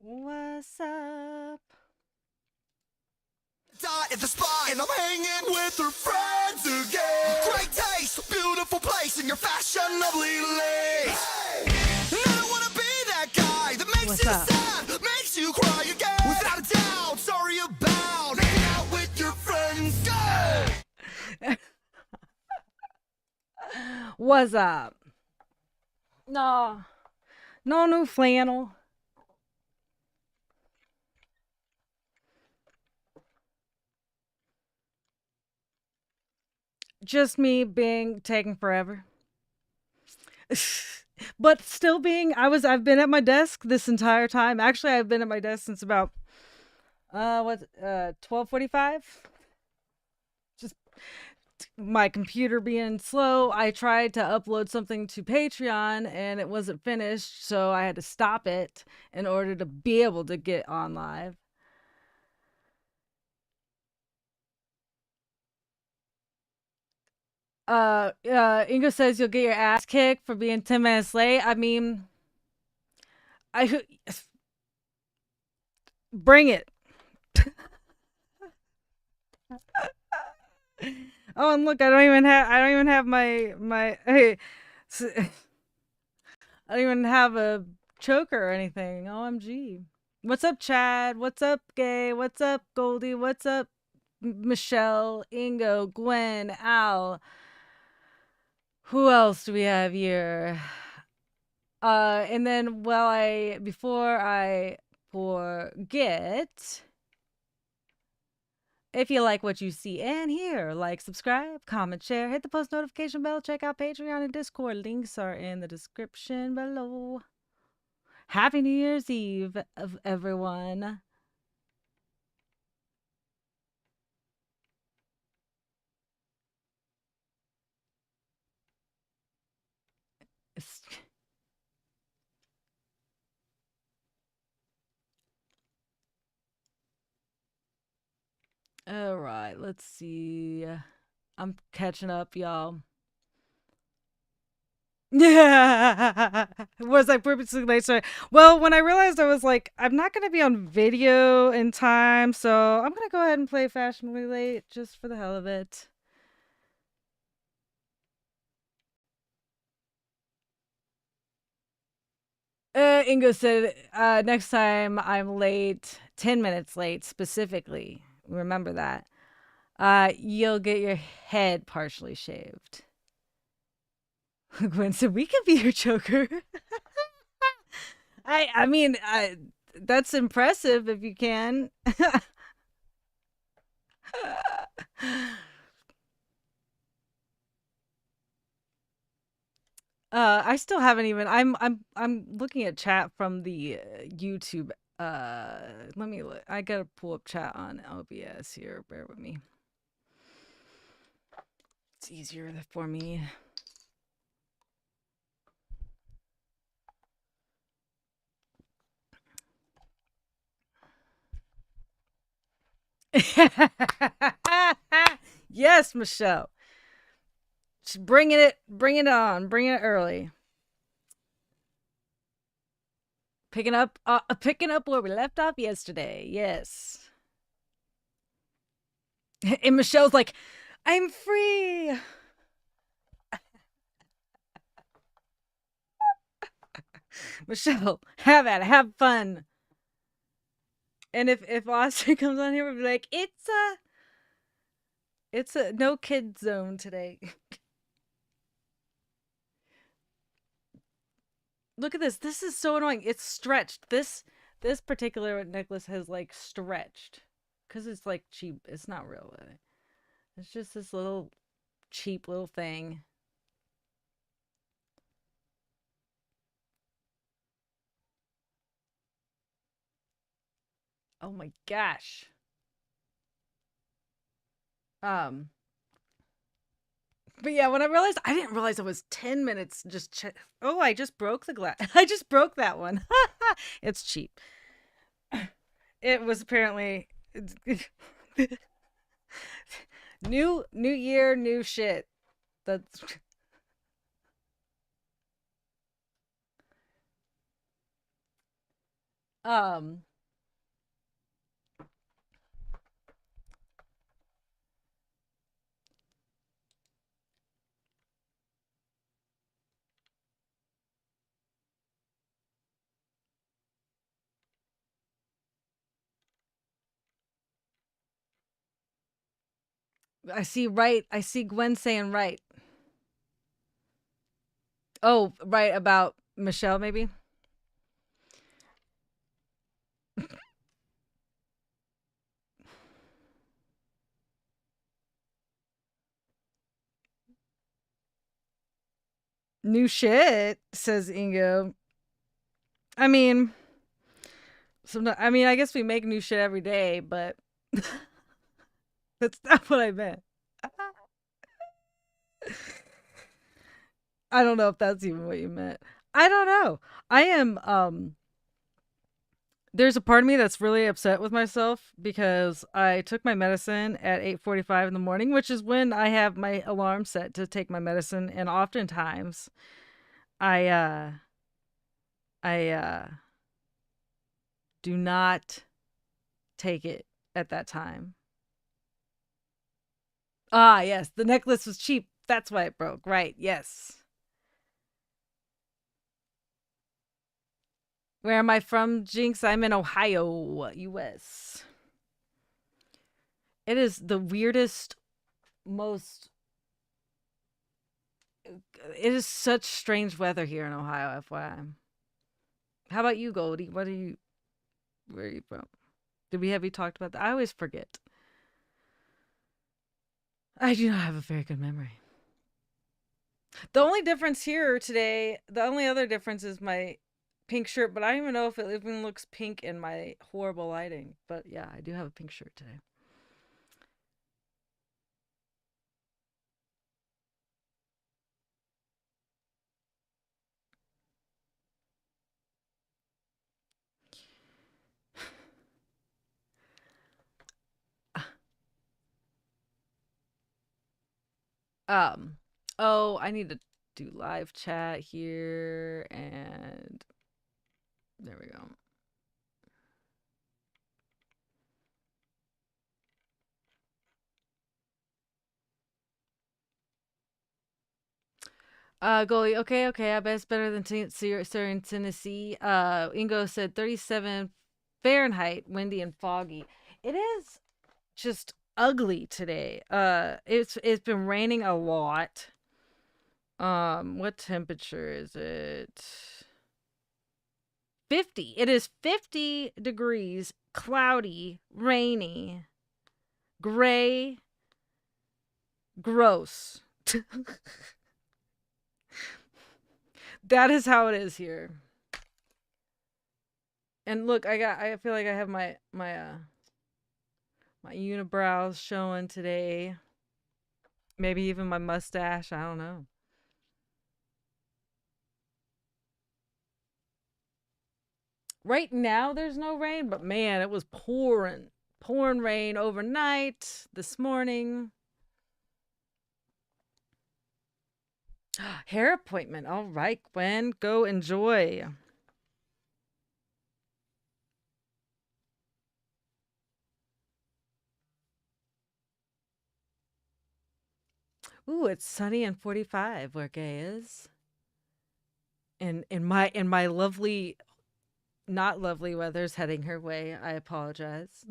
What's up? At the spot, and I'm hanging with her friends again. Great taste, beautiful place, and your fashionably late. Hey! I don't wanna be that guy that makes What's you up? sad, makes you cry again. Without a doubt, sorry about hanging out with your friends. Go! What's up? No, no new flannel. Just me being taken forever. But still being I've been at my desk this entire time. Actually, I've been at my desk since about 12:45. Just my computer being slow. I tried to upload something to Patreon and it wasn't finished, so I had to stop it in order to be able to get on live. Ingo says you'll get your ass kicked for being 10 minutes late. I mean, I bring it. Oh, and look, I don't even have my hey, I don't even have a choker or anything. OMG. What's up, Chad? What's up, Gay? What's up, Goldie? What's up, Michelle, Ingo, Gwen, Al? Who else do we have here? And then before I forget, if you like what you see and hear, like, subscribe, comment, share, hit the post notification bell, check out Patreon and Discord. Links are in the description below. Happy New Year's Eve, everyone. All right, let's see. I'm catching up, y'all. Yeah, was I purposely late? Sorry. Well, when I realized I was like, I'm not gonna be on video in time, so I'm gonna go ahead and play Fashionably Late just for the hell of it. Ingo said, next time I'm late, 10 minutes late specifically. Remember that. You'll get your head partially shaved. Gwen said, we could be your choker. I mean, that's impressive if you can. I still haven't even. I'm looking at chat from the YouTube. Let me look. I gotta pull up chat on OBS here. Bear with me. It's easier for me. Yes, Michelle. She's bringing it on, bringing it early. Picking up where we left off yesterday. Yes. And Michelle's like, I'm free. Michelle, have at it, have fun. And if Austin comes on here, we'll be like, it's a no kid zone today. Look at this. This is so annoying. It's stretched. This particular necklace has like stretched because it's like cheap. It's not real. It's just this little cheap little thing. Oh my gosh. Um. But yeah, when I didn't realize it was 10 minutes. Oh, I just broke the glass. I just broke that one. It's cheap. It was apparently new year, new shit. That's Um, I see right. I see Gwen saying right. Oh, right about Michelle, maybe. New shit, says Ingo. I mean, I mean, I guess we make new shit every day, but that's not what I meant. I don't know if that's even what you meant. I don't know. I am there's a part of me that's really upset with myself because I took my medicine at 8:45 in the morning, which is when I have my alarm set to take my medicine, and oftentimes I uh I do not take it at that time. Ah, yes, the necklace was cheap. That's why it broke. Right. Yes. Where am I from, Jinx? I'm in Ohio, US. It is the weirdest, most. It is such strange weather here in Ohio, FYI. How about you, Goldie? What are you. Where are you from? Did we have you talked about that? I always forget. I do not have a very good memory. The only difference here today, the only other difference is my pink shirt, but I don't even know if it even looks pink in my horrible lighting. But yeah, I do have a pink shirt today. Um, oh, I need to do live chat here, and there we go. Goalie, okay, okay. I bet it's better than in Tennessee. Ingo said 37 Fahrenheit, windy and foggy. It is just ugly today. It's been raining a lot. What temperature is it? 50. It is 50 degrees, cloudy, rainy, gray, gross. That is how it is here. And look, I feel like I have my unibrows showing today. Maybe even my mustache, I don't know. Right now there's no rain, but man, it was pouring rain overnight this morning. Hair appointment. All right, Gwen, go enjoy. Ooh, it's sunny and 45 where Gay is. And in my lovely, not lovely weather's heading her way. I apologize.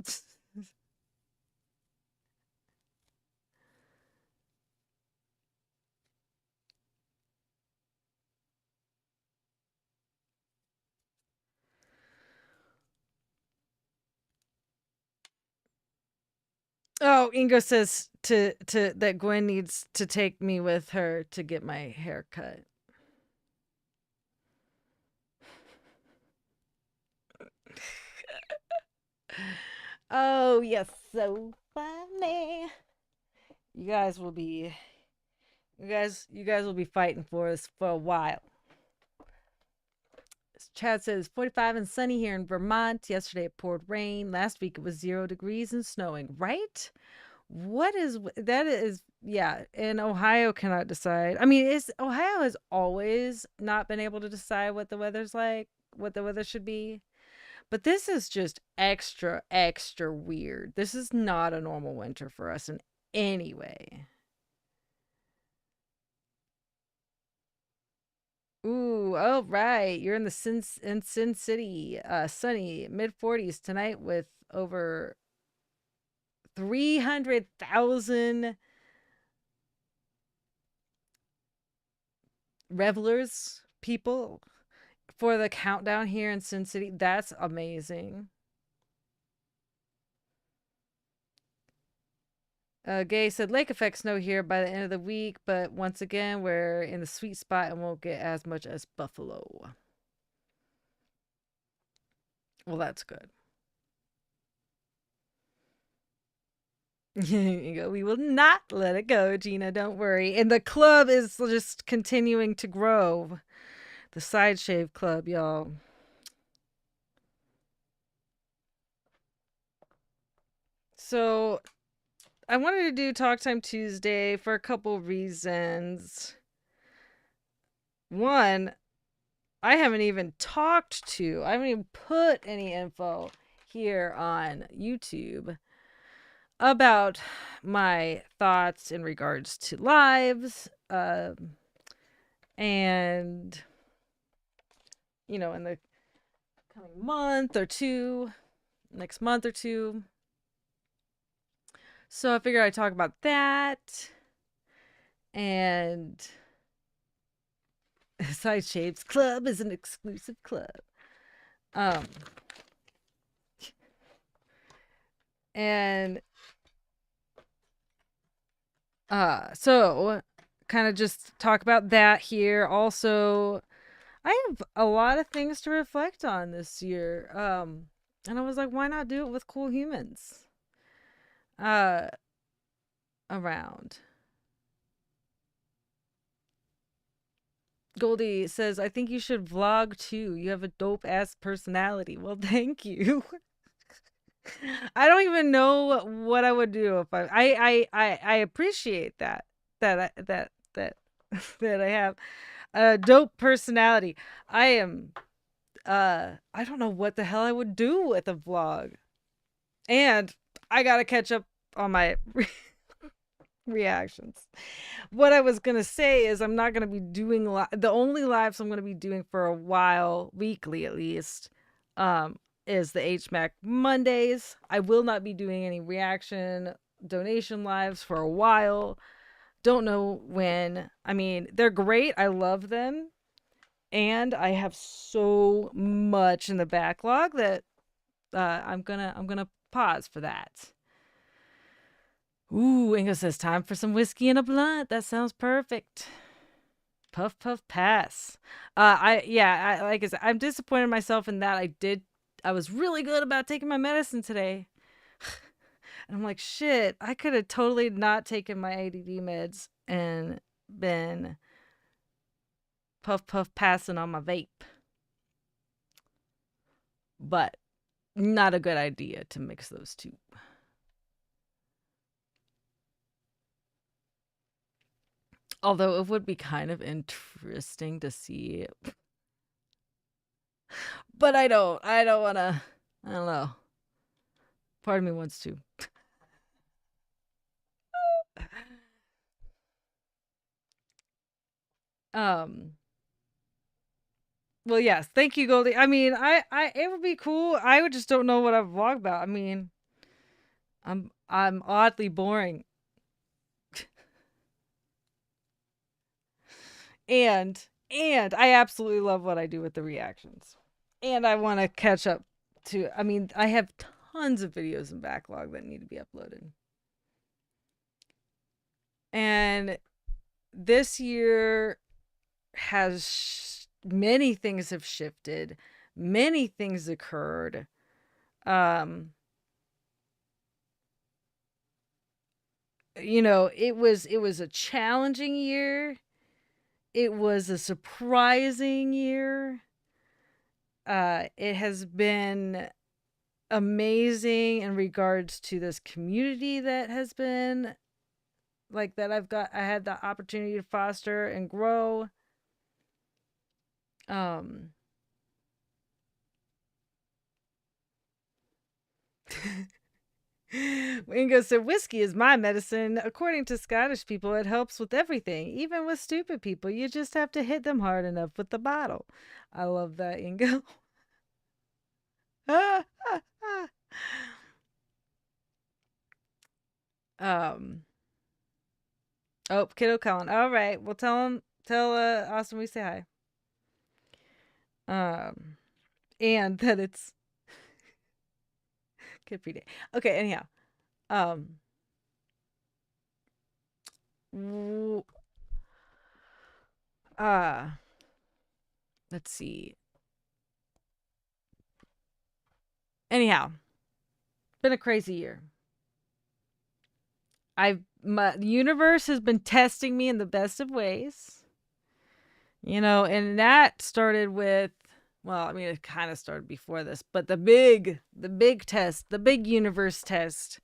Oh, Ingo says to that Gwen needs to take me with her to get my hair cut. Oh, yes, so funny. You guys will be you guys will be fighting for us for a while. Chad says 45 and sunny here in Vermont. Yesterday it poured rain. Last week it was 0 degrees and snowing. Right? What is that? Is yeah. And Ohio cannot decide. I mean, is Ohio has always not been able to decide what the weather's like, what the weather should be. But this is just extra, extra weird. This is not a normal winter for us in any way. Ooh, oh right. You're in Sin City. Sunny, mid 40s tonight with over 300,000 revelers, people for the countdown here in Sin City. That's amazing. Gay said lake effect snow here by the end of the week, but once again, we're in the sweet spot and won't get as much as Buffalo. Well, that's good. You go, we will not let it go, Gina. Don't worry. And the club is just continuing to grow. The Side Shave Club, y'all. So I wanted to do Talk Time Tuesday for a couple reasons. One, I haven't even I haven't even put any info here on YouTube about my thoughts in regards to lives, and, you know, in the coming next month or two. So I figured I'd talk about that. And Side Shapes Club is an exclusive club. And so kind of just talk about that here. Also, I have a lot of things to reflect on this year. And I was like, why not do it with cool humans around? Goldie says, I think you should vlog too. You have a dope ass personality. Well, thank you. I don't even know what I would do if I appreciate that that that I have a dope personality. I don't know what the hell I would do with a vlog. And I got to catch up on my reactions. What I was going to say is I'm not going to be doing the only lives I'm going to be doing for a while, weekly at least, is the HMAC Mondays. I will not be doing any reaction donation lives for a while. Don't know when. I mean, they're great. I love them. And I have so much in the backlog that I'm gonna pause for that. Ooh, Ingo says time for some whiskey and a blunt. That sounds perfect. Puff puff pass. I like I said, I'm disappointed in myself in that I was really good about taking my medicine today. And I'm like, shit, I could have totally not taken my ADD meds and been puff puff passing on my vape. But not a good idea to mix those two. Although it would be kind of interesting to see. But I don't want to. I don't know. Part of me wants to. Well, yes, thank you, Goldie. I mean, it would be cool. I would just don't know what I've vlogged about. I mean, I'm oddly boring. and I absolutely love what I do with the reactions. And I want to catch up to, I mean, I have tons of videos in backlog that need to be uploaded. And this year has many things have shifted, many things occurred. You know, it was a challenging year. It was a surprising year. It has been amazing in regards to this community that has been like that I had the opportunity to foster and grow. Ingo said, whiskey is my medicine. According to Scottish people, it helps with everything, even with stupid people. You just have to hit them hard enough with the bottle. I love that, Ingo. um. Oh, Kiddo Colin. All right. Well, tell Austin we say hi. And that it's Kid Free Day. Okay. Anyhow, um, uh, let's see. Anyhow, been a crazy year. The universe has been testing me in the best of ways. You know, and that started with, well, I mean, it kind of started before this, but the big test, the big universe test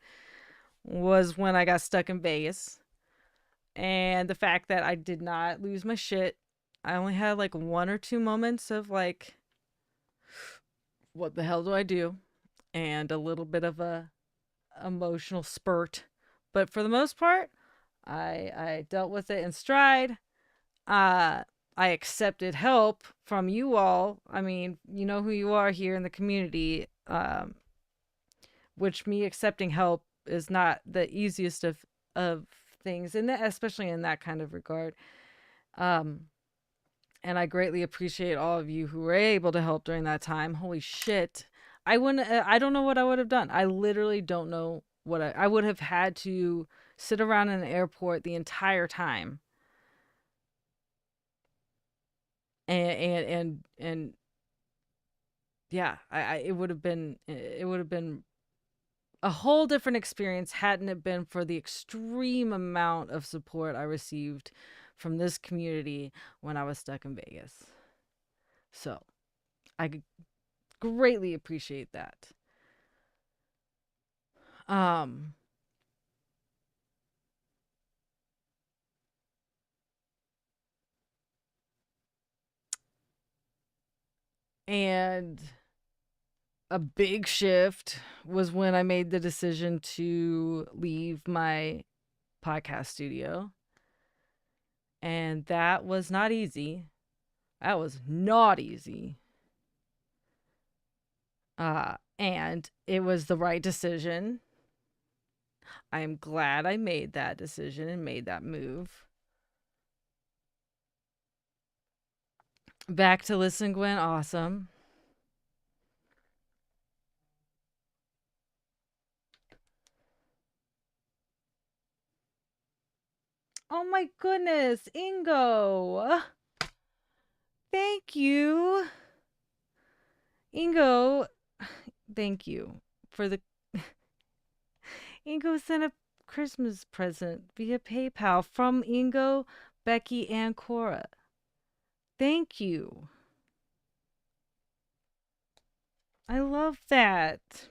was when I got stuck in Vegas. And the fact that I did not lose my shit. I only had like one or two moments of like, what the hell do I do? And a little bit of a emotional spurt. But for the most part, I dealt with it in stride. I accepted help from you all. I mean, you know who you are here in the community. Which me accepting help is not the easiest of things, and especially in that kind of regard. And I greatly appreciate all of you who were able to help during that time. Holy shit. I don't know what I would have done. I literally don't know what I would have had to sit around in an airport the entire time. And yeah, it would have been a whole different experience hadn't it been for the extreme amount of support I received from this community when I was stuck in Vegas. So, I greatly appreciate that. And a big shift was when I made the decision to leave my podcast studio. And that was not easy. That was not easy. And it was the right decision. I am glad I made that decision and made that move. Back to Listen Gwen, awesome. Oh my goodness, Ingo. Thank you. Ingo, thank you for the Ingo sent a Christmas present via PayPal from Ingo, Becky, and Cora. Thank you. I love that.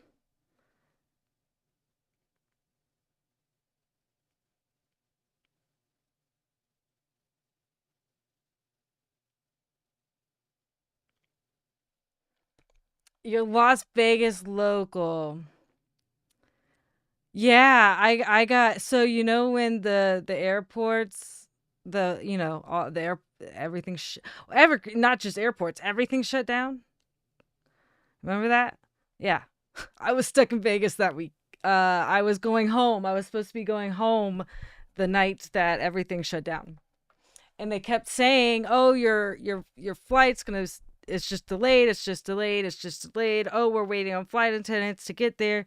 Your Las Vegas local. Yeah, I got so you know when the airports all everything not just airports, everything shut down. Remember that? Yeah. I was stuck in Vegas that week. I was going home. I was supposed to be going home the night that everything shut down. And they kept saying, "Oh, your flight's going to it's just delayed. It's just delayed. It's just delayed. Oh, we're waiting on flight attendants to get there."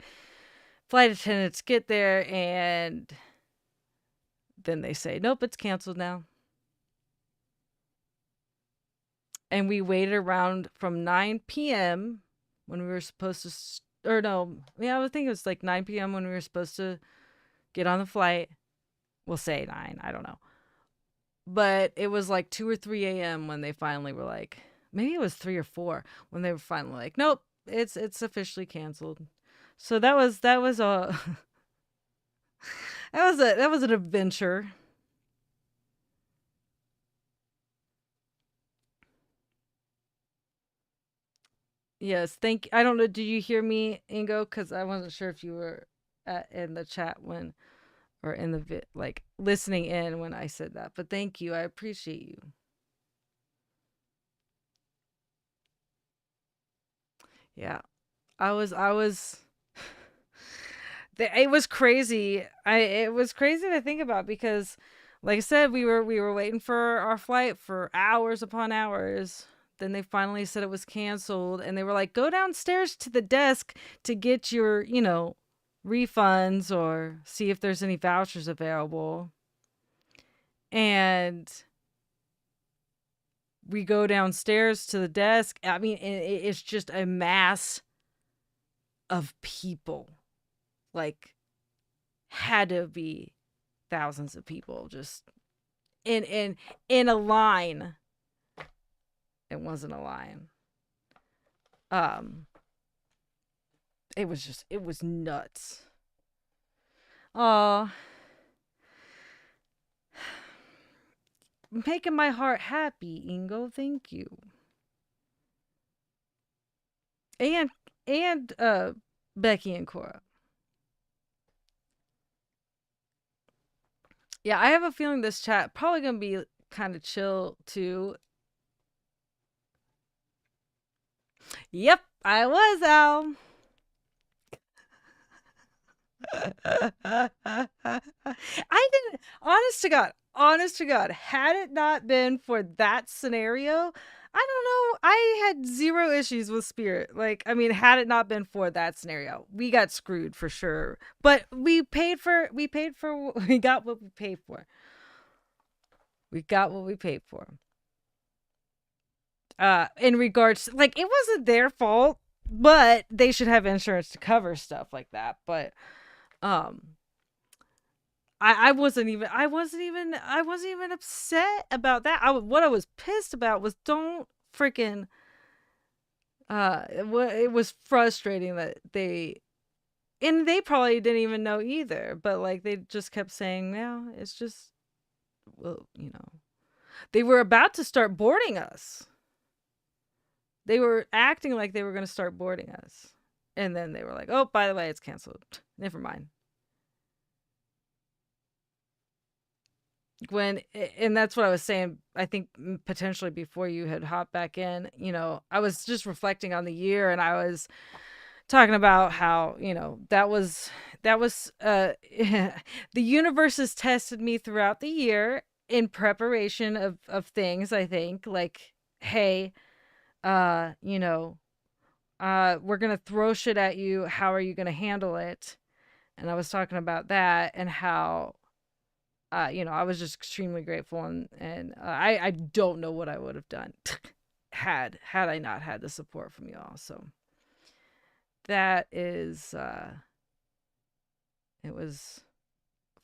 Flight attendants get there and then they say, "Nope, it's canceled now." And we waited around from 9 p.m. when we were supposed to, or no, yeah, I think it was like 9 p.m. when we were supposed to get on the flight. We'll say 9, I don't know. But it was like 2 or 3 a.m. when they finally were like, maybe it was 3 or 4 when they were finally like, "Nope, it's officially canceled." So that was a that was an adventure. Yes, thank. I don't know. Did you hear me, Ingo? Because I wasn't sure if you were in the chat when, or in the like listening in when I said that. But thank you. I appreciate you. Yeah, I was. It was crazy. It was crazy to think about because, like I said, we were waiting for our flight for hours upon hours. Then they finally said it was canceled, and they were like, "Go downstairs to the desk to get your, refunds or see if there's any vouchers available." And we go downstairs to the desk. I mean, it's just a mass of people. Like, had to be thousands of people just in a line. It wasn't a line. Um, it was nuts. Oh, making my heart happy, Ingo. Thank you. And and Becky and Cora. Yeah, I have a feeling this chat probably gonna be kind of chill too. Yep, I was Al. I didn't. Honest to God, had it not been for that scenario, I don't know. I had zero issues with Spirit. Like, I mean, had it not been for that scenario, we got screwed for sure. But we got what we paid for. We got what we paid for. In regards to, like, it wasn't their fault, but they should have insurance to cover stuff like that. But um I wasn't even upset about that. What I was pissed about was don't freaking it was frustrating that they probably didn't even know either, but like they just kept saying, "Yeah, it's just well, they were about to start boarding us. They were acting like they were going to start boarding us. And then they were like, "Oh, by the way, it's canceled." Never mind. When and that's what I was saying, I think potentially before you had hopped back in, I was just reflecting on the year, and I was talking about how, that was the universe has tested me throughout the year in preparation of things, I think, like, hey, uh, you know, we're going to throw shit at you. How are you going to handle it? And I was talking about that and how I was just extremely grateful, and I don't know what I would have done had I not had the support from y'all. So that is it was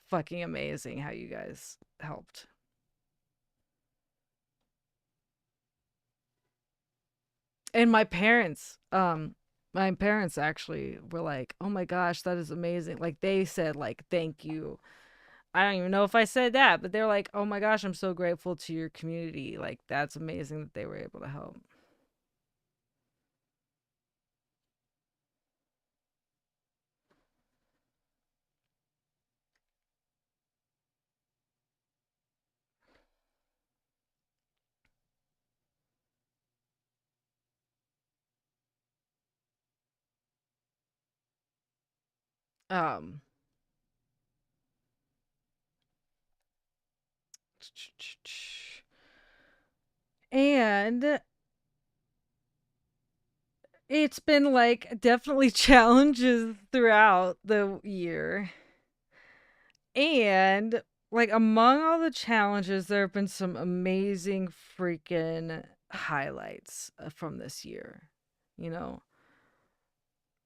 fucking amazing how you guys helped. And my parents actually were like, "Oh my gosh, that is amazing." Like they said like, "Thank you." I don't even know if I said that, but they're like, "Oh my gosh, I'm so grateful to your community." Like that's amazing that they were able to help. Um and it's been like definitely challenges throughout the year. And like among all the challenges, there have been some amazing freaking highlights from this year. You know,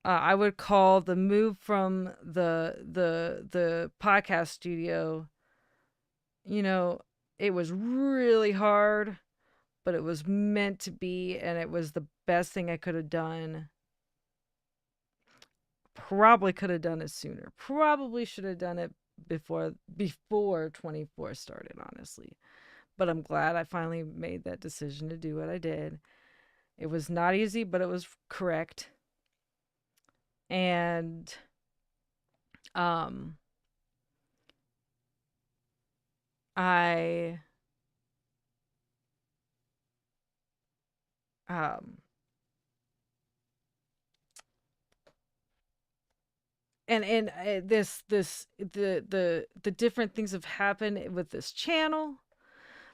I would call the move from the podcast studio. You know, it was really hard, but it was meant to be, and it was the best thing I could have done. Probably could have done it sooner. Probably should have done it before 24 started, honestly. But I'm glad I finally made that decision to do what I did. It was not easy, but it was correct. And um I um and the different things have happened with this channel,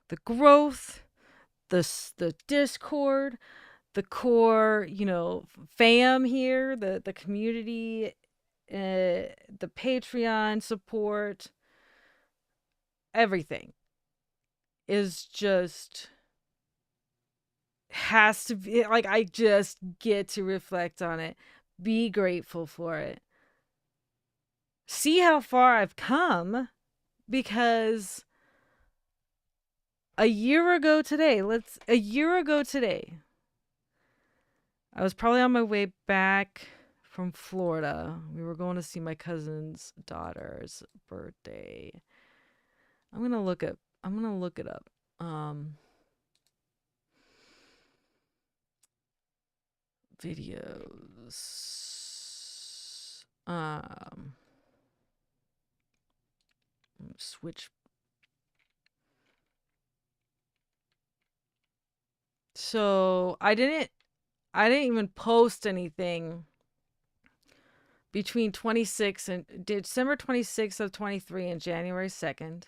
the growth, the Discord, the core, fam here, the community, the Patreon support, everything is just has to be like I just get to reflect on it, be grateful for it, see how far I've come because a year ago today, I was probably on my way back from Florida. We were going to see my cousin's daughter's birthday. I'm going to look it up. Videos. Switch. So I didn't even post anything between 26 and December 26th of 23 and January 2nd.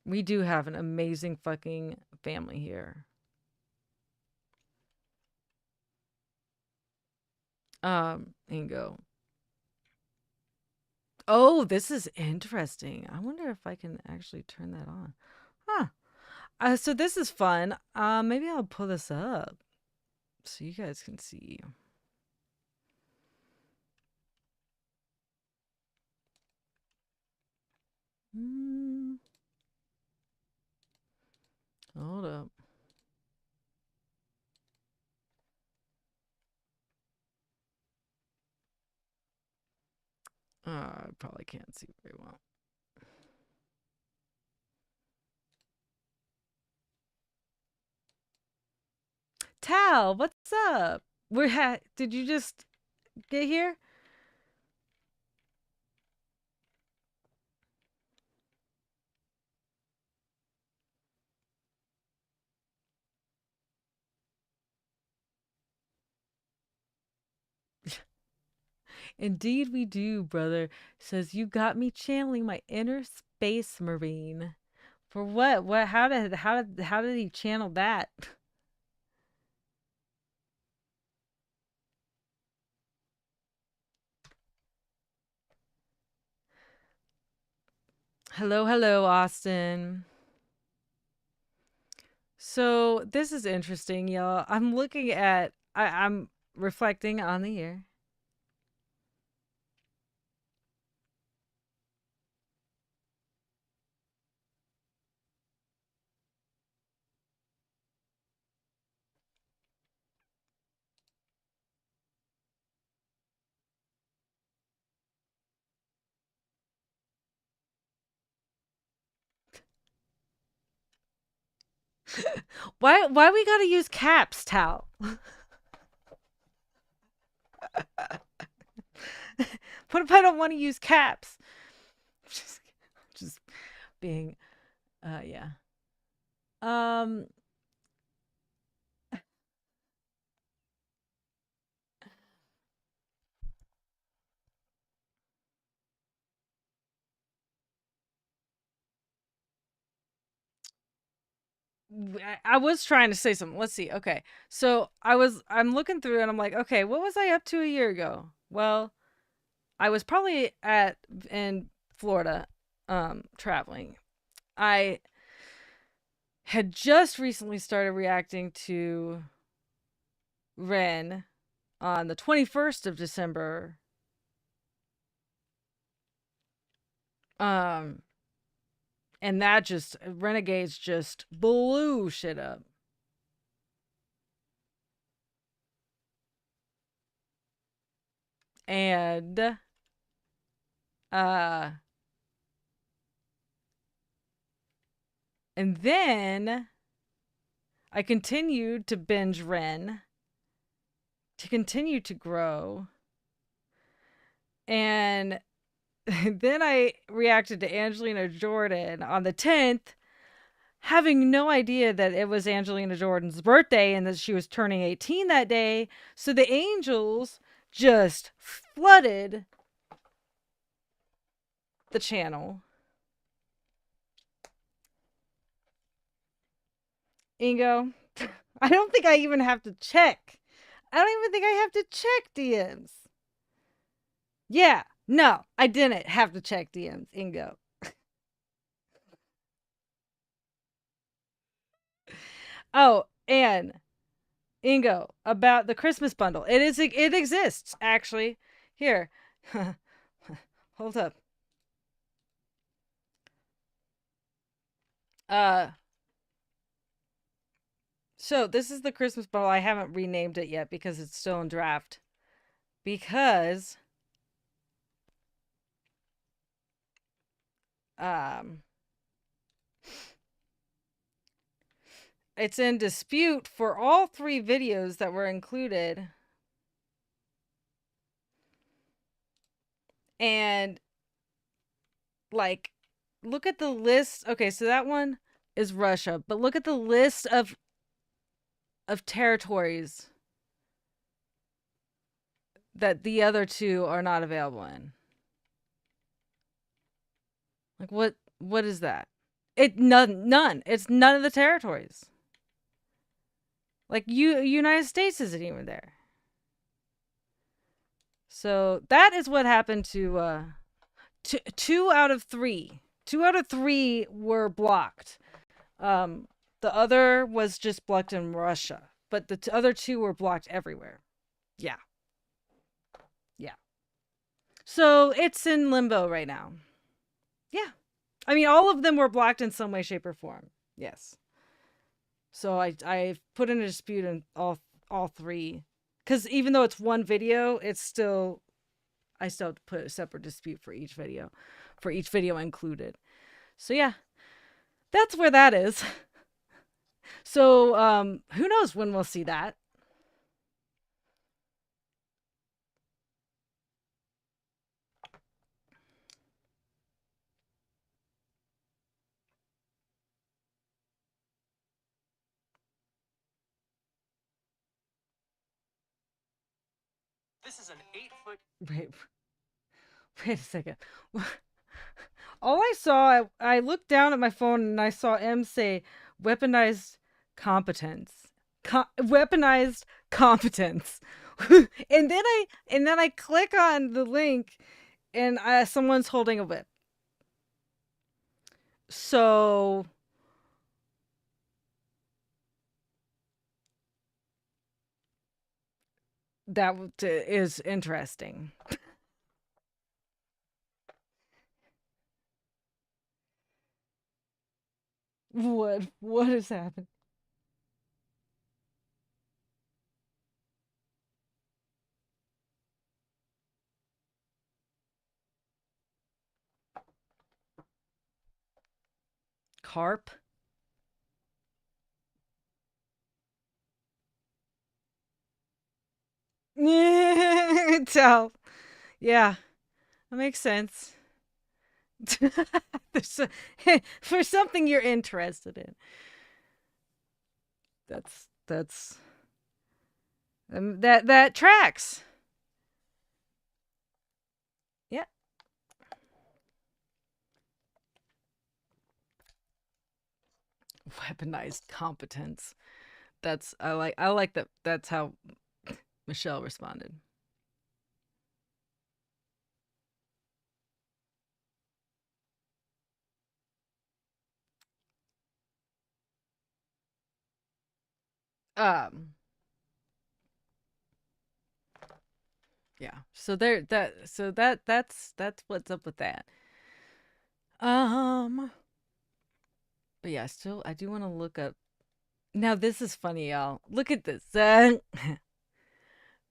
We do have an amazing fucking family here. Ingo. Oh, this is interesting. I wonder if I can actually turn that on. Huh. So this is fun. Maybe I'll pull this up so you guys can see. Hold up. I probably can't see very well. Tal, what's up? Did you just get here? Indeed we do, brother. Says you got me channeling my inner space marine. For what? What how did he channel that? Hello, Austin. So this is interesting, y'all. I'm reflecting on the year. Why we gotta use caps, Tal? What if I don't want to use caps? Just being yeah. I was trying to say something. Let's see. Okay. So I'm looking through and I'm like, okay, what was I up to a year ago? Well, I was probably in Florida, traveling. I had just recently started reacting to Ren on the 21st of December. And that just Renegades just blew shit up. And and then I continued to binge Ren to continue to grow. And then I reacted to Angelina Jordan on the 10th, having no idea that it was Angelina Jordan's birthday and that she was turning 18 that day. So the angels just flooded the channel. Ingo, I don't think I even have to check. I don't even think I have to check DMs. Yeah, no, I didn't have to check DMs, Ingo. Oh, and Ingo, about the Christmas bundle. It exists, actually. Here. Hold up. So this is the Christmas bundle. I haven't renamed it yet because it's still in draft. Because it's in dispute for all 3 videos that were included. And like, look at the list. Okay, so that one is Russia, but look at the list of territories that the other 2 are not available in. Like, what is that? None. It's none of the territories. Like, United States isn't even there. So that is what happened to 2 out of 3. 2 out of 3 were blocked. The other was just blocked in Russia, but the other 2 were blocked everywhere. Yeah. Yeah. So it's in limbo right now. Yeah. I mean, all of them were blocked in some way, shape, or form. Yes. So I put in a dispute in all 3. Because even though it's one video, I still have to put a separate dispute for each video included. So yeah, that's where that is. So who knows when we'll see that? This is an 8-foot. Wait a second. All I saw, I looked down at my phone and I saw M say weaponized competence. Weaponized competence. and then I click on the link and someone's holding a whip. So that is interesting. What has happened? Carp? Tell. Yeah, that makes sense. For something you're interested in. That's that tracks. Yeah. Weaponized competence. I like that. That's how Michelle responded. Yeah. So that's what's up with that. But yeah, still I do want to look up. Now this is funny, y'all. Look at this.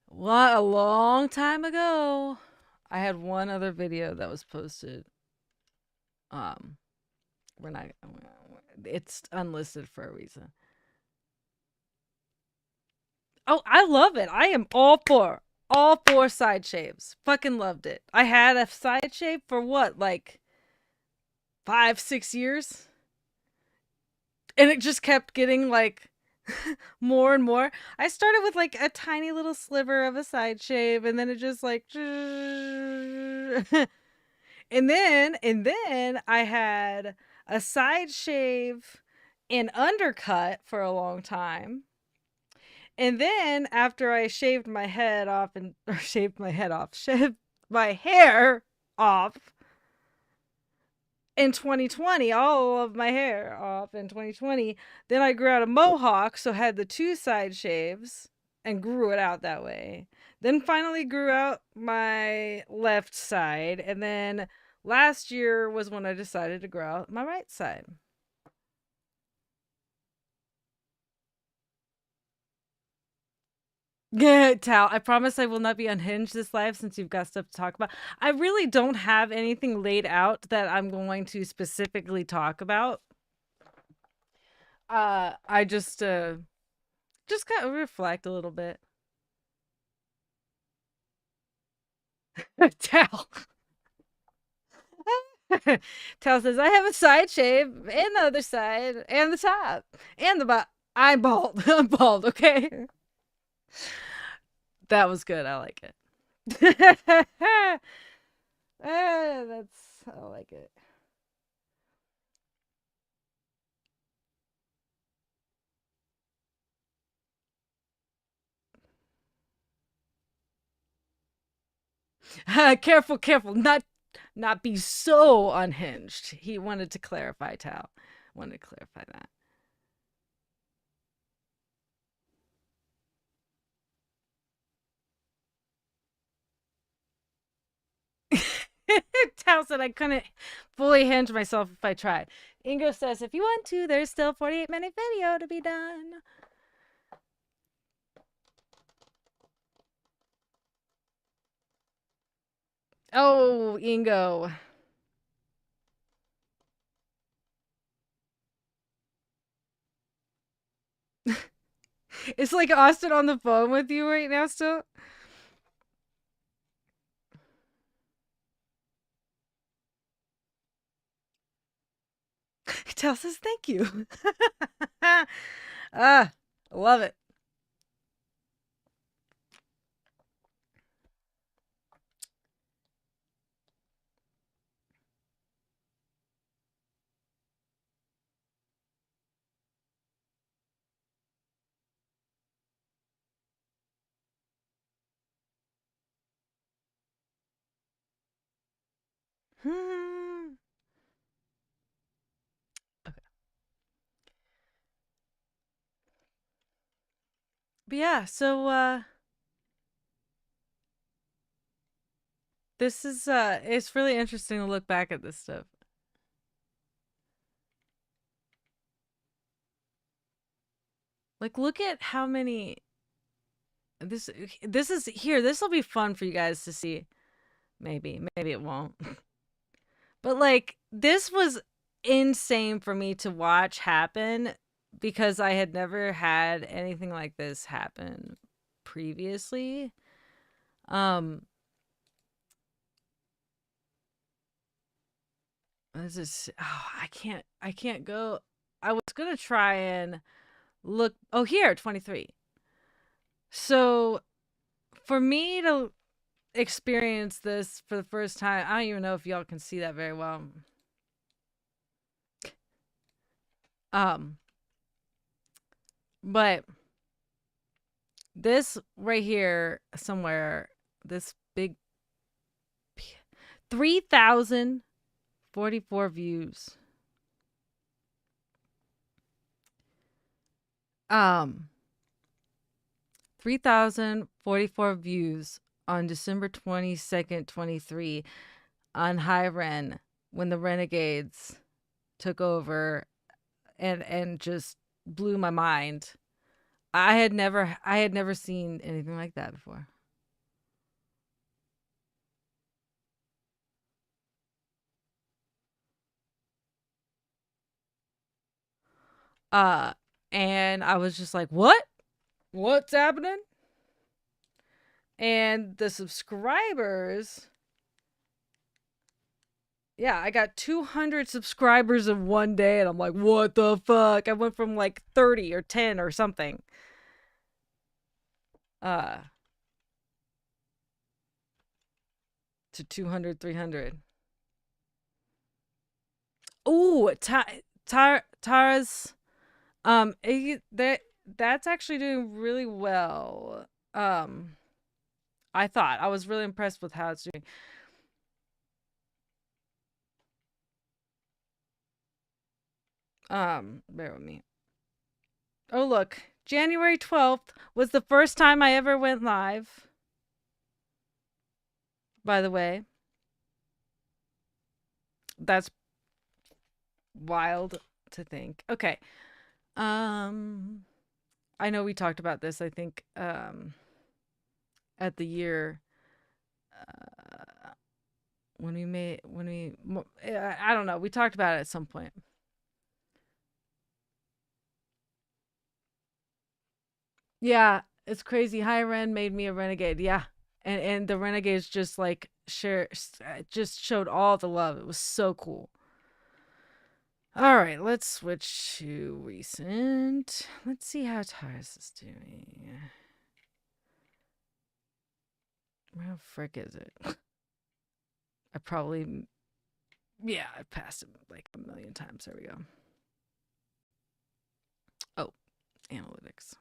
What a long time ago. I had one other video that was posted. We're not. It's unlisted for a reason. Oh, I love it. I am all four side shaves. Fucking loved it. I had a side shave for what, like 5, 6 years, and it just kept getting like more and more. I started with like a tiny little sliver of a side shave, and then it just like, and then I had a side shave and undercut for a long time. And then after I shaved my head off and or shaved my head off, shaved my hair off in 2020, all of my hair off in 2020, then I grew out a mohawk, so had the two side shaves and grew it out that way. Then finally grew out my left side, and then last year was when I decided to grow out my right side. Yeah, Tal, I promise I will not be unhinged this live since you've got stuff to talk about. I really don't have anything laid out that I'm going to specifically talk about. I just kind of reflect a little bit. Tal. Tal says, I have a side shave and the other side and the top and the bottom. I'm bald. I'm bald, okay? That was good. I like it. I like it. Careful, careful, not be so unhinged. He wanted to clarify, Tal. Wanted to clarify that. Tal said I couldn't fully hinge myself if I tried. Ingo says if you want to, there's still 48-minute video to be done. Oh, Ingo. It's like Austin on the phone with you right now still. Tal says thank you. Ah, I love it. Hmm. Okay. But yeah, so this is it's really interesting to look back at this stuff. Like look at how many this is here. This will be fun for you guys to see. Maybe it won't. But like this was insane for me to watch happen because I had never had anything like this happen previously. Um this is I can't go. I was going to try and look. Oh, here, 23. So for me to experience this for the first time, I don't even know if y'all can see that very well. Um, but this right here somewhere, this big 3,044 views. Um, 3,044 views on December 22nd, 2023 on High Ren when the Renegades took over and just blew my mind. I had never seen anything like that before. Uh and I was just like, "What?" What's happening? And the subscribers, yeah, I got 200 subscribers in one day, and I'm like, what the fuck? I went from like 30 or 10 or something. To 200, 300. Ooh, Tara's, that's actually doing really well. I thought I was really impressed with how it's doing. Bear with me. Oh, look. January 12th was the first time I ever went live. By the way. That's wild to think. Okay. I know we talked about this, I think, at the year, when I don't know, we talked about it at some point. Yeah, it's crazy. High Ren made me a renegade. Yeah. And the renegades just like just showed all the love. It was so cool. All right, let's switch to recent. Let's see how Tars is doing. Where the frick is it? I probably, yeah, I passed it like a million times. There we go. Oh, analytics.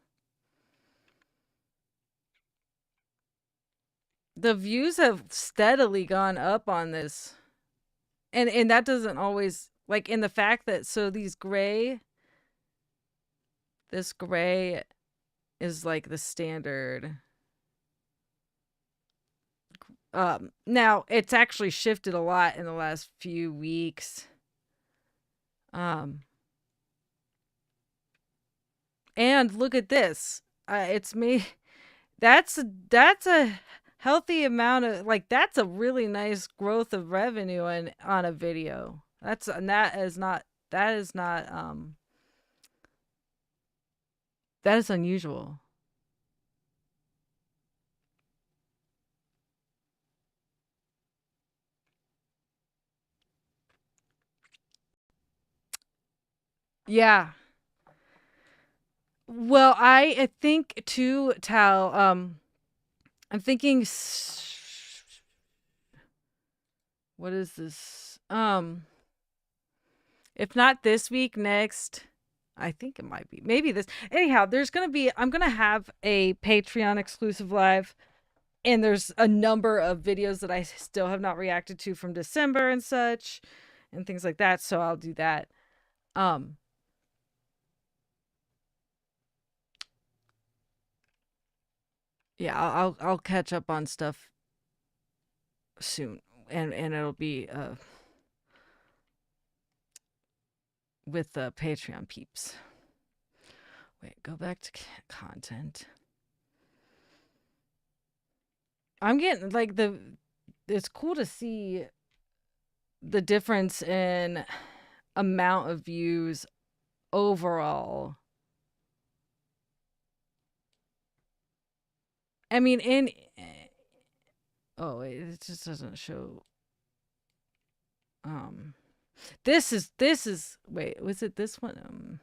The views have steadily gone up on this. And that doesn't always, like, in the fact that, so this gray is like the standard. Now it's actually shifted a lot in the last few weeks. And look at this. It's me. That's a healthy amount of, like, that's a really nice growth of revenue on a video. That is unusual. Yeah. Well, I think too, Tal, I'm thinking, what is this? If not this week, next, I think it might be. Maybe this. Anyhow, I'm going to have a Patreon exclusive live, and there's a number of videos that I still have not reacted to from December and such, and things like that, so I'll do that. Yeah, I'll catch up on stuff soon, and it'll be with the Patreon peeps. Wait, go back to content. I'm getting like it's cool to see the difference in amount of views overall. I mean, oh wait, it just doesn't show. This is wait, was it this one?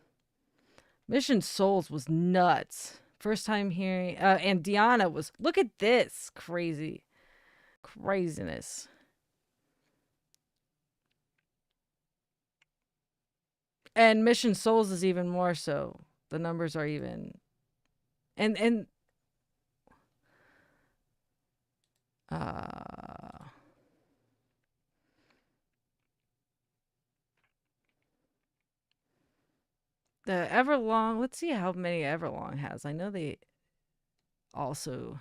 Mission Souls was nuts. First time hearing, and Diana was, look at this craziness. And Mission Souls is even more so. The numbers are even, and the Everlong, let's see how many Everlong has. I know they also,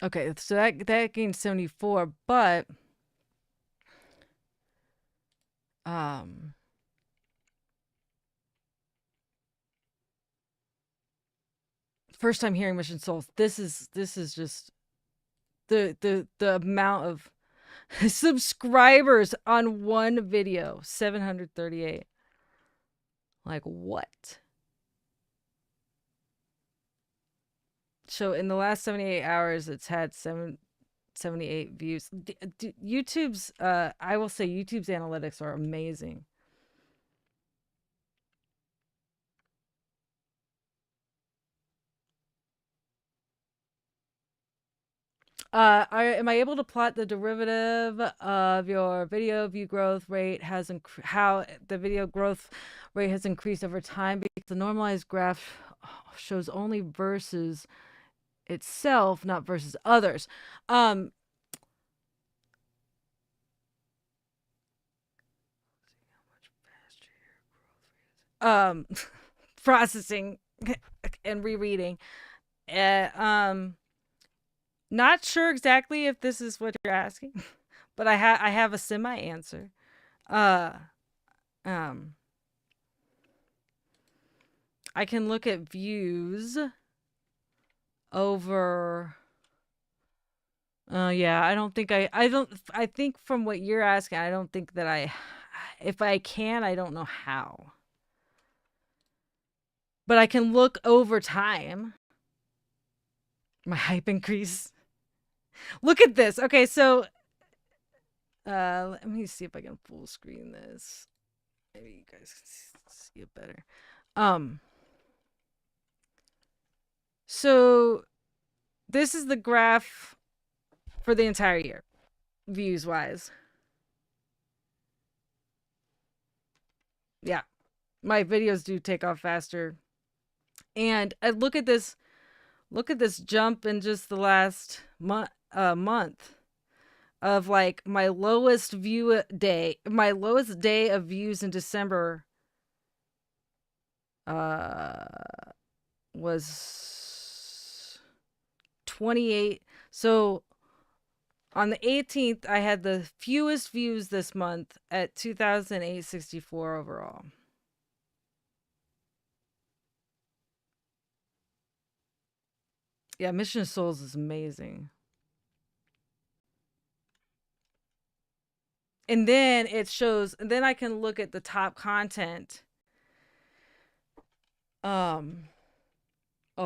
okay, so that gained 74, but first time hearing Mission Souls. This is just the amount of subscribers on one video, 738. Like, what? So in the last 78 hours, it's had 78 views. YouTube's, I will say YouTube's analytics are amazing. Am I able to plot the derivative of your video view growth rate how the video growth rate has increased over time? Because the normalized graph shows only versus itself, not versus others. Um, processing and rereading. Not sure exactly if this is what you're asking, but I have a semi answer. Uh, um, I can look at views over. Yeah, I think from what you're asking, I don't think that if I can, I don't know how. But I can look over time. My hype increase. Look at this. Okay, so let me see if I can full screen this. Maybe you guys can see it better. So this is the graph for the entire year, views wise. Yeah, my videos do take off faster. And I look at this jump in just the last month of like my lowest day of views in December was 28. So on the 18th, I had the fewest views this month at 2,864 overall. Yeah, Mission of Souls is amazing. And then it shows, and then I can look at the top content. Oh,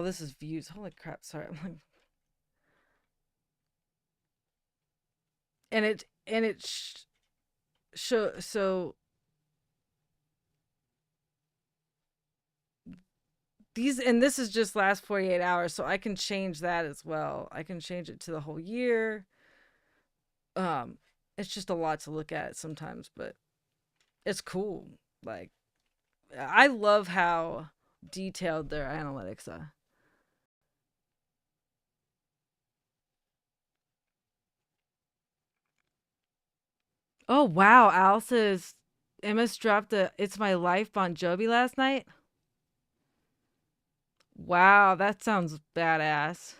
this is views. Holy crap, sorry. And it so this is just last 48 hours, so I can change that as well. I can change it to the whole year. It's just a lot to look at sometimes, but it's cool. Like, I love how detailed their analytics are. Oh wow, Al says MS dropped a It's My Life Bon Jovi last night. Wow, that sounds badass.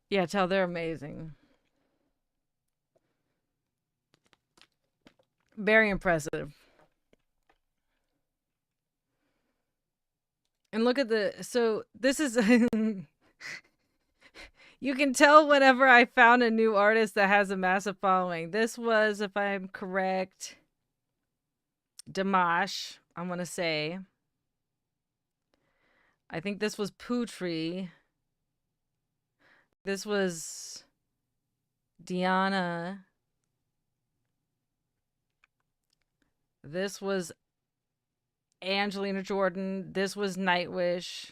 Yeah, tell they're amazing. Very impressive. And look at so this is you can tell whenever I found a new artist that has a massive following. This was, if I'm correct, Dimash, I'm going to say. I think this was Putri. This was Diana. This was Angelina Jordan. This was Nightwish.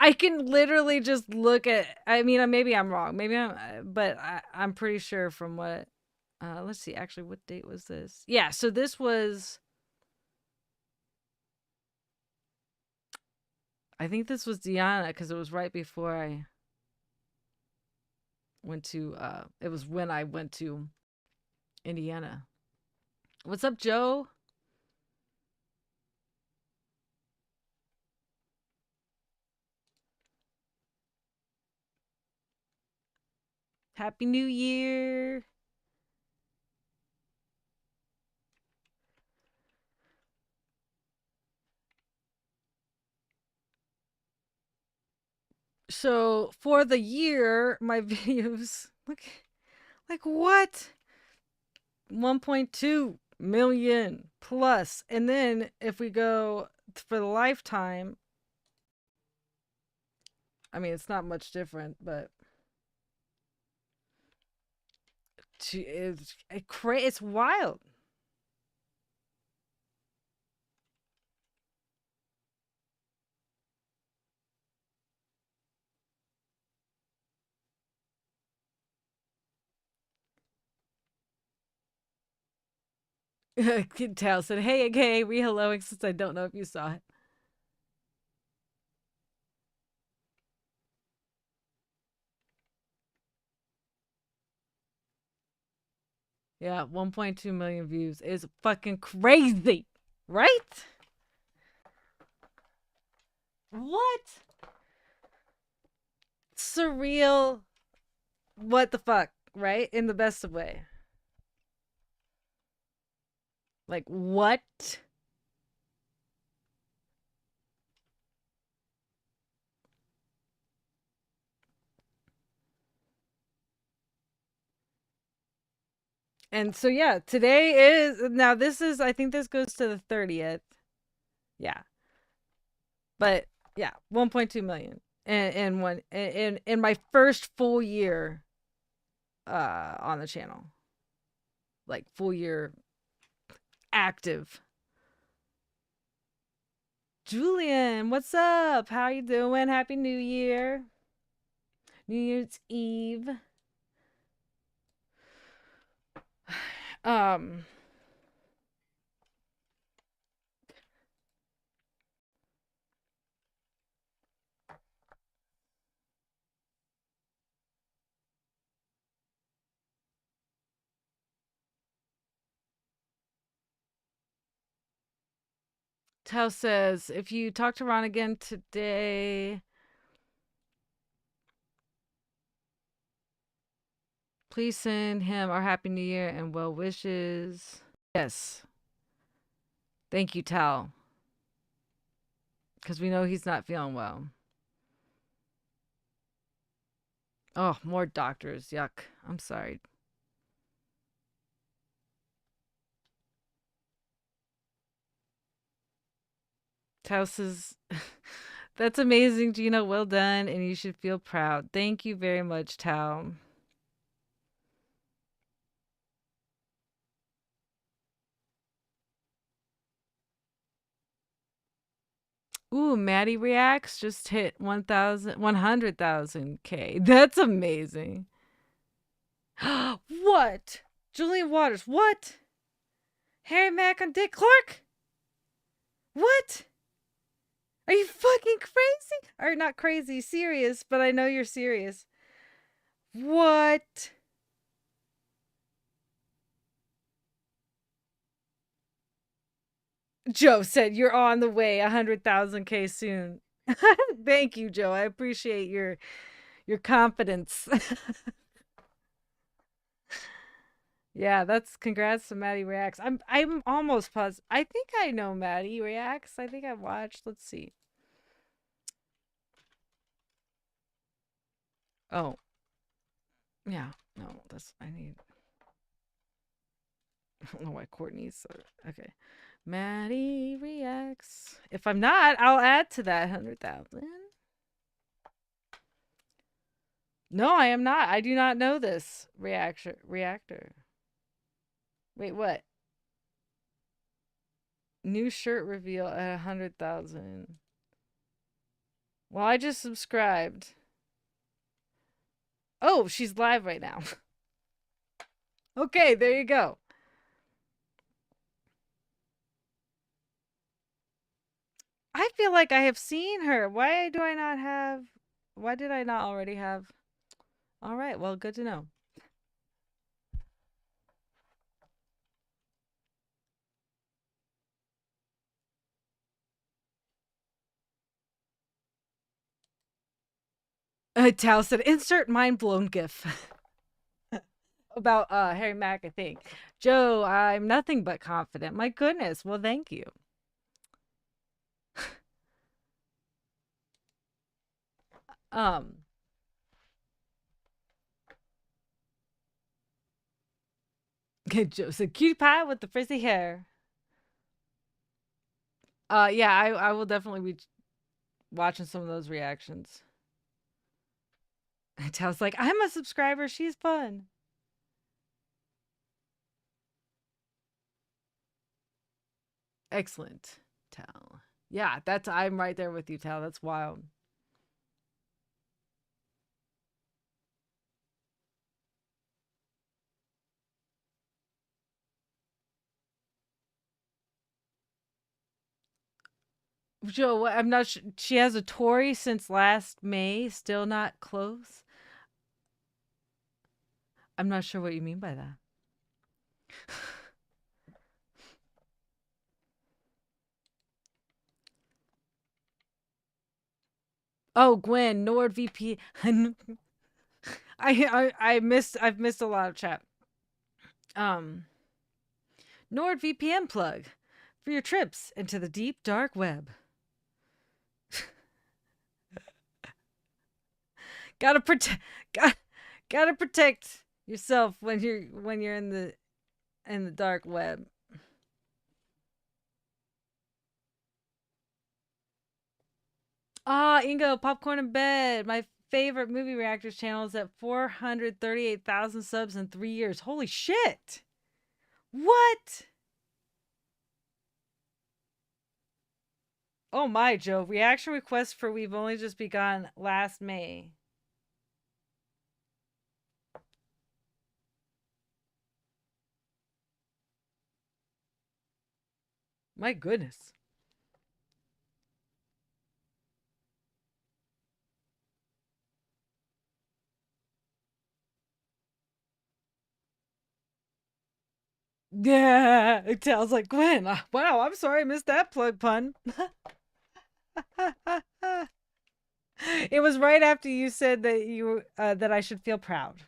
I can literally just look at. I mean, maybe I'm wrong. But I'm pretty sure from what. Let's see. Actually, what date was this? Yeah. So this was. I think this was Diana because it was right before I went to. It was when I went to Indiana. What's up, Joe? Happy New Year. So for the year, my videos, look, Like what? 1.2 million plus. And then if we go for the lifetime, I mean, it's not much different, but it's wild. Kid Tao said, "Hey, okay, re-helloing since I don't know if you saw it." Yeah, 1.2 million views is fucking crazy, right? What? Surreal. What the fuck, right? In the best of way. Like what? And so yeah, today is now this is I think this goes to the 30th. Yeah. But yeah, 1.2 million. And one in my first full year on the channel. Like full year active. Julian, what's up? How you doing? Happy New Year. New Year's Eve. Um Tao says, if you talk to Ron again today, please send him our Happy New Year and well wishes. Yes. Thank you, Tao. Because we know he's not feeling well. Oh, more doctors. Yuck. I'm sorry. Tao says, that's amazing, Gina. Well done. And you should feel proud. Thank you very much, Tao. Ooh, Maddie Reacts just hit 100,000 K. That's amazing. What? Julian Waters, what? Harry Mack on Dick Clark? What? Are you fucking crazy? Or not crazy, serious, but I know you're serious. What? Joe said you're on the way 100,000 K soon. Thank you, Joe. I appreciate your confidence. Yeah, that's congrats to Maddie Reacts. I'm almost positive. I think I know Maddie Reacts. I think I watched. Let's see. Oh. Yeah. No, that's I need I don't know why Courtney's okay. Maddie Reacts. If I'm not, I'll add to that 100,000. No, I am not. I do not know this reactor. Wait, what? New shirt reveal at 100,000. Well, I just subscribed. Oh, she's live right now. Okay, there you go. I feel like I have seen her. Why do I not have? Why did I not already have? All right, well, good to know. Tao said, insert mind blown gif. About Harry Mack, I think. Joe, I'm nothing but confident. My goodness. Well, thank you. Um Joe's a cutie pie with the frizzy hair. Yeah, I will definitely be watching some of those reactions. And Tao's like, I'm a subscriber. She's fun. Excellent, Tao. Yeah, I'm right there with you, Tao. That's wild. Joe, I'm not sure. She has a Tory since last May, still not close. I'm not sure what you mean by that. Oh, Gwen, NordVPN. I've missed a lot of chat. NordVPN plug for your trips into the deep dark web. gotta protect gotta protect yourself when you're in the dark web. Ingo, Popcorn in Bed. My favorite movie reactors channel is at 438,000 subs in 3 years. Holy shit! What? Oh my, Joe. Reaction request for We've Only Just Begun last May. My goodness. Yeah, it sounds like Gwen. Wow, I'm sorry I missed that plug pun. It was right after you said that that I should feel proud.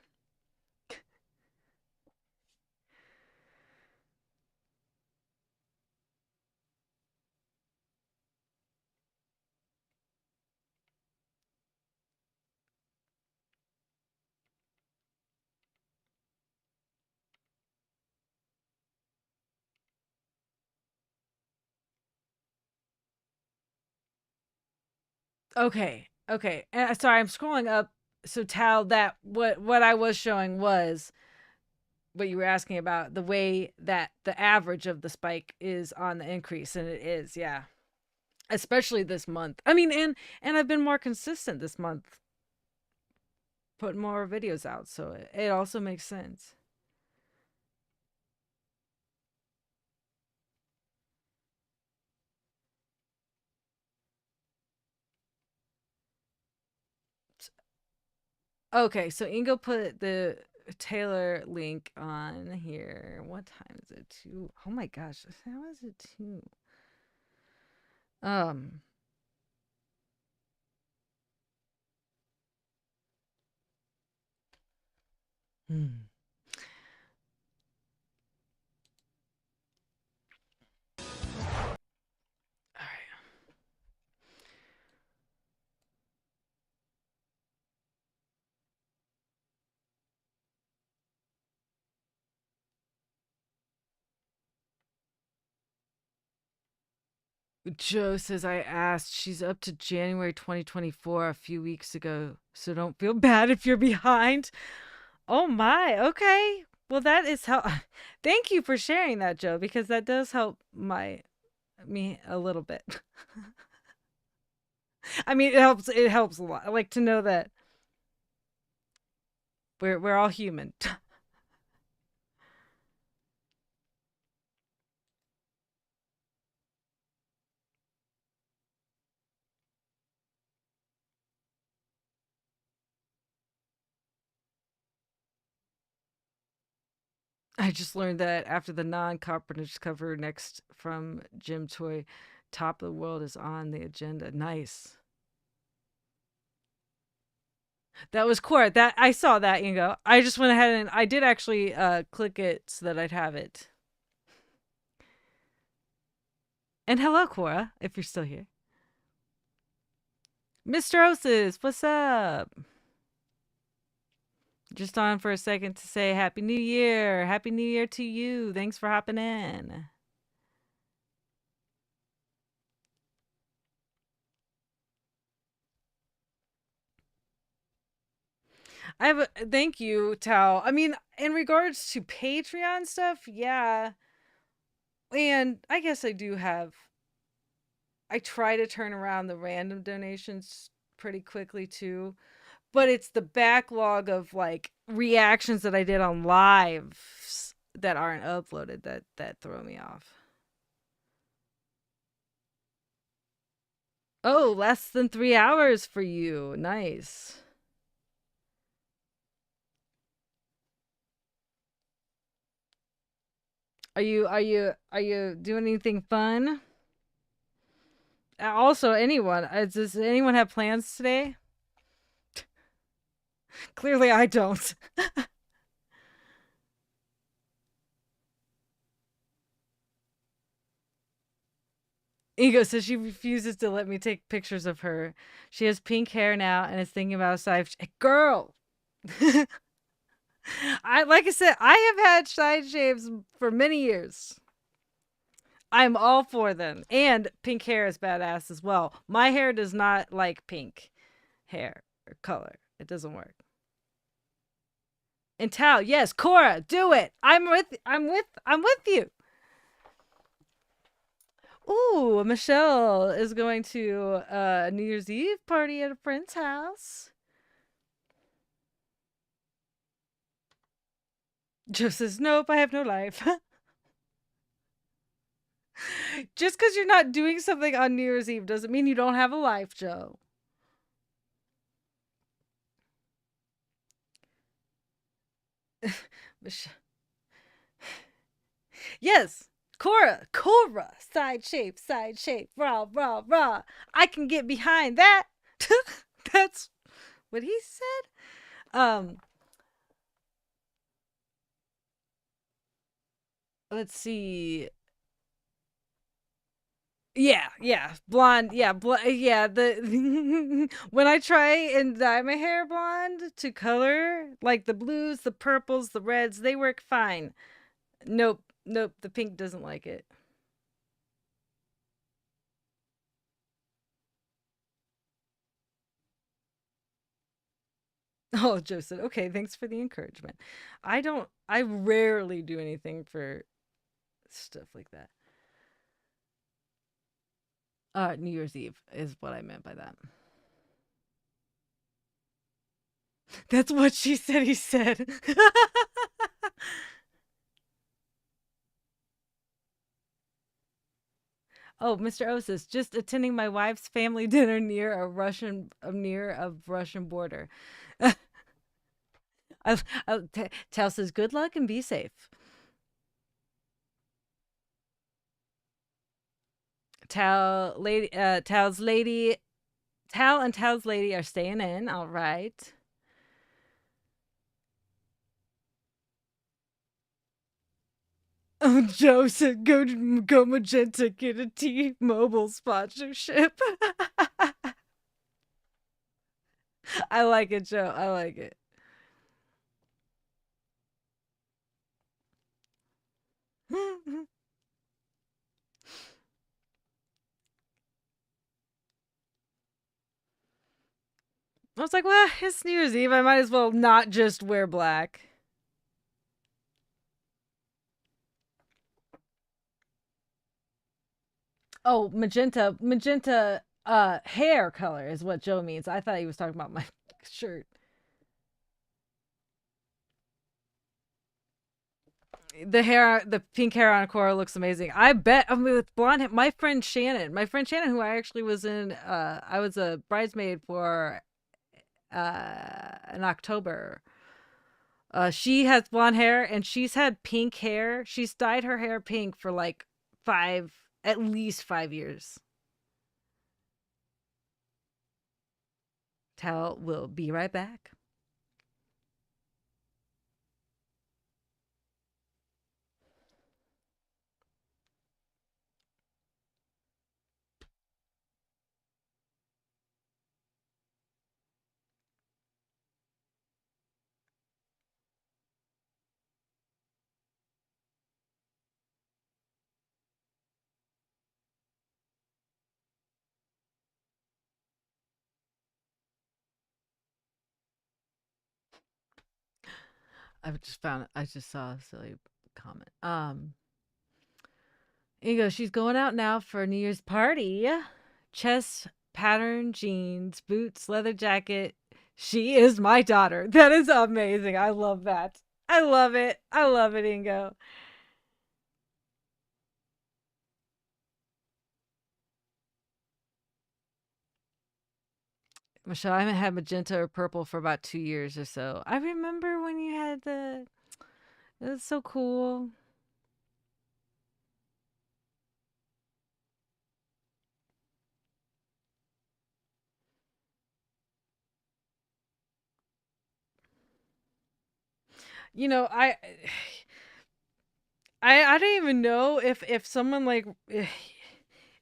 Okay. Sorry, I'm scrolling up. So Tal, that what I was showing was what you were asking about, the way that the average of the spike is on the increase, and it is, yeah. Especially this month. I mean, and I've been more consistent this month, putting more videos out, so it also makes sense. Okay, so Ingo put the Taylor link on here. What time is it? 2. Oh my gosh, how is it 2? Um hmm. All right. Joe says I asked. She's up to January 2024 a few weeks ago, so don't feel bad if you're behind. Oh my. Okay. Well, that is how. Thank you for sharing that, Joe, because that does help me a little bit. I mean, it helps a lot. I like to know that we're all human. I just learned that after the non-carpenters cover next from Jim Toy, Top of the World is on the agenda. Nice. That was Cora. That I saw that, Ingo. I just went ahead and I did actually click it so that I'd have it. And hello, Cora, if you're still here. Mr. Osis, what's up? Just on for a second to say Happy New Year. Happy New Year to you. Thanks for hopping in. I have a thank you, Tao. I mean, in regards to Patreon stuff, yeah. And I guess I try to turn around the random donations pretty quickly too. But it's the backlog of like reactions that I did on lives that aren't uploaded that throw me off. Oh, less than 3 hours for you. Nice. Are you doing anything fun? Also, anyone? Does anyone have plans today? Clearly, I don't. Ego says she refuses to let me take pictures of her. She has pink hair now and is thinking about a side. Girl, I like I said, I have had side shaves for many years. I'm all for them, and pink hair is badass as well. My hair does not like pink hair or color. It doesn't work. And Tao, yes, Cora, do it. I'm with you. Ooh, Michelle is going to a New Year's Eve party at a friend's house. Joe says, nope, I have no life. Just because you're not doing something on New Year's Eve doesn't mean you don't have a life, Joe. Michelle. Yes, Cora, side shape, rah, rah, rah. I can get behind that. That's what he said. Let's see. Yeah, blonde. Yeah. The when I try and dye my hair blonde to color, like the blues, the purples, the reds, they work fine. Nope. The pink doesn't like it. Oh, Joseph. Okay, thanks for the encouragement. I don't. I rarely do anything for stuff like that. New Year's Eve is what I meant by that. That's what she said. He said. Oh, Mr. Osis, just attending my wife's family dinner near a Russian border. Tao says, good luck and be safe. Tao and Tao's lady are staying in. All right. Oh, Joe said, go Magenta, get a T-Mobile sponsorship. I like it, Joe. I like it. I was like, well, it's New Year's Eve. I might as well not just wear black. Oh, magenta hair color is what Joe means. I thought he was talking about my shirt. The pink hair on Cora looks amazing. I bet. I mean, with blonde hair, my friend Shannon, who I actually was I was a bridesmaid for, in October. She has blonde hair and she's had pink hair. She's dyed her hair pink for like at least 5 years. Tal will be right back. I just saw a silly comment. Ingo, she's going out now for a New Year's party. Chest pattern jeans, boots, leather jacket. She is my daughter. That is amazing. I love that. I love it. I love it, Ingo. Michelle, I haven't had magenta or purple for about 2 years or so. I remember when you had the. It was so cool. You know, I don't even know if someone like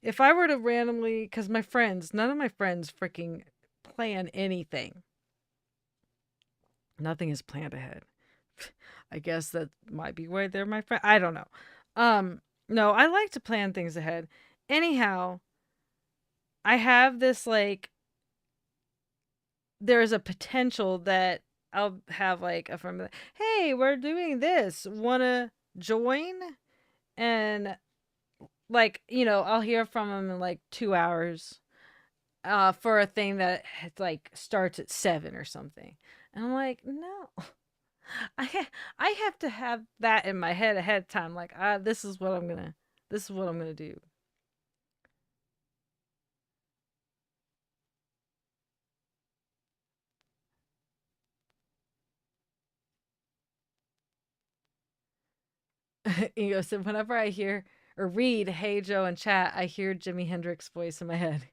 if I were to randomly, because my friends, none of my friends freaking plan anything. Nothing is planned ahead. I guess that might be why they're my friend. I don't know. No, I like to plan things ahead. Anyhow, I have this like there's a potential that I'll have like a friend, hey, we're doing this. Wanna join? And like, I'll hear from them in like 2 hours for a thing that like starts at 7 or something. And I'm like, no. I have to have that in my head ahead of time. Like, this is what I'm gonna do. So whenever I hear or read Hey Joe in chat, I hear Jimi Hendrix voice in my head.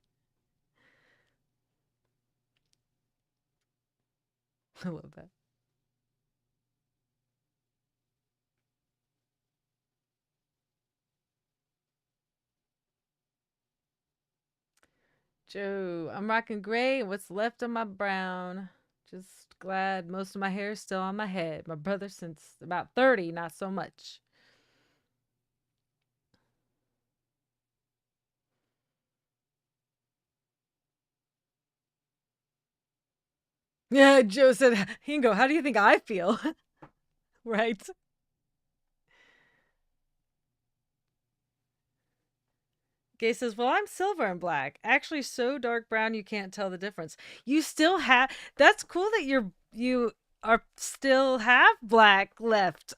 I love that. Joe, I'm rocking gray. What's left of my brown? Just glad most of my hair is still on my head. My brother since about 30, not so much. Yeah, Joe said, Hingo, how do you think I feel? Right? Gay says, well, I'm silver and black. Actually, so dark brown you can't tell the difference. You still have. That's cool that you are still have black left.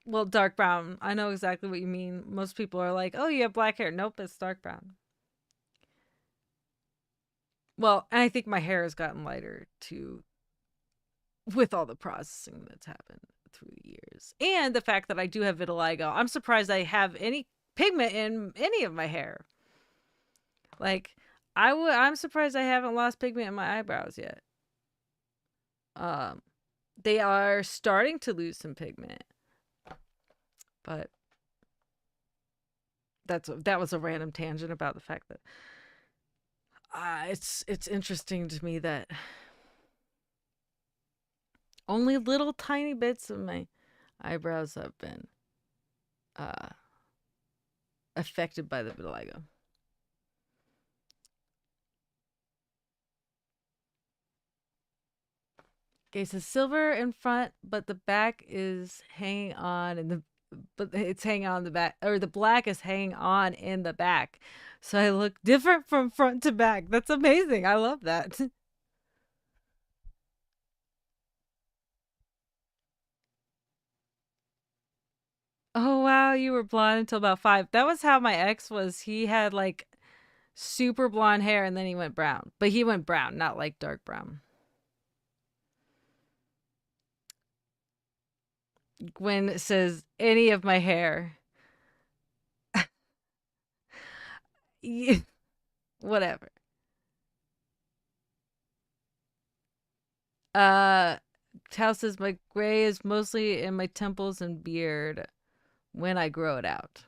Well, dark brown. I know exactly what you mean. Most people are like, oh, you have black hair. Nope, it's dark brown. Well, and I think my hair has gotten lighter too with all the processing that's happened through the years. And the fact that I do have vitiligo. I'm surprised I have any pigment in any of my hair. Like I'm surprised I haven't lost pigment in my eyebrows yet. Um they are starting to lose some pigment. But that was a random tangent about the fact that it's interesting to me that only little tiny bits of my eyebrows have been uh, affected by the vitiligo. Okay, so silver in front, but the back is hanging on, and but it's hanging on the back, or the black is hanging on in the back. So I look different from front to back. That's amazing. I love that. Oh wow, you were blonde until about 5. That was how my ex was. He had like super blonde hair and then he went brown. But he went brown, not like dark brown. Gwen says any of my hair. Whatever. Uh Tao says my gray is mostly in my temples and beard when I grow it out.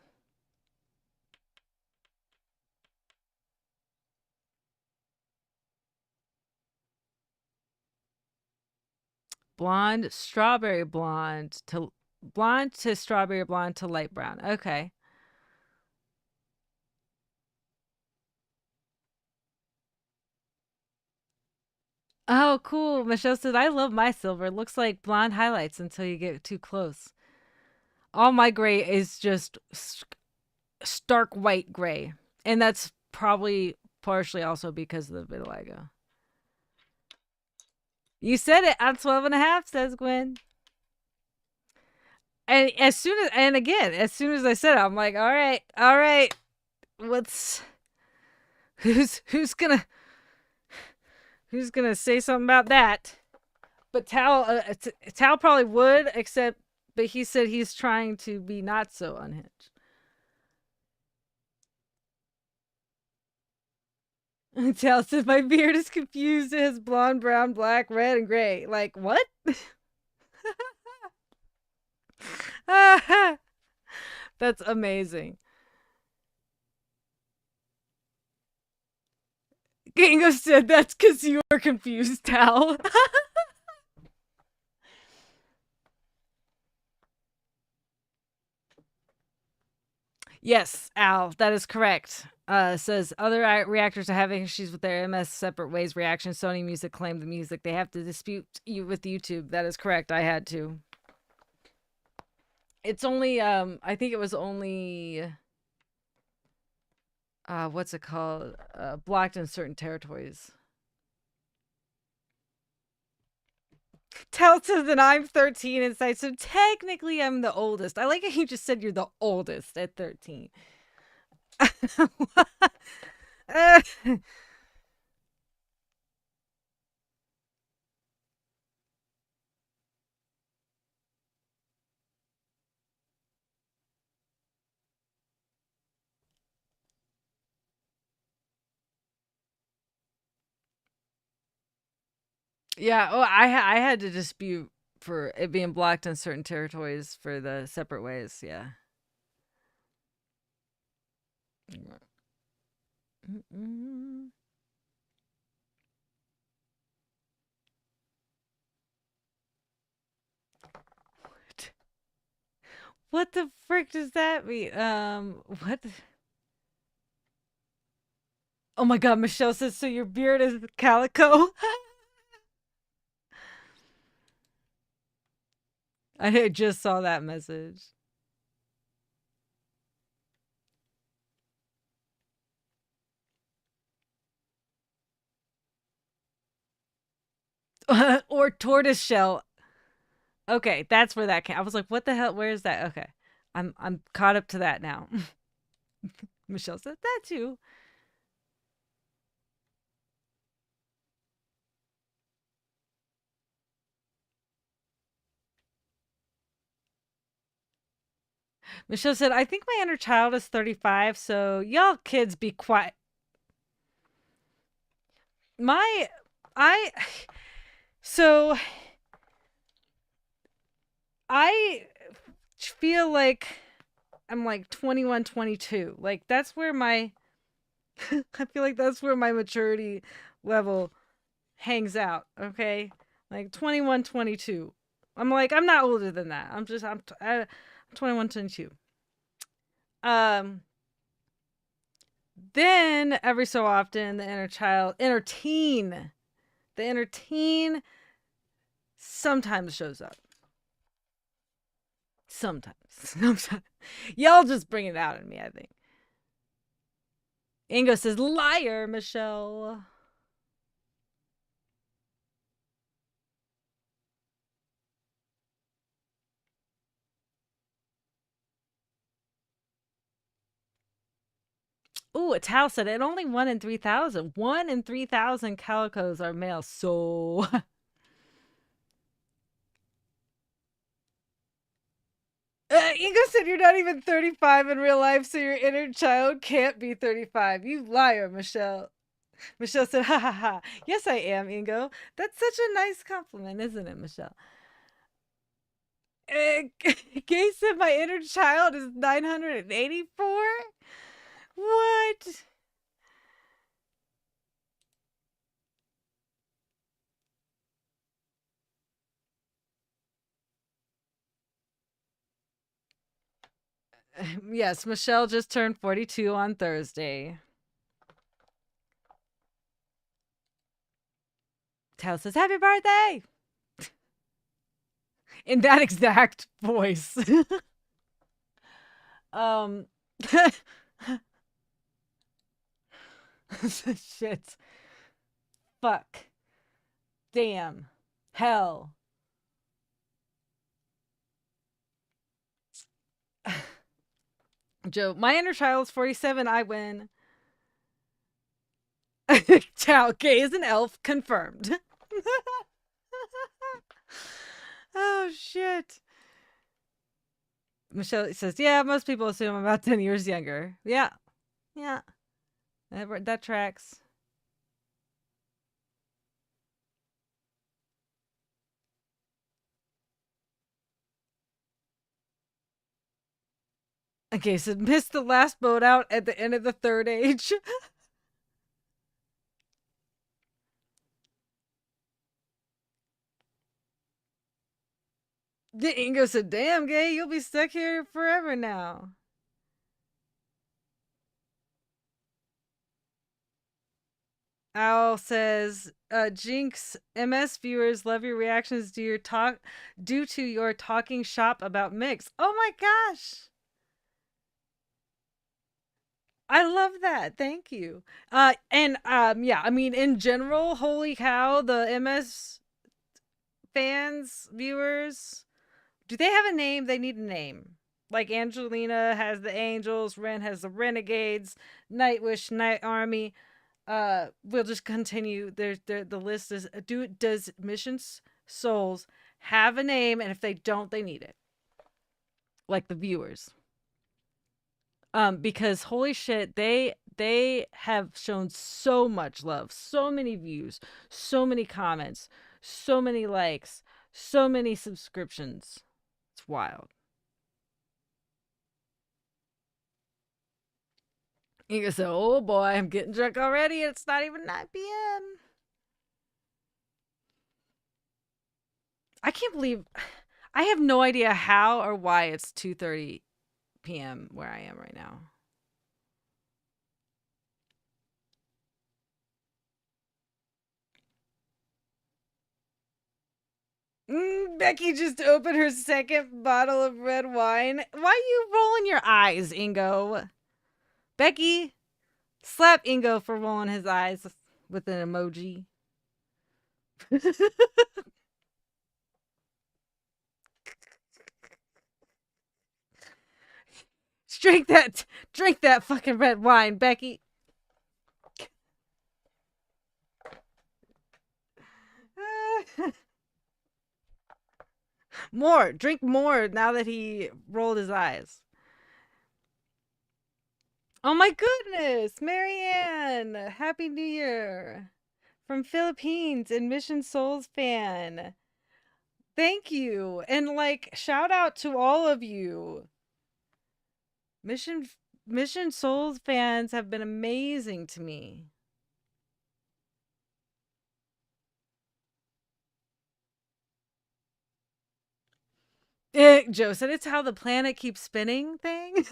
Blonde, strawberry blonde to strawberry blonde to light brown. Okay. Oh, cool. Michelle said, I love my silver. It looks like blonde highlights until you get too close. All my gray is just stark white gray. And that's probably partially also because of the vitiligo. You said it. I'm 12 and a half, says Gwen. And as soon as I said it, I'm like, all right. What's who's gonna say something about that? But Tal probably would, but he said he's trying to be not so unhinged. Tal said my beard is confused. It has blonde, brown, black, red, and gray. Like what? That's amazing. Gango said that's because you were confused, Tal. Yes, Al, that is correct. Says other reactors are having issues with their MS separate ways reaction. Sony Music claimed the music. They have to dispute you with YouTube. That is correct. I had to. It's only I think it was only what's it called? Blocked in certain territories. Tell says that I'm 13 inside, so technically I'm the oldest. I like how you just said you're the oldest at 13. Yeah, oh, I had to dispute for it being blocked in certain territories for the separate ways. Yeah. Mm-mm. What the frick does that mean? What? Oh my God, Michelle says, so your beard is calico? I just saw that message. Or tortoise shell. Okay, that's where that came. I was like, what the hell? Where is that? Okay. I'm caught up to that now. Michelle said that too. Michelle said, I think my inner child is 35, so y'all kids be quiet. I so I feel like I'm like 21, 22. Like that's where my I feel like that's where my maturity level hangs out, okay? Like 21, 22. I'm like I'm not older than that. I'm 21, 22. Um Then every so often the inner teen sometimes shows up. Sometimes. Y'all just bring it out in me, I think. Ingo says, liar, Michelle. Ooh, a Tal said it only 1 in 3,000. 1 in 3,000 calicos are male. So Ingo said you're not even 35 in real life, so your inner child can't be 35. You liar, Michelle. Michelle said, ha ha ha. Yes, I am, Ingo. That's such a nice compliment, isn't it, Michelle? Gay said my inner child is 984? What? Yes, Michelle just turned 42 on Thursday. Tal says, "Happy birthday!" In that exact voice. um Shit. Fuck. Damn. Hell. Joe, my inner child's 47. I win. Ciao. Gay is an elf. Confirmed. Oh, shit. Michelle says, yeah, most people assume I'm about 10 years younger. Yeah. Yeah. That tracks. Okay, so missed the last boat out at the end of the third age. The Ingo said, damn, Gay, you'll be stuck here forever now. Al says, Jinx, MS viewers love your reactions to your talk due to your talking shop about mix. Oh my gosh. I love that. Thank you. Yeah, I mean, in general, holy cow, the MS fans, viewers, do they have a name? They need a name. Like Angelina has the Angels, Ren has the Renegades, Nightwish, Night Army. We'll just continue. The list is does Missions Souls have a name, and if they don't, they need it. Like the viewers. Because holy shit, they have shown so much love, so many views, so many comments, so many likes, so many subscriptions. It's wild. You can say, oh boy, I'm getting drunk already. It's not even 9 p.m. I can't believe I have no idea how or why it's 2:30 p.m. where I am right now. Becky just opened her second bottle of red wine. Why are you rolling your eyes, Ingo? Becky, slap Ingo for rolling his eyes with an emoji. Drink that fucking red wine, Becky. More, drink more now that he rolled his eyes. Oh my goodness, Marianne! Happy New Year from Philippines and Mission Souls fan. Thank you, and like shout out to all of you. Mission Souls fans have been amazing to me. Joe said it's how the planet keeps spinning thing.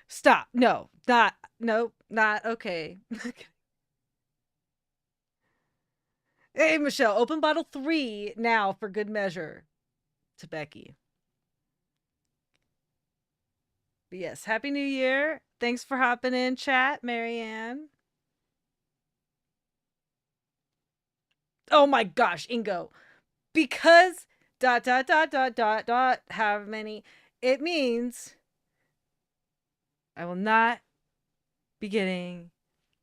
Stop. No, not okay. Hey, Michelle, open bottle 3 now for good measure to Becky. But yes, Happy New Year. Thanks for hopping in, chat, Marianne. Oh my gosh, Ingo. Because ... how many, it means I will not be getting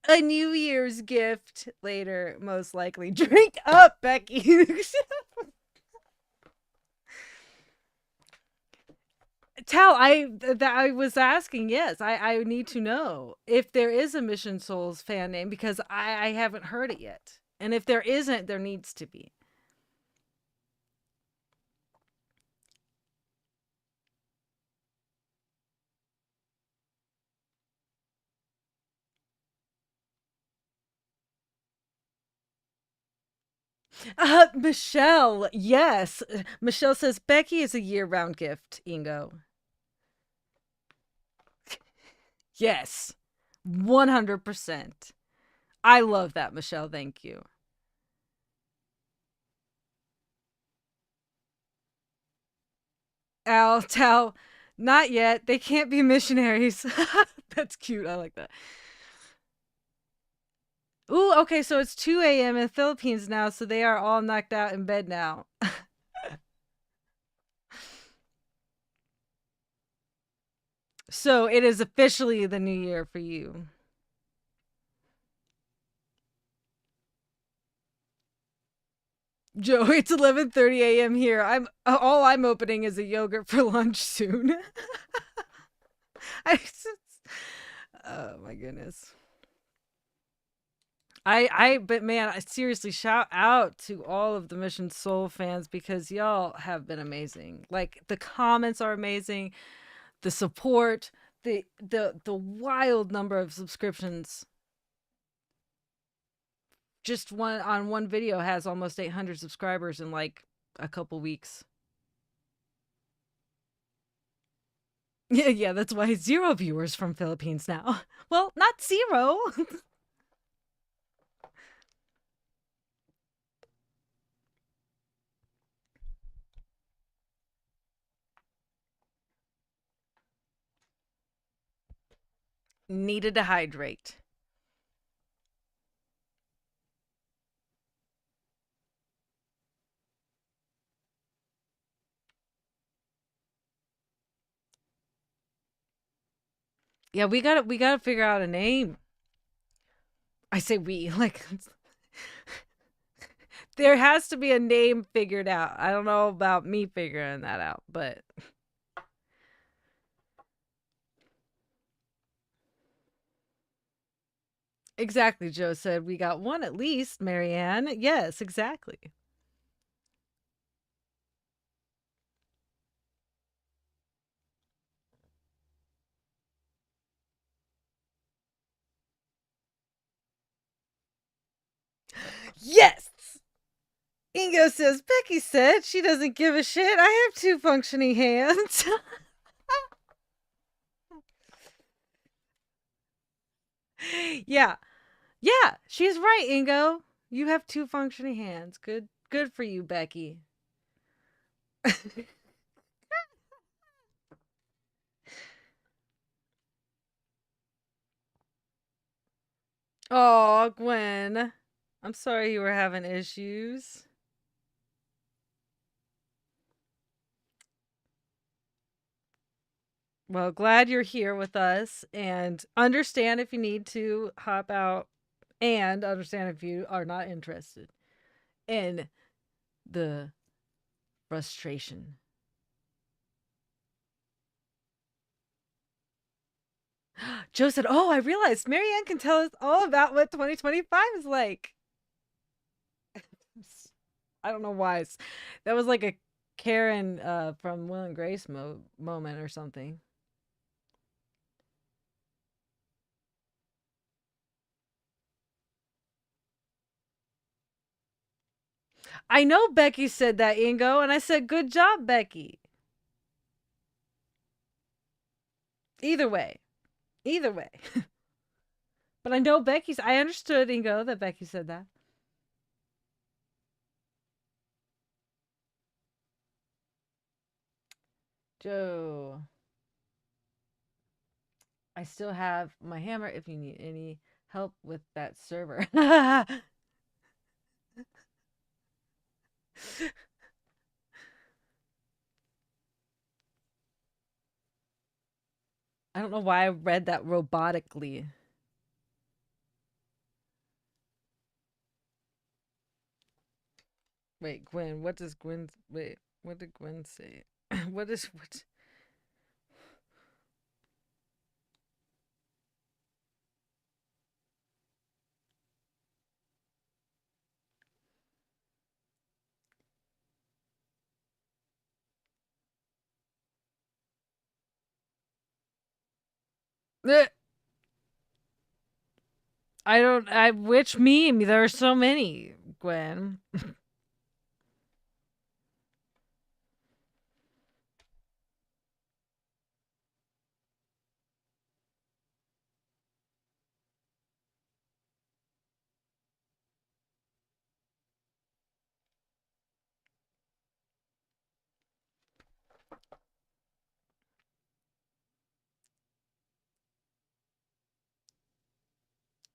a New Year's gift later, most likely. Drink up, Becky. Tal, I was asking, yes, I need to know if there is a Mission Souls fan name because I haven't heard it yet. And if there isn't, there needs to be. Michelle, yes. Michelle says Becky is a year-round gift, Ingo. Yes. 100%. I love that, Michelle. Thank you. Al, Tao, not yet. They can't be missionaries. That's cute. I like that. Ooh, okay, so it's 2 a.m. in the Philippines now, so they are all knocked out in bed now. So it is officially the new year for you. Joe, it's 11:30 a.m. here. I'm opening is a yogurt for lunch soon. I, oh my goodness. But man, I seriously shout out to all of the Mission Soul fans because y'all have been amazing. Like the comments are amazing, the support, the wild number of subscriptions. Just one video has almost 800 subscribers in like a couple weeks. Yeah, yeah, that's why 0 viewers from Philippines now. Well, not 0. Needed to hydrate. Yeah, we gotta figure out a name. I say we, like there has to be a name figured out. I don't know about me figuring that out, but exactly, Joe said we got one at least, Marianne. Yes, exactly. Yes! Ingo says, Becky said she doesn't give a shit. I have two functioning hands. Yeah. Yeah, she's right, Ingo. You have two functioning hands. Good for you, Becky. Oh, Gwen. I'm sorry you were having issues. Well, glad you're here with us and understand if you need to hop out and understand if you are not interested in the frustration. Joe said, "Oh, I realized Marianne can tell us all about what 2025 is like." I don't know why. That was like a Karen from Will and Grace moment or something. I know Becky said that, Ingo, and I said, "Good job, Becky." Either way. Either way. But I know I understood, Ingo, that Becky said that. Joe. I still have my hammer if you need any help with that server. I don't know why I read that robotically. Wait, Gwen, what does Gwen wait, what did Gwen say? what Eh, I don't I which meme? There are so many, Gwen.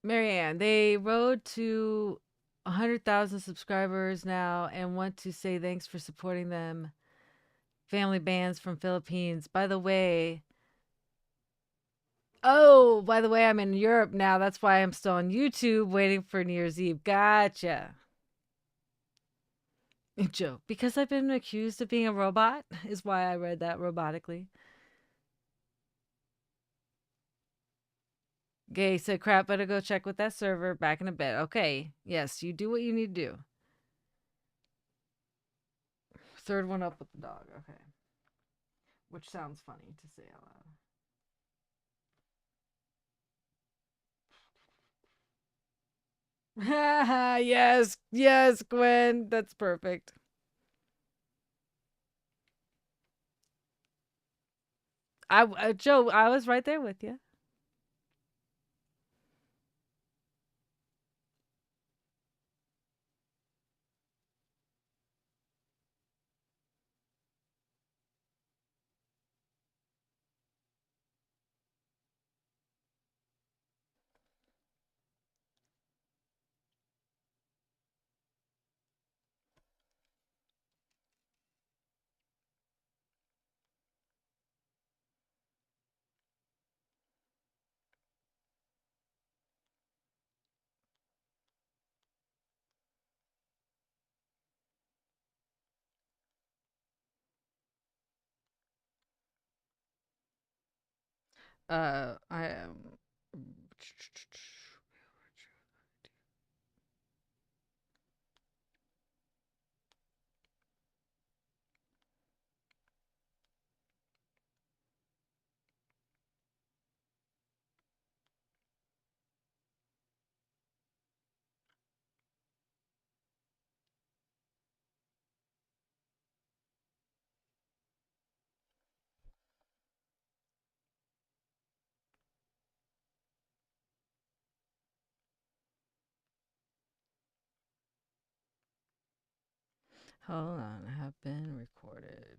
Marianne, they rode to 100,000 subscribers now and want to say thanks for supporting them. Family bands from Philippines. By the way, I'm in Europe now. That's why I'm still on YouTube waiting for New Year's Eve. Gotcha. Joke. Because I've been accused of being a robot is why I read that robotically. Gay said, crap, better go check with that server. Back in a bit. Okay. Yes, you do what you need to do. Third one up with the dog. Okay. Which sounds funny to say out loud. Yes, yes, Gwen. That's perfect. Joe, I was right there with you. I am. Hold on, have been recorded.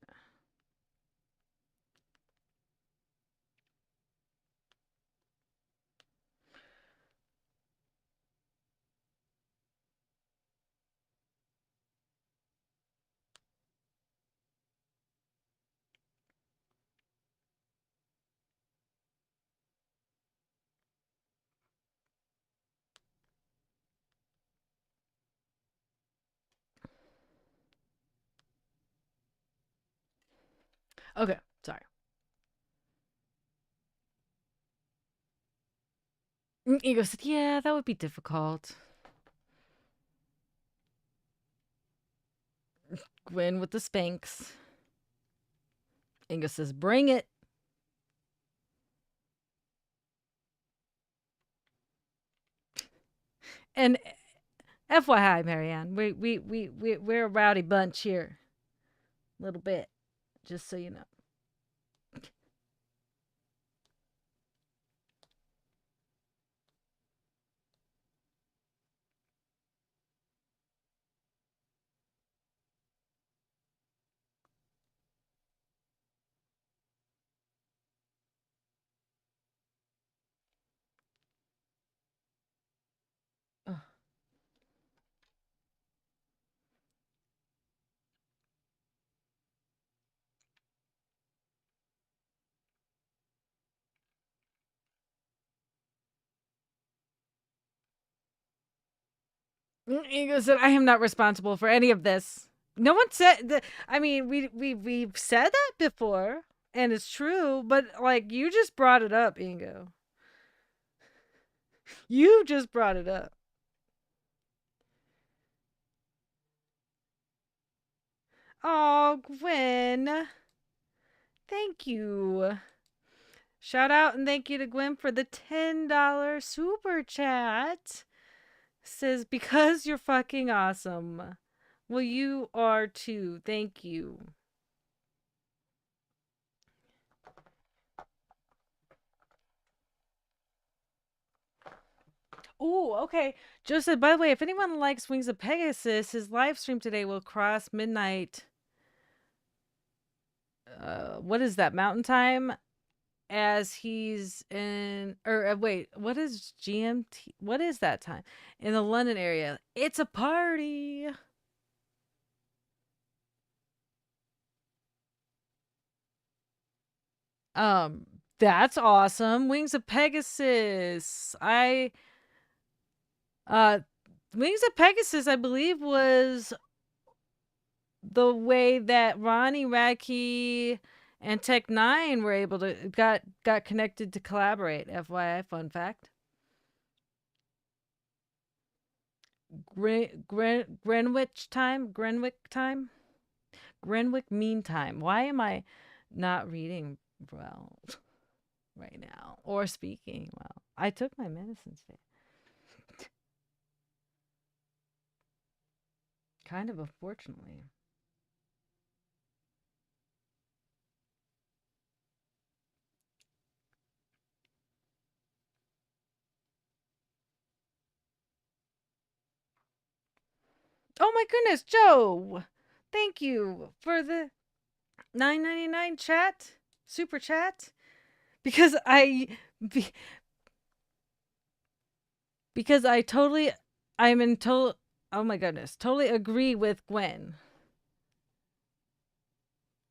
Okay, sorry. Ego said, yeah, that would be difficult. Gwen with the Spanx. Inga says, bring it. And FYI, Marianne, we're a rowdy bunch here. A little bit. Just so you know. Ego said, I am not responsible for any of this. No one said that. I mean, we've said that before, and it's true, but like you just brought it up, Ingo. You just brought it up. Oh, Gwen. Thank you. Shout out and thank you to Gwen for the $10 super chat. Says, because you're fucking awesome. Well, you are too. Thank you. Ooh, okay. Joseph, by the way, if anyone likes Wings of Pegasus, his live stream today will cross midnight. What is that? Mountain time? as he's in, or wait, what is GMT? What is that time in the London area? It's a party. Um, that's awesome. Wings of Pegasus. Uh, Wings of Pegasus, I believe, was the way that Ronnie Radke and Tech Nine were able to got connected to collaborate. FYI, fun fact. Greenwich time, Greenwich Mean Time. Why am I not reading well right now or speaking well? I took my medicine today. Kind of unfortunately. Oh my goodness, Joe! Thank you for the $9.99 chat, super chat, because because I totally, I'm in total. Oh my goodness, totally agree with Gwen.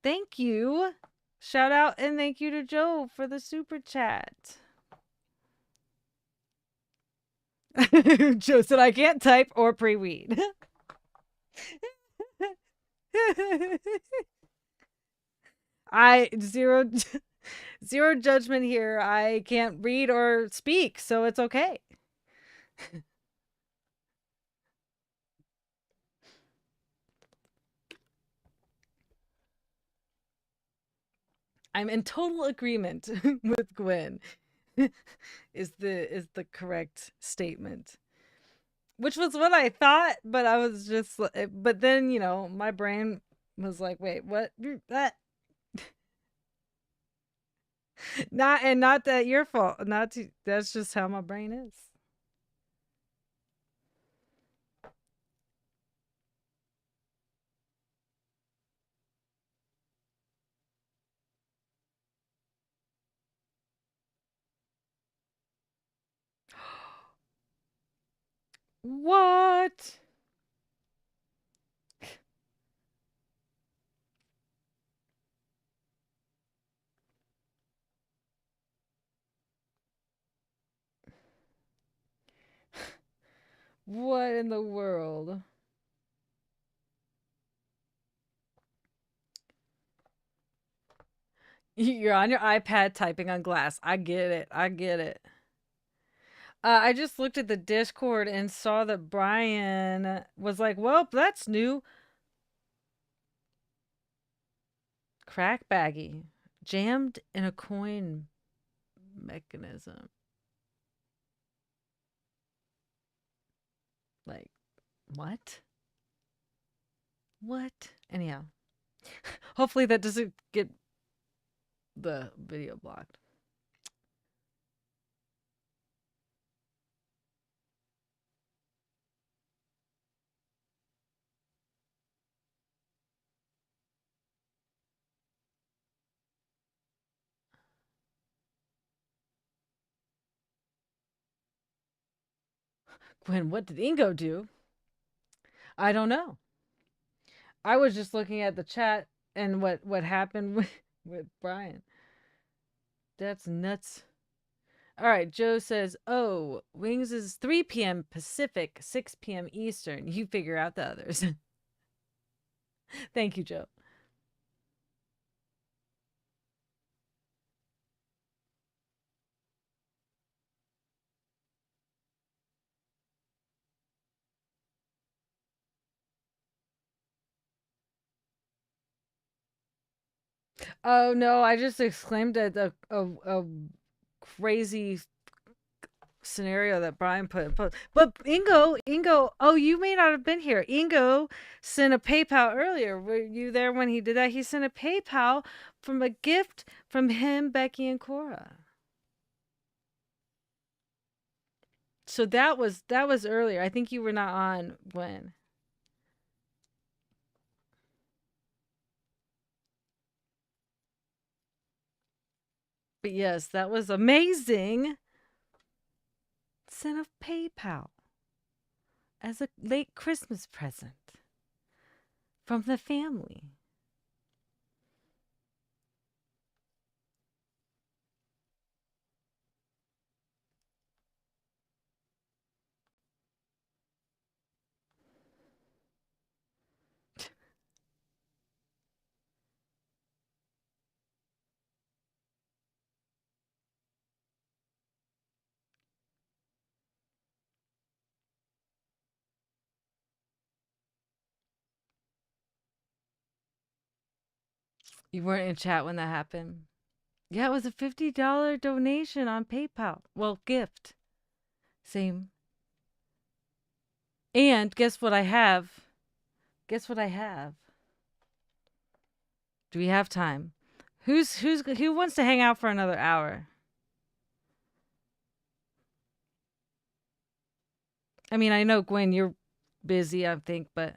Thank you. Shout out and thank you to Joe for the super chat. Joe said I can't type or pre-weed. I zero judgment here. I can't read or speak, so it's okay. I'm in total agreement with Gwen. is the correct statement. Which was what I thought, but I was just but then, you know, my brain was like, "Wait, what? That not that your fault. Not to, that's just how my brain is." What? What in the world? You're on your iPad typing on glass. I get it. I get it. I just looked at the Discord and saw that Brian was like, "Well, that's new." Crack baggy, jammed in a coin mechanism. Like, what? What? Anyhow, hopefully that doesn't get the video blocked. Gwen, what did Ingo do? I don't know. I was just looking at the chat and what happened with Brian. That's nuts. All right, Joe says, "Oh, Wings is 3 p.m. Pacific, 6 p.m. Eastern. You figure out the others." Thank you, Joe. Oh no, I just exclaimed at a crazy scenario that Brian put in post. But Ingo, oh, you may not have been here. Ingo sent a PayPal earlier. Were you there when he did that? He sent a PayPal from a gift from him, Becky, and Cora. So that was earlier. I think you were not on when. But yes, that was amazing. Sent a PayPal as a late Christmas present from the family. You weren't in chat when that happened. Yeah, it was a $50 donation on PayPal. Well, gift. Same. And guess what I have? Guess what I have? Do we have time? Who wants to hang out for another hour? I mean, I know Gwen, you're busy, I think, but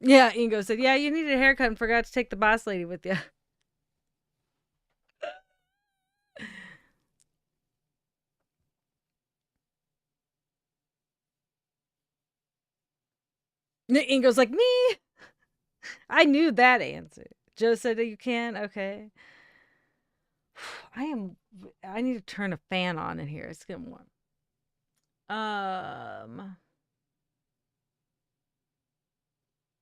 yeah, Ingo said, yeah, you needed a haircut and forgot to take the boss lady with you. Ingo's like, me? I knew that answer. Joe said that you can? Okay. I need to turn a fan on in here. It's getting warm.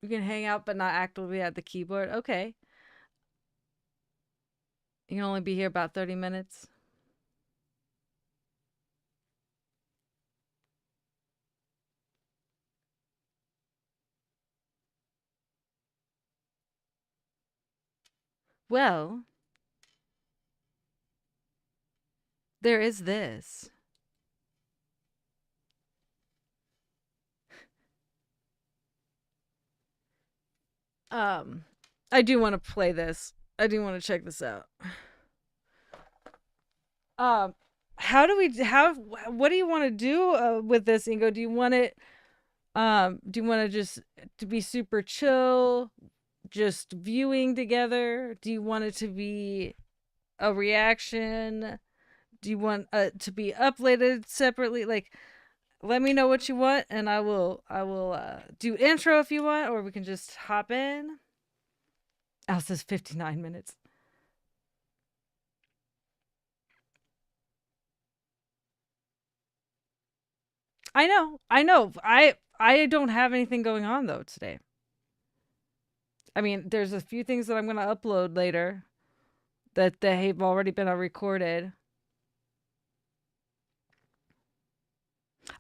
You can hang out but not actively at the keyboard. Okay. You can only be here about 30 minutes. Well, there is this. I do want to play this. I do want to check this out. What do you want to do with this, Ingo? Do you want it do you want to just to be super chill, just viewing together? Do you want it to be a reaction? Do you want to be uploaded separately? Like, let me know what you want, and I will do intro if you want, or we can just hop in. Al says 59 minutes. I know. I don't have anything going on though today. I mean, there's a few things that I'm gonna upload later that they have already been recorded.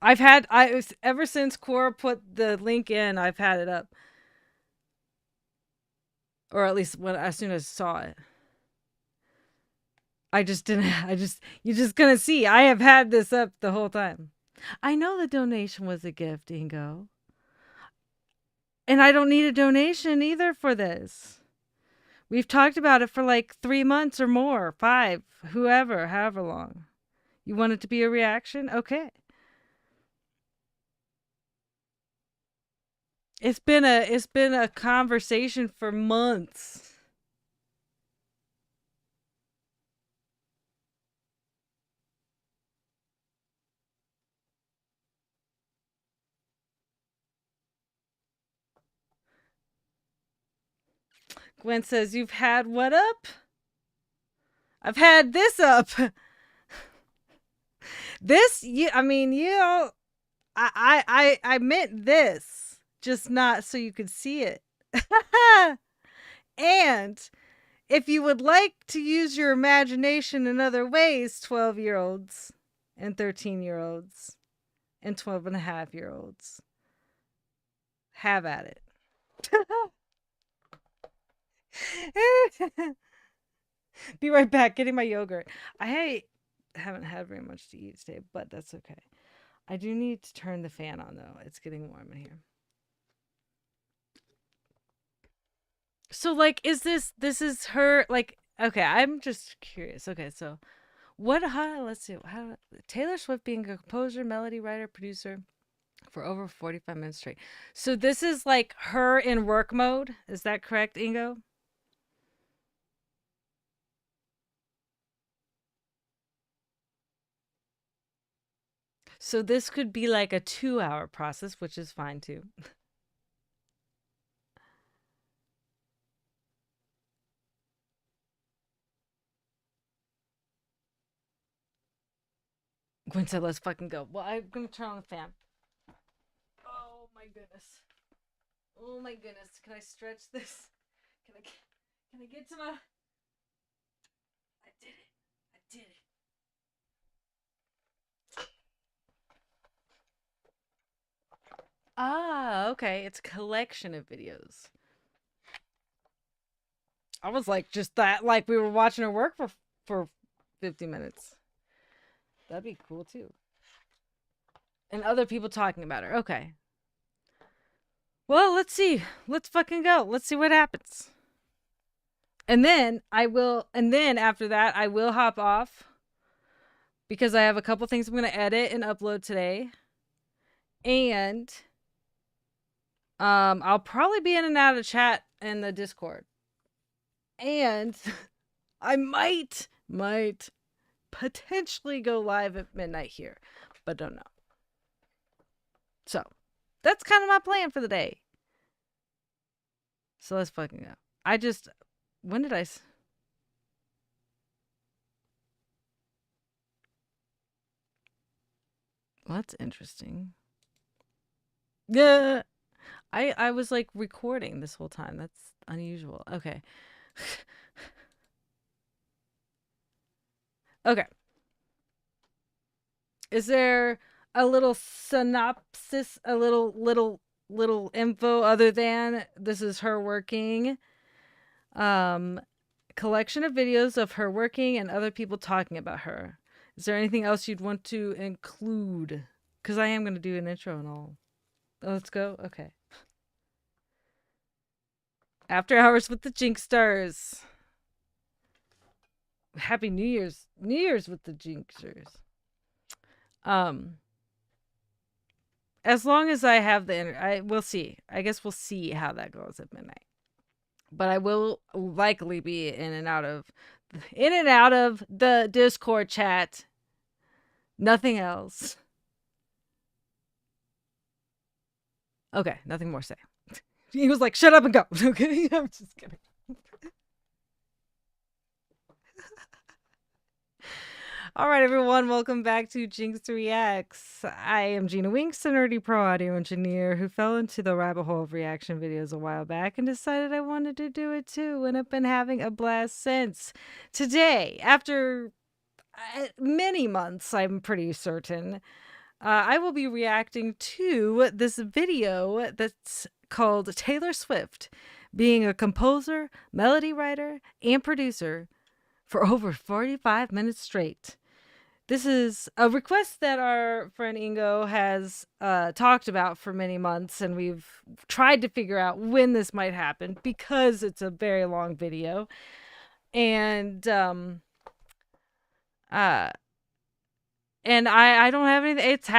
Ever since Quora put the link in, I've had it up. Or at least as soon as I saw it. You're just gonna see. I have had this up the whole time. I know the donation was a gift, Ingo. And I don't need a donation either for this. We've talked about it for like 3 months or more, 5, however long. You want it to be a reaction? Okay. It's been a conversation for months. Gwen says, "You've had what up?" I've had this up. I meant this, just not so you could see it. And if you would like to use your imagination in other ways, 12-year-olds and 13-year-olds and 12-and-a-half-year-olds, have at it. Be right back, getting my yogurt. I haven't had very much to eat today, but that's okay. I do need to turn the fan on though. It's getting warm in here. So like, this is her, like, okay, I'm just curious. Okay, so let's see, Taylor Swift being a composer, melody writer, producer for over 45 minutes straight. So this is like her in work mode. Is that correct, Ingo? So this could be like a 2-hour process, which is fine too. Gwen said, let's fucking go. Well, I'm gonna turn on the fan. Oh my goodness. Oh my goodness. Can I stretch this? Can I get to my... I did it. I did it. Ah, okay. It's a collection of videos. I was like, just that, like we were watching her work for 50 minutes. That'd be cool too. And other people talking about her. Okay. Well, let's see. Let's fucking go. Let's see what happens. And then after that, I will hop off because I have a couple things I'm going to edit and upload today. And I'll probably be in and out of chat in the Discord. And I might potentially go live at midnight here, but don't know. So that's kind of my plan for the day. So let's fucking go. When did I... Well, that's interesting. Yeah. I was like recording this whole time. That's unusual. Okay. Okay. Is there a little synopsis, a little info other than this is her working? Collection of videos of her working and other people talking about her. Is there anything else you'd want to include? Because I am going to do an intro and all. Oh, let's go? Okay. After Hours with the Jinksters. Happy New Year's. New Year's with the Jinksters. As long as I have we'll see. I guess we'll see how that goes at midnight. But I will likely be in and out of the Discord chat. Nothing else. Okay, nothing more to say. He was like, shut up and go. Okay, I'm just kidding. All right, everyone, welcome back to Jinx Reacts. I am Gina Winks, a nerdy pro audio engineer who fell into the rabbit hole of reaction videos a while back and decided I wanted to do it too, and have been having a blast since. Today, after many months, I'm pretty certain, I will be reacting to this video that's called Taylor Swift being a composer, melody writer, and producer for over 45 minutes straight. This is a request that our friend Ingo has talked about for many months, and we've tried to figure out when this might happen because it's a very long video. And I don't have anything. It's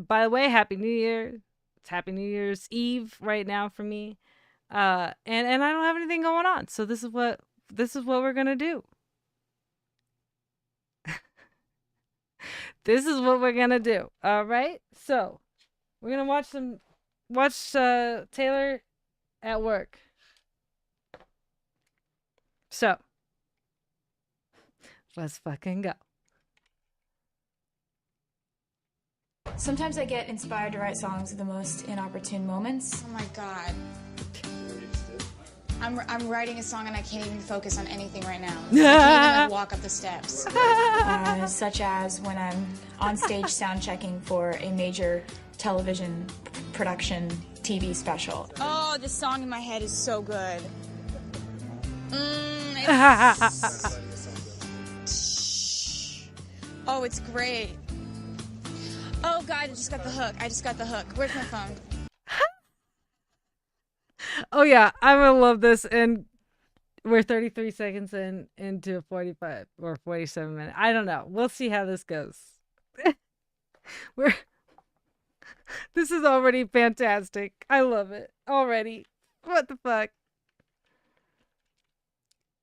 by the way, Happy New Year. It's Happy New Year's Eve right now for me. And I don't have anything going on. So this is what we're going to do. This is what we're going to do. All right? So, we're going to watch Taylor at work. So, let's fucking go. Sometimes I get inspired to write songs at the most inopportune moments. Oh my god. I'm writing a song and I can't even focus on anything right now. I can't even walk up the steps. Such as when I'm on stage sound checking for a major television production TV special. Oh, this song in my head is so good. Oh, it's great. Oh god, I just got the hook. Where's my phone? Oh yeah, I'm gonna love this, and we're 33 seconds into 45 or 47 minutes. I don't know. We'll see how this goes. This is already fantastic. I love it already. What the fuck?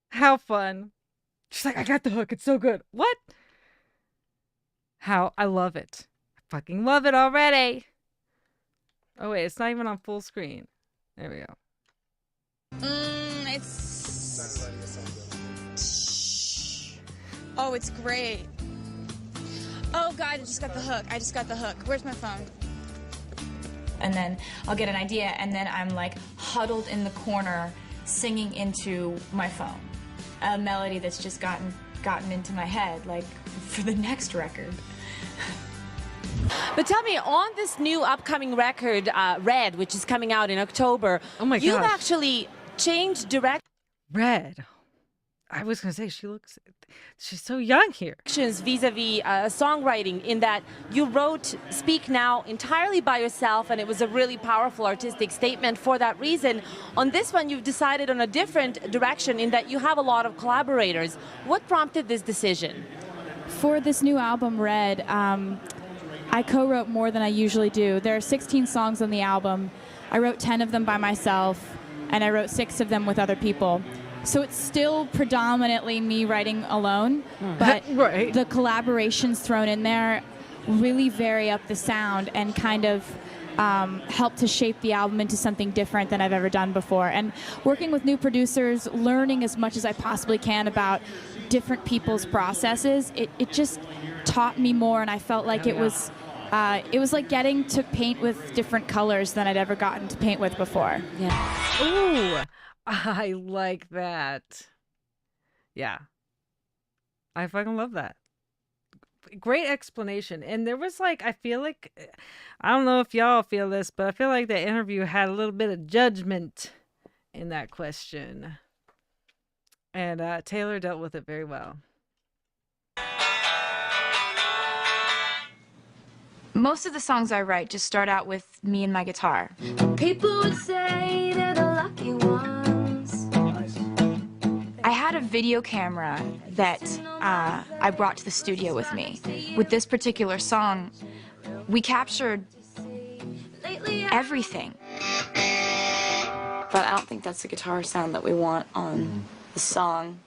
How fun. She's like, I got the hook. It's so good. What? How? I love it. I fucking love it already. Oh wait, it's not even on full screen. There we go. Oh, it's great. Oh God, I just got the hook. I just got the hook. Where's my phone? And then I'll get an idea, and then I'm like huddled in the corner singing into my phone a melody that's just gotten into my head, like for the next record. But tell me, on this new upcoming record, Red, which is coming out in October, Oh my you've gosh. actually changed directions Red. I was gonna say she's so young here. vis-a-vis songwriting, in that you wrote Speak Now entirely by yourself, and it was a really powerful artistic statement for that reason. On this one, you've decided on a different direction in that you have a lot of collaborators. What prompted this decision? For this new album, Red, I co-wrote more than I usually do. There are 16 songs on the album. I wrote 10 of them by myself, and I wrote 6 of them with other people. So it's still predominantly me writing alone, but Right. the collaborations thrown in there really vary up the sound and kind of help to shape the album into something different than I've ever done before. And working with new producers, learning as much as I possibly can about different people's processes, it just taught me more, and I felt like it was like getting to paint with different colors than I'd ever gotten to paint with before. Ooh, I like that. Yeah. I fucking love that. Great explanation. And there was like, I feel like, I don't know if y'all feel this, but I feel like the interview had a little bit of judgment in that question. And Taylor dealt with it very well. Most of the songs I write just start out with me and my guitar. People would say they're the lucky ones. I had a video camera that I brought to the studio with me. With this particular song, we captured everything. But I don't think that's the guitar sound that we want on the song.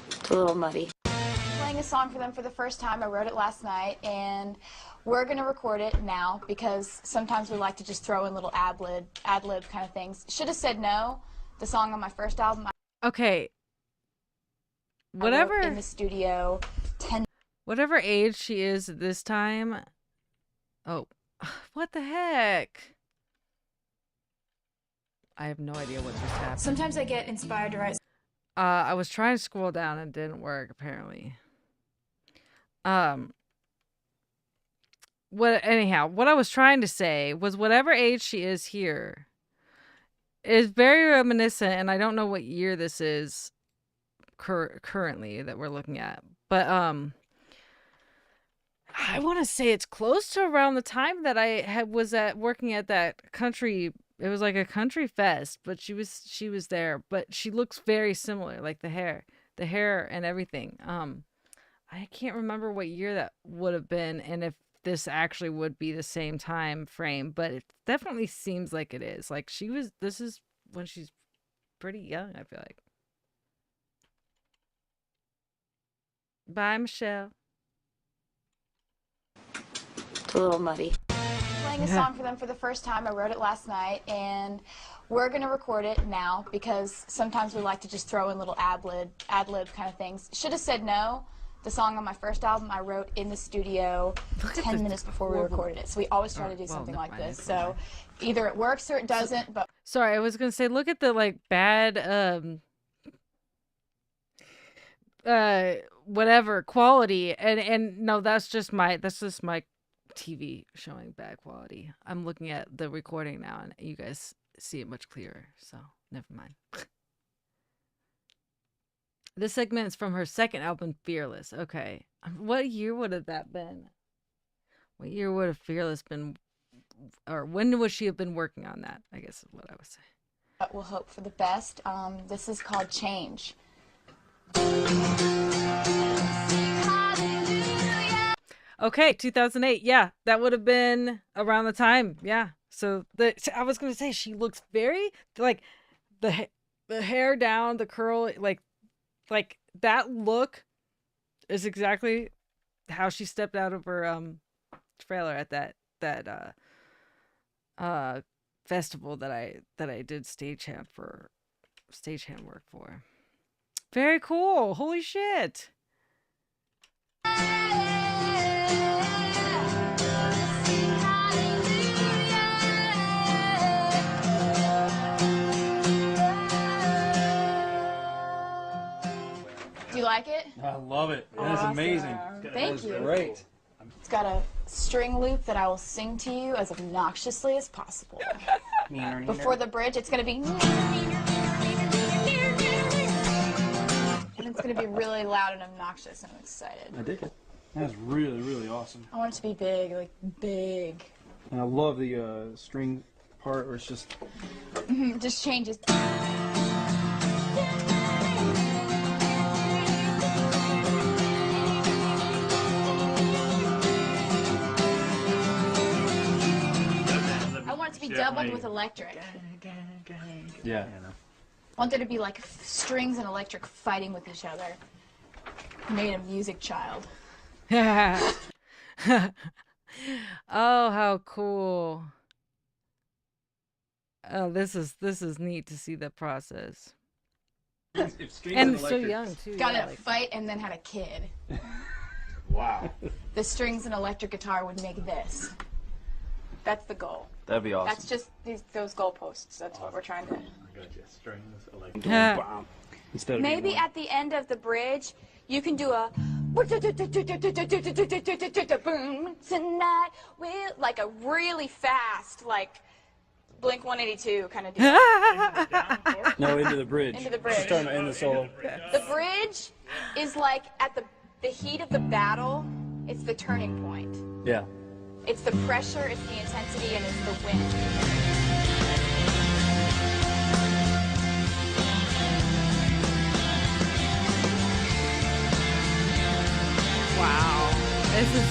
It's a little muddy. Playing a song for them for the first time. I wrote it last night, and we're going to record it now because sometimes we like to just throw in little ad-lib kind of things. Should have said no. The song on my first album, Okay. I wrote in the studio 10 Whatever age she is at this time. Oh, what the heck? I have no idea what just happened. Sometimes I get inspired to write. I was trying to scroll down and it didn't work apparently. What I was trying to say was whatever age she is here is very reminiscent, and I don't know what year this is currently that we're looking at, but I want to say it's close to around the time that I was working at that country. It was like a country fest, but she was there, but she looks very similar, like the hair and everything. I can't remember what year that would have been, and if this actually would be the same time frame, but it definitely seems like it is. Like this is when she's pretty young, I feel like. Bye, Michelle. It's a little muddy. Playing a song for them for the first time. I wrote it last night, and we're going to record it now because sometimes we like to just throw in little ad-lib kind of things. Should have said no. The song on my first album I wrote in the studio 10 minutes before we recorded it. So we always try to do something like this. So either it works or it doesn't. But Sorry, I was gonna say, look at the like bad whatever quality, and no, that's just my TV showing bad quality. I'm looking at the recording now, and you guys see it much clearer. So never mind. This segment is from her second album, Fearless. Okay. What year would have that been? What year would have Fearless been? Or when would she have been working on that? I guess is what I was saying. we'll hope for the best. This is called Change. Okay, 2008. Yeah, that would have been around the time. Yeah. So I was going to say she looks very like the hair down, the curl, like that look is exactly how she stepped out of her trailer at that festival that I did stagehand work for. Very cool. Holy shit. Do you like it? I love it. That's amazing. Thank you. Great. It's got a string loop that I will sing to you as obnoxiously as possible. Before the bridge, it's going to be... And it's going to be really loud and obnoxious, and I'm excited. I dig it. That's really, really awesome. I want it to be big, like big. And I love the string part where it's just... It just changes. I want it to be doubled with electric. Yeah. I want there to be like strings and electric fighting with each other. Made a music child. Oh, how cool. Oh, this is neat to see the process. And so young too. Got yeah, to fight and then had a kid. Wow. The strings and electric guitar would make this. That's the goal. That'd be awesome. That's just those goalposts. That's what we're trying to. I got you. Strings, electric. Yeah. Instead of Maybe at the end of the bridge, you can do a boom tonight. Like a really fast, like Blink 182 kind of deal. No, into the bridge. Into the bridge. She's trying to end the solo. The bridge is like at the heat of the battle. It's the turning point. Yeah. It's the pressure, it's the intensity, and it's the wind. Wow. This is.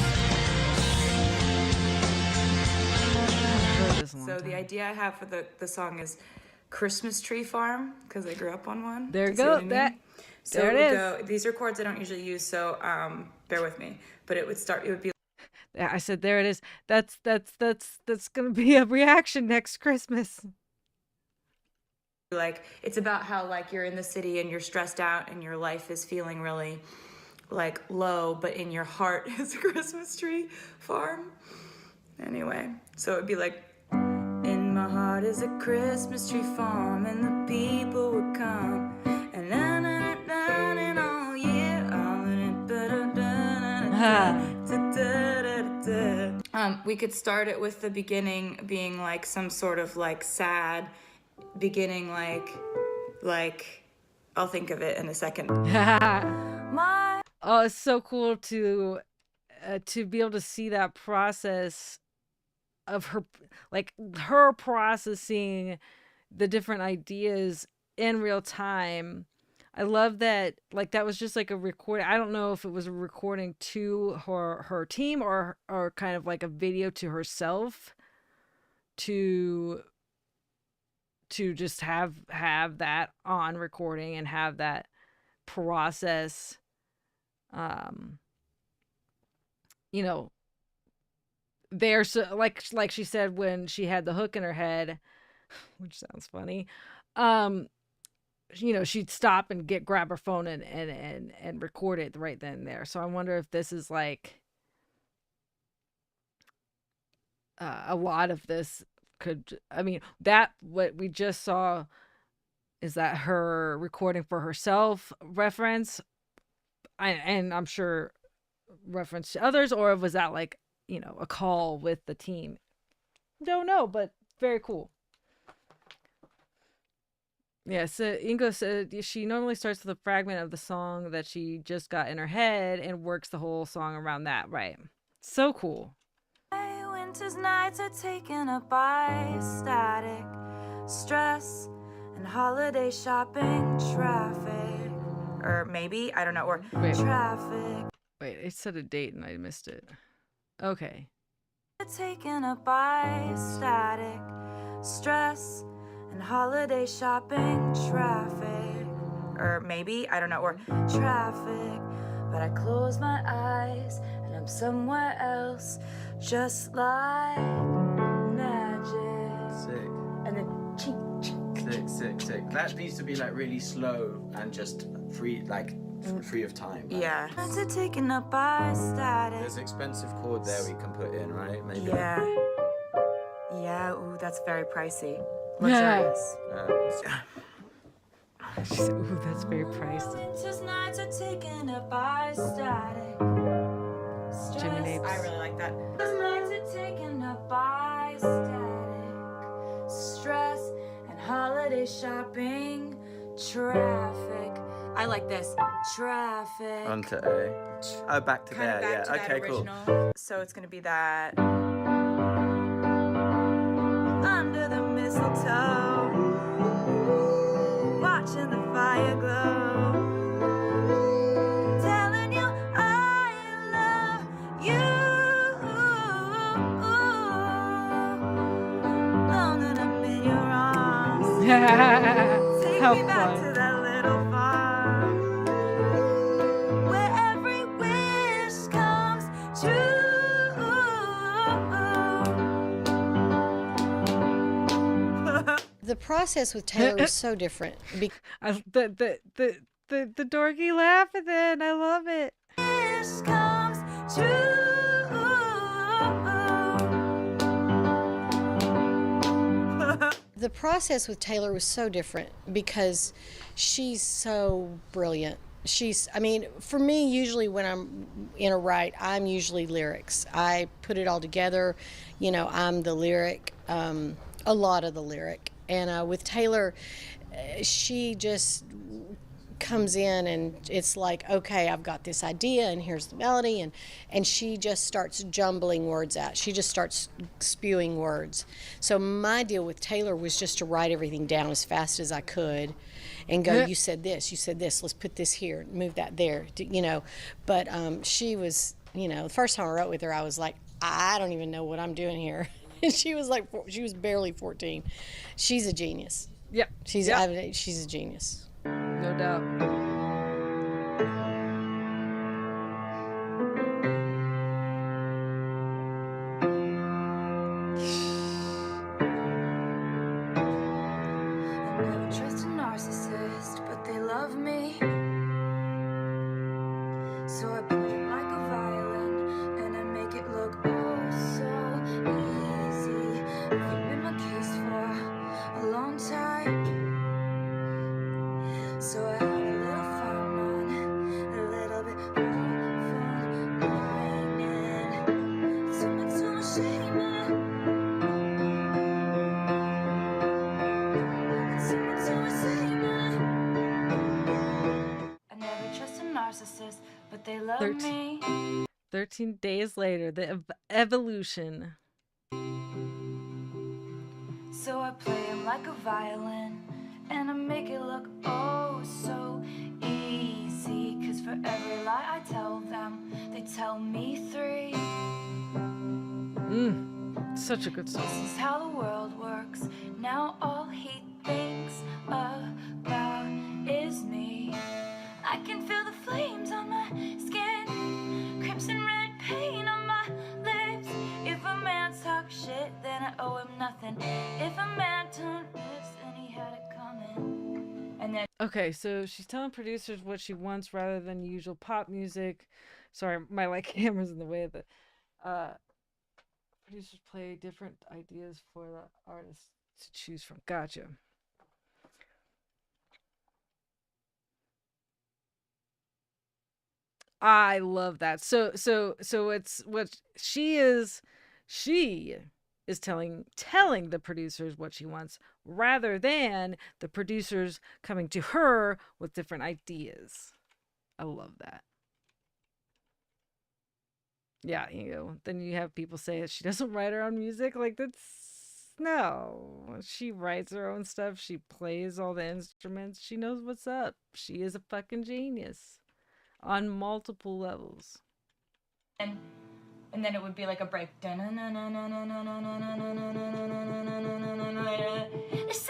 So the idea I have for the song is Christmas Tree Farm, because I grew up on one. There you Do you see go. what I mean? So There it would is. go, these are chords I don't usually use, so bear with me. But it would be Yeah, I said there it is. That's gonna be a reaction next Christmas. like, it's about how like you're in the city and you're stressed out and your life is feeling really like low, but in your heart is a Christmas tree farm. Anyway, so it'd be like, in my heart is a Christmas tree farm and the people would come and and all year we could start it with the beginning being like some sort of like sad beginning, like I'll think of it in a second. Oh, it's so cool to be able to see that process of her processing the different ideas in real time. I love that, like, that was just like a recording. I don't know if it was a recording to her team or kind of like a video to herself to just have that on recording and have that process, you know, there. So like she said, when she had the hook in her head, which sounds funny, you know, she'd stop and grab her phone and record it right then and there. So I wonder if this is like a lot of this could, I mean, that what we just saw is that her recording for herself reference, and I'm sure reference to others, or was that like, you know, a call with the team? Don't know, but very cool. Yeah, so Ingo said she normally starts with a fragment of the song that she just got in her head and works the whole song around that. Right. So cool. Winter's nights are taken up by static, stress, and holiday shopping traffic. Or maybe, I don't know, or traffic. Wait, it said a date and I missed it. Okay. Taken up by static, stress, and holiday shopping traffic. Or maybe, I don't know, or traffic. But I close my eyes and I'm somewhere else, just like magic. Sick. And then chink, chink. Sick. That needs to be like really slow and just free, like free of time. Right? Yeah. Nights are taken up by static. There's an expensive chord there we can put in, right? Maybe. Yeah. Yeah, ooh, that's very pricey. Luxurious. She said, ooh, that's very pricey. Winter's nights are taken up by static. Jimmy Napes. I really like that. Winter's nights are taken up by static. Stress and holiday shopping. Traffic. I like this. Traffic. Onto A. Oh, back to Kinda there. back Yeah. to that Okay. Cool. original. So it's gonna be that. Under the mistletoe, watching the fire glow, telling you I love you. Longing I'm in your arms. Take How me back fun. to that little farm where every wish comes true. The process with Taylor was so different. The dorky laugh at then. I love it. Wish comes true. The process with Taylor was so different because she's so brilliant. I mean, for me, usually when I'm in a write, I'm usually lyrics. I put it all together. You know, I'm the lyric, a lot of the lyric. And with Taylor, she just comes in and it's like, okay, I've got this idea and here's the melody, and she just starts jumbling words out. She just starts spewing words. So my deal with Taylor was just to write everything down as fast as I could and go, you said this, let's put this here, move that there, you know. But she was, you know, the first time I wrote with her, I was like, I don't even know what I'm doing here. And she was like, she was barely 14. She's a genius. Yep. She's a genius. No doubt. I never trust a narcissist, but they love me. So I play it like a violin, and I make it look oh so easy. I've been my case for a long time. So I had a little fun on, a little bit fun whining. So much shame on. I never trust a narcissist, but they love me. 13 days later, the evolution. So I play him like a violin, and I make it look oh so easy. Cause for every lie I tell them, they tell me 3. Such a good song. This is how the world works. Now all he thinks about is me. I can feel the flames on my skin, crimson red paint on my lips. If a man talks shit, then I owe him nothing. If a man turned lips, then he had it coming. And then Okay, so she's telling producers what she wants rather than usual pop music. Sorry, my camera's in the way of the producers play different ideas for the artists to choose from. Gotcha. I love that. So it's what she is telling the producers what she wants rather than the producers coming to her with different ideas. I love that. Yeah, then you have people say that she doesn't write her own music. Like, no. She writes her own stuff. She plays all the instruments. She knows what's up. She is a fucking genius on multiple levels. And then it would be like a break. They say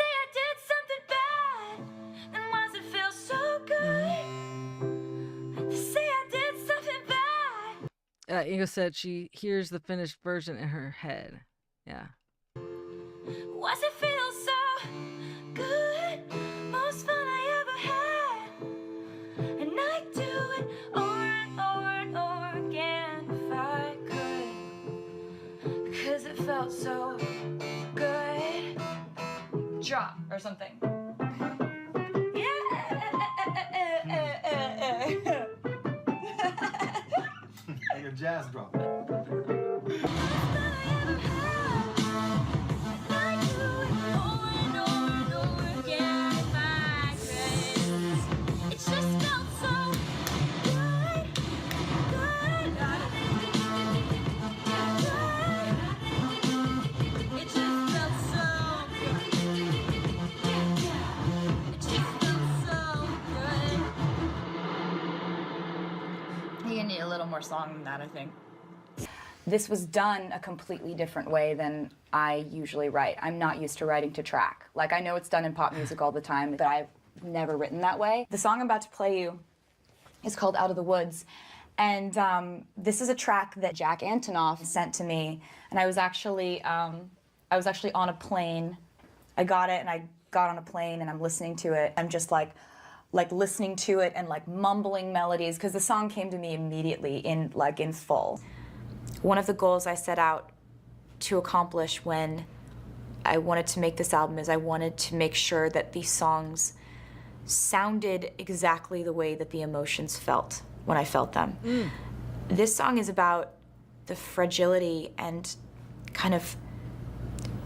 I did something bad, then why does it feel so good? They say I did something bad. Yeah, Ingo said she hears the finished version in her head. Yeah. Why's it feel so good? Most fun I ever had. And I'd do it over and over and over again if I could. Cause it felt so good. Drop or something. Like a jazz drop. You need a little more song than that, I think. This was done a completely different way than I usually write. I'm not used to writing to track. Like, I know it's done in pop music all the time, but I've never written that way. The song I'm about to play you is called Out of the Woods. And this is a track that Jack Antonoff sent to me. And I was actually on a plane. I got it and I got on a plane and I'm listening to it. I'm just like listening to it and like mumbling melodies because the song came to me immediately in full. One of the goals I set out to accomplish when I wanted to make this album is I wanted to make sure that these songs sounded exactly the way that the emotions felt when I felt them. This song is about the fragility and kind of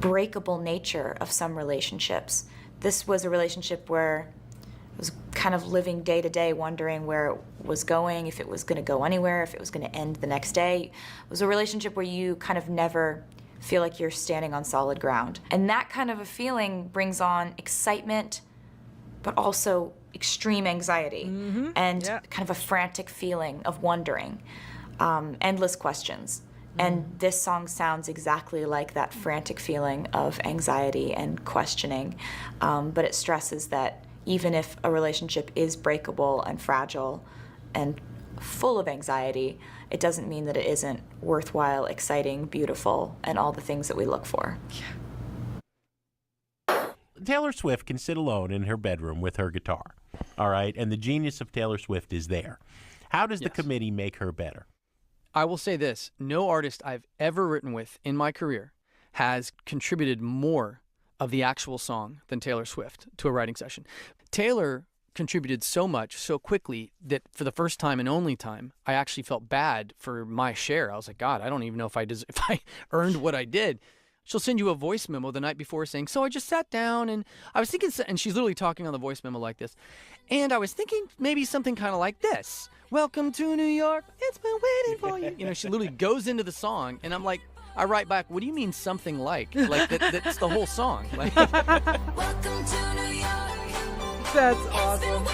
breakable nature of some relationships. This was a relationship where I was kind of living day to day, wondering where it was going, if it was going to go anywhere, if it was going to end the next day. It was a relationship where you kind of never feel like you're standing on solid ground. And that kind of a feeling brings on excitement, but also extreme anxiety and kind of a frantic feeling of wondering, endless questions. And this song sounds exactly like that frantic feeling of anxiety and questioning, but it stresses that even if a relationship is breakable and fragile and full of anxiety, it doesn't mean that it isn't worthwhile, exciting, beautiful, and all the things that we look for. Taylor Swift can sit alone in her bedroom with her guitar, all right? And the genius of Taylor Swift is there. How does the committee make her better? I will say this. No artist I've ever written with in my career has contributed more of the actual song than Taylor Swift to a writing session. Taylor contributed so much so quickly that for the first time and only time, I actually felt bad for my share. I was like, God, I don't even know if I earned what I did. She'll send you a voice memo the night before saying, so I just sat down and I was thinking, and she's literally talking on the voice memo like this, and I was thinking maybe something kind of like this. Welcome to New York, it's been waiting for you. You know, she literally goes into the song, and I'm like, I write back, what do you mean something like? Like that's the whole song. Like, Welcome to New York. That's awesome.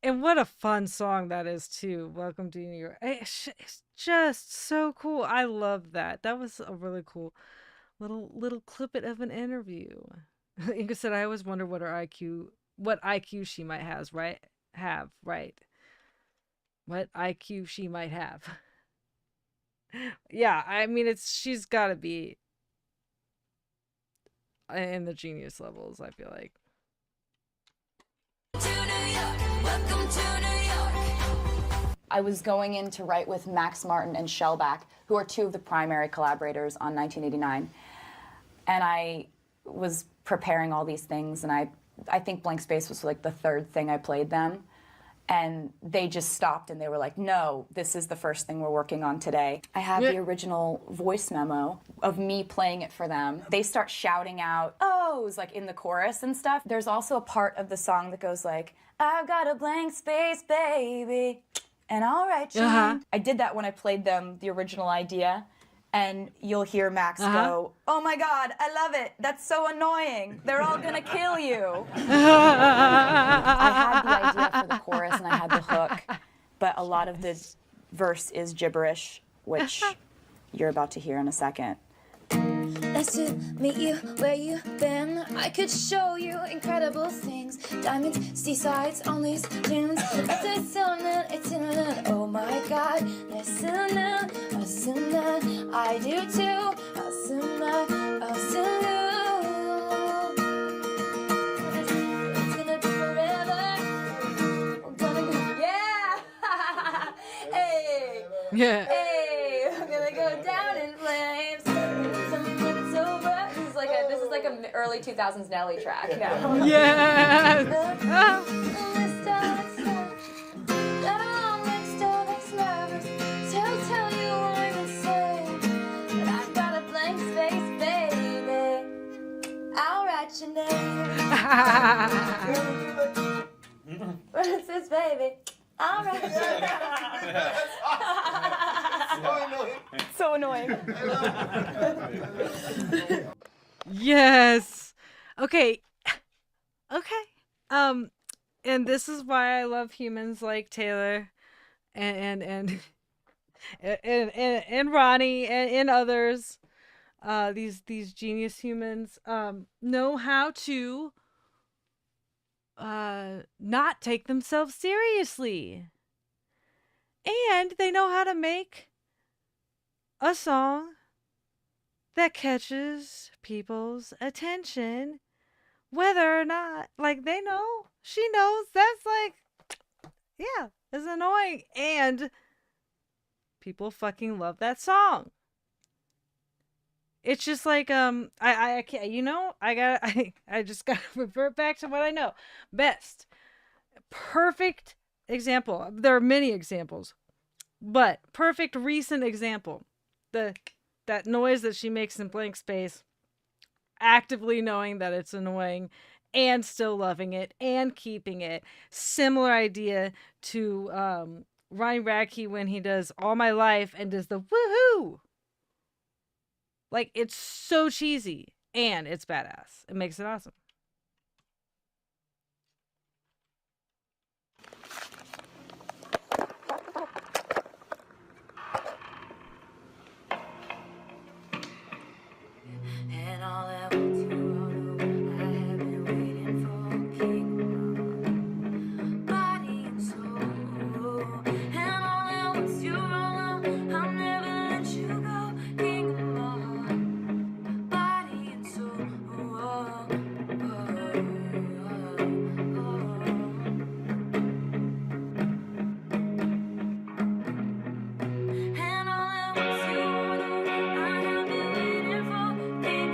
And what a fun song that is too. Welcome to New York. It's just so cool. I love that. That was a really cool little clippet of an interview. Inga said, I always wonder what IQ she might have, right? What IQ she might have. Yeah, I mean, she's got to be in the genius levels, I feel like. Welcome to New York. I was going in to write with Max Martin and Shellback, who are two of the primary collaborators on 1989. And I was preparing all these things, and I think Blank Space was like the third thing I played them. And they just stopped and they were like, no, this is the first thing we're working on today. I have the original voice memo of me playing it for them. They start shouting out, ohs, like in the chorus and stuff. There's also a part of the song that goes like, I've got a blank space, baby, and I'll write you. I did that when I played them the original idea. And you'll hear Max go, oh my God, I love it. That's so annoying. They're all gonna kill you. I had the idea for the chorus and I had the hook, but a lot of the verse is gibberish, which you're about to hear in a second. Nice to meet you where you've been. I could show you incredible things. Diamonds, seasides on these dunes. It's in it. Oh my God. Listen, I do too. It's gonna be forever. We're gonna go. Yeah. Hey. Yeah. Hey. I'm gonna go down in flames. Something it's over. This is like a early 2000s Nelly track now. Yes. Tell you I'm insane, but I've got a blank space, baby. I'll write your name. What it says, baby. I'll write your name. So annoying. Yes. Okay. Okay. And this is why I love humans like Taylor and Ronnie and others. These genius humans know how to not take themselves seriously. And they know how to make a song that catches people's attention, whether or not, like, they know, she knows that's like, yeah, it's annoying, and people fucking love that song. It's just like, I can't, I just gotta revert back to what I know best. Perfect example. There are many examples, but perfect recent example. That noise that she makes in blank space, actively knowing that it's annoying and still loving it and keeping it. Similar idea to Ryan Radke when he does All My Life and does the woohoo. Like, it's so cheesy and it's badass. It makes it awesome. And all that we do, I have been waiting for king, body and soul. And all that was you, I'll never let you go, king of my body and soul. And all that was you, I have been waiting for king.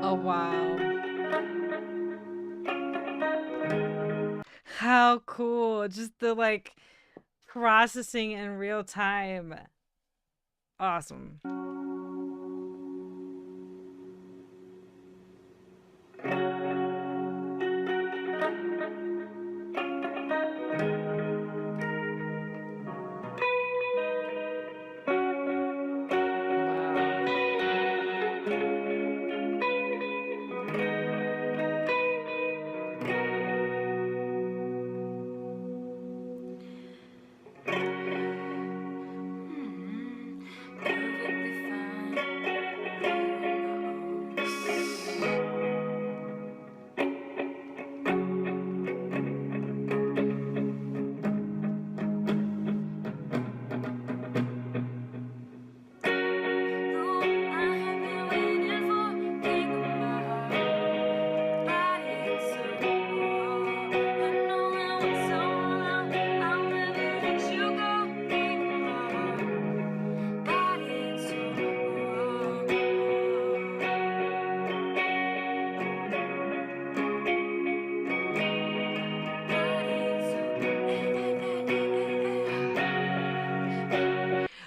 Oh, wow. How cool. Just the, like, processing in real time. Awesome.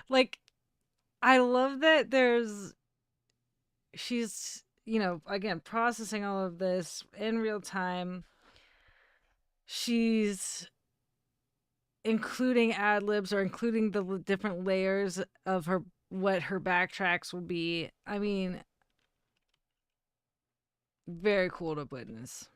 Like, I love that she's, again, processing all of this in real time. She's including ad libs or including the different layers of what her backtracks will be. I mean, very cool to witness.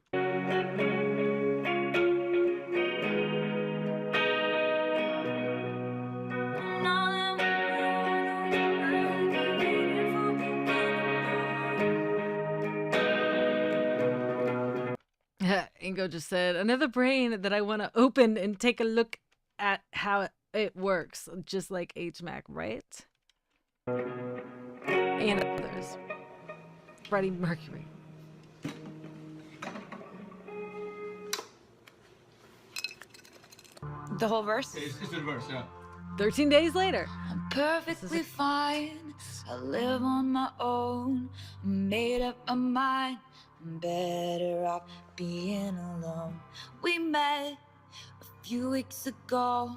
Ingo just said, another brain that I want to open and take a look at how it works, just like HMAC, right? And others. Freddie Mercury. The whole verse? It's the verse, yeah. 13 days later. I'm perfectly fine. I live on my own. Made up my mind. I'm better off being alone. We met a few weeks ago.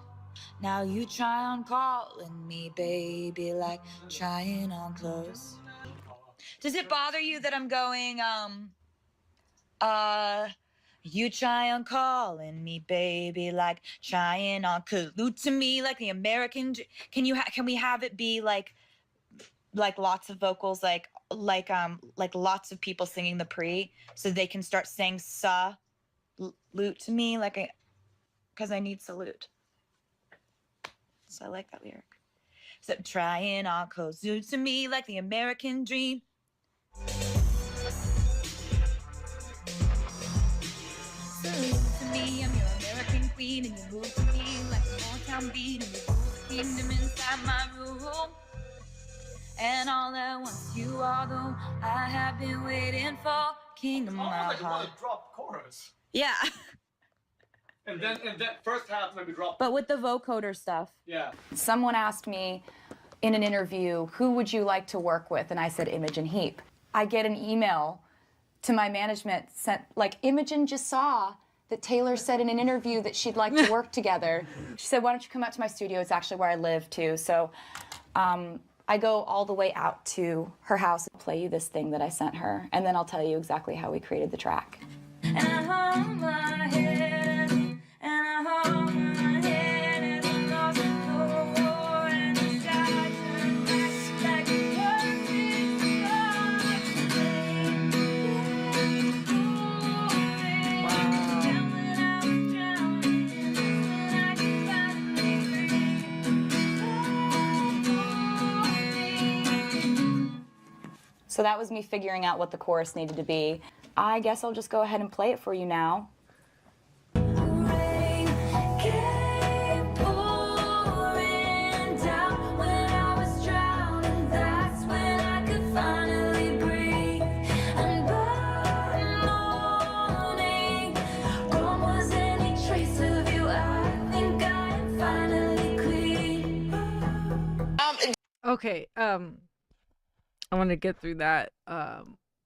Now you try on calling me baby, like trying on clothes. Does it bother you that I'm going, You try on calling me baby, like trying on collude to me like the American. Can we have it be like lots of vocals, like lots of people singing the pre, so they can start saying salute to me, because I need salute. So I like that lyric. So trying on collude to me like the American dream. Salute to me, I'm your American queen, and you move to me like a small town beat, and you rule the kingdom inside my room. And all at once, you are the one I have been waiting for, king of my Almost like you heart. want to drop chorus. Yeah. And then first half maybe drop. But with the vocoder stuff. Yeah. Someone asked me in an interview, who would you like to work with? And I said Imogen Heap. I get an email to my management sent, like, Imogen just saw that Taylor said in an interview that she'd like to work together. She said, why don't you come out to my studio? It's actually where I live too. So I go all the way out to her house and play you this thing that I sent her. And then I'll tell you exactly how we created the track. And I hold my head, and I hold my head, and I lost the door, and the sky turned black like a perfect So that was me figuring out what the chorus needed to be. I guess I'll just go ahead and play it for you now. Okay, I want to get through that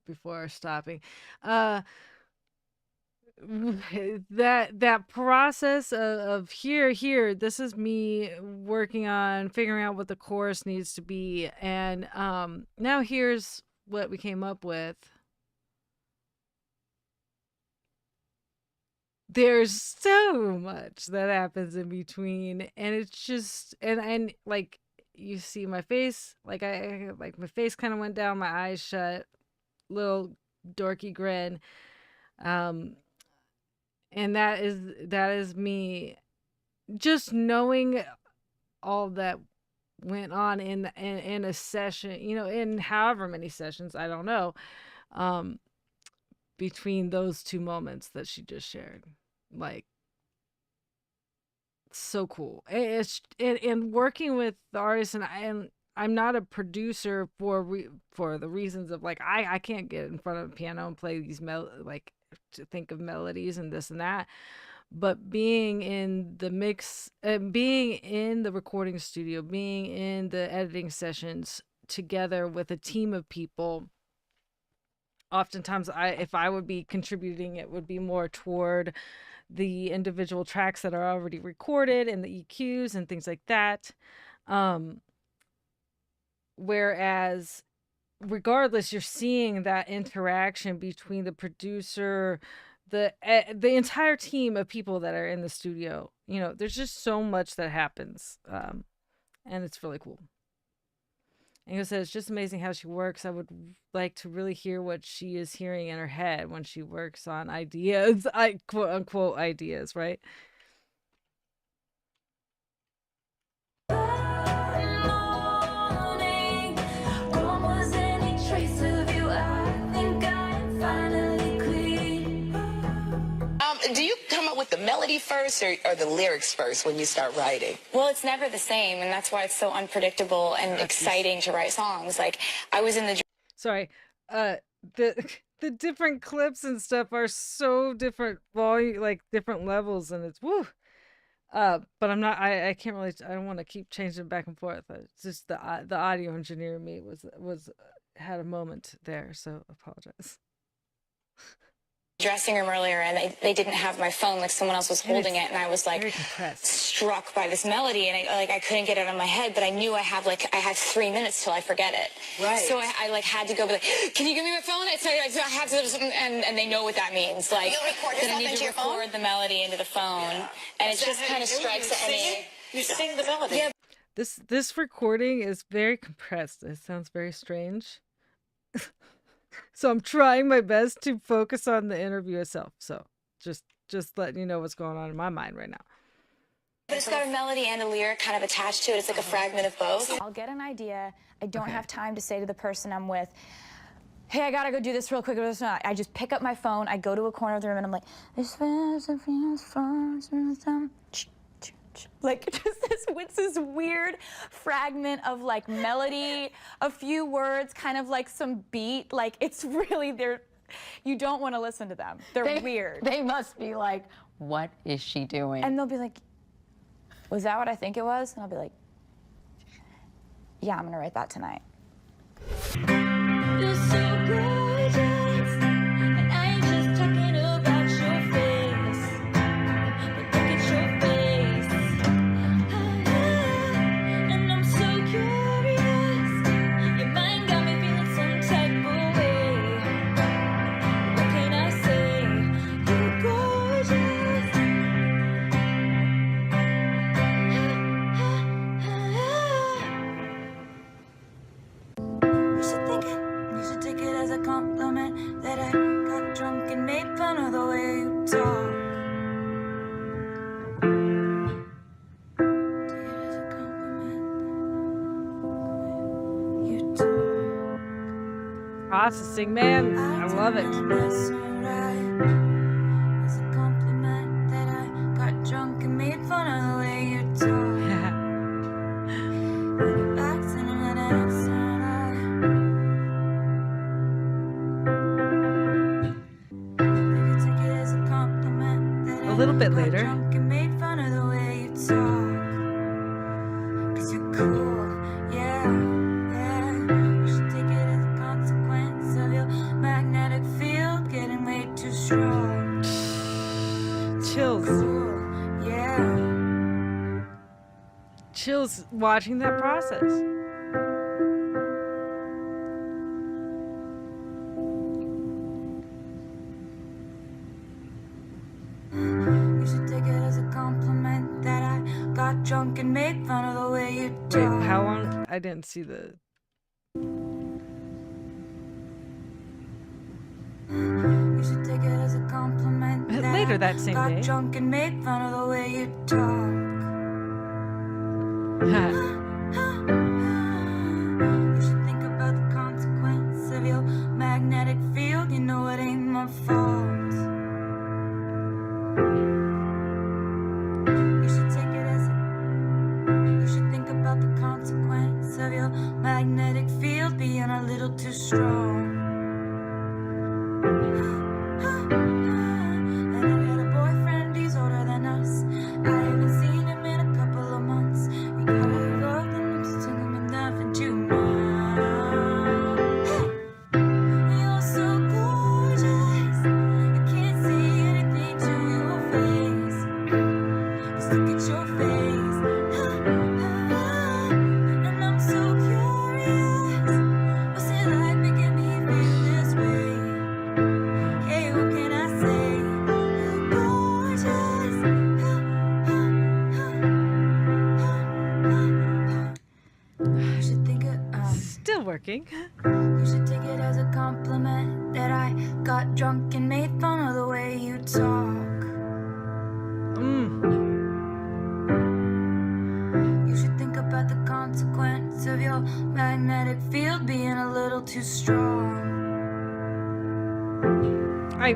before stopping. That process of here, this is me working on figuring out what the chorus needs to be, and now here's what we came up with. There's so much that happens in between, and it's just and like, you see my face, like my face kind of went down, my eyes shut, little dorky grin, and that is me just knowing all that went on in a session, in however many sessions, I don't know, between those two moments that she just shared. Like, so cool. It's and working with the artists, and I'm not a producer for the reasons of, like, I can't get in front of a piano and play these to think of melodies and this and that, but being in the mix, being in the recording studio, being in the editing sessions together with a team of people, oftentimes if I would be contributing, it would be more toward the individual tracks that are already recorded and the EQs and things like that. Whereas regardless, you're seeing that interaction between the producer, the entire team of people that are in the studio You know, there's just so much that happens, and it's really cool. And he said, it's just amazing how she works. I would like to really hear what she is hearing in her head when she works on ideas, quote unquote ideas, right? Do you come up with the melody first or the lyrics first when you start writing? Well, it's never the same, and that's why it's so unpredictable and exciting to write songs. Like, I was in the... Sorry, the different clips and stuff are so different volume, like different levels, and it's woo. But I'm not. I can't really. I don't want to keep changing it back and forth. It's just the audio engineer in me had a moment there, so apologize. dressing room earlier, and they didn't have my phone, like someone else was holding it, and I was like struck by this melody, and I couldn't get it out of my head, but I knew I had 3 minutes till I forget it. Right. So I had to go be like, can you give me my phone? I have to, and they know what that means. Like, you'll record that I yourself need into to your phone? record the melody into the phone, and it just kind of strikes at me. You sing the melody. Yeah. This recording is very compressed. It sounds very strange. So I'm trying my best to focus on the interview itself. So just letting you know what's going on in my mind right now. But it's got a melody and a lyric kind of attached to it. It's like a fragment of both. I'll get an idea. I don't have time to say to the person I'm with, hey, I gotta go do this real quick. I just pick up my phone, I go to a corner of the room, and I'm like, like just this weird fragment of like melody, a few words, kind of like some beat. Like, it's really, you don't want to listen to them. They're weird. They must be like, what is she doing? And they'll be like, was that what I think it was? And I'll be like, yeah, I'm gonna write that tonight. You're so gorgeous, and I ain't just talking about your face, but look at your face. And I'm so curious, your mind got me feeling some type of way. What can I say? You're gorgeous. You should take it as a compliment that I got drunk and made fun of the way you talk. Take it as a compliment. You talk. Processing, man. I love it. That's alright. As a compliment that I got drunk and made fun of the way you talk. Your accent and that's alright. A little bit later. Drunk and made fun of the way you talk. 'Cause you're cool, yeah. You should take it as a consequence of your magnetic field getting way too strong. Chills. Cool, yeah. Chills watching that process. You should take it as a compliment that I got drunk and made fun of the way you Wait, talk. how long? I didn't see the. You should take it as a compliment that Later I that same got day. drunk and made fun of the way you talk. You should think about the consequence of your magnetic field. You know it ain't my fault. You should take it as you should think about the consequence of your magnetic field being a little too strong. And I got a boyfriend, he's older than us. I haven't seen him in a couple of months. We got a I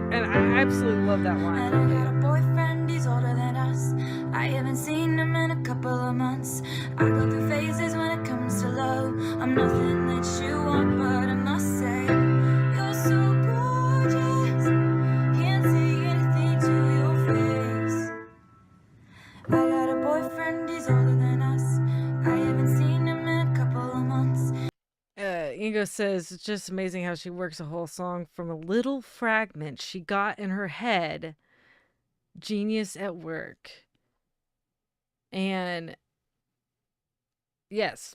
absolutely love that And I line. got a boyfriend, he's older than us. I haven't seen him in a couple of months. I go through phases when it comes to love. I'm nothing that you want, but I must say, you're so gorgeous. Can't say anything to your face. I got a boyfriend, he's older than us. I haven't seen him in a couple of months. Ingo says it's just amazing how she works a whole song from a little fragment she got in her head. Genius at work. And yes,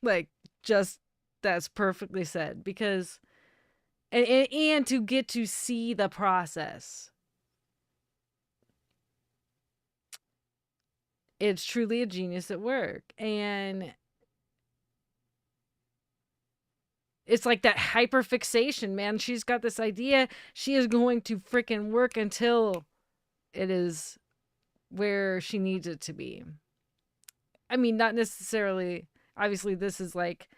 like just that's perfectly said, because and to get to see the process. It's truly a genius at work. And it's like that hyperfixation, man. She's got this idea. She is going to freaking work until it is where she needs it to be. I mean, not necessarily. Obviously, this is like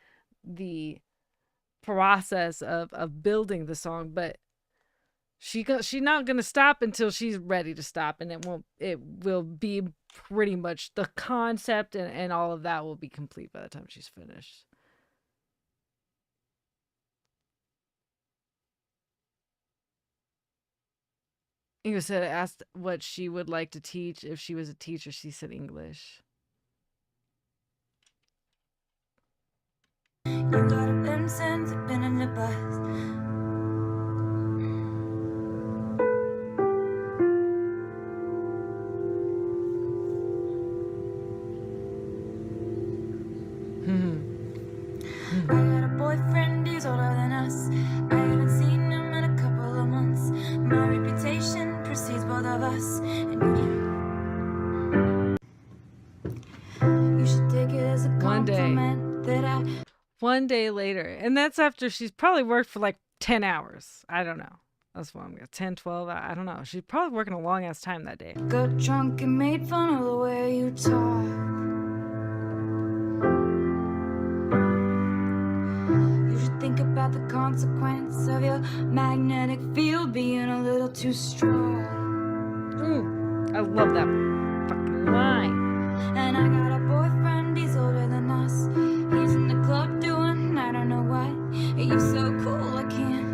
the process of building the song, but she's not gonna stop until she's ready to stop, and it will be pretty much the concept and all of that will be complete by the time she's finished. Ingo said, asked what she would like to teach if she was a teacher. She said English. You got a Vincent, been in the bus. I got a boyfriend, he's older than us. I haven't seen him in a couple of months. My reputation precedes both of us. And you should take it as a compliment that I... One day later. And that's after she's probably worked for like 10 hours. I don't know. That's what I'm going to 10, 12. I don't know. She's probably working a long ass time that day. got drunk and made fun of the way you talk. You should think about the consequence of your magnetic field being a little too strong. I love that fucking line. And I got a boyfriend, he's older than us. He's in the club doing I don't know what. You're so cool, I can't.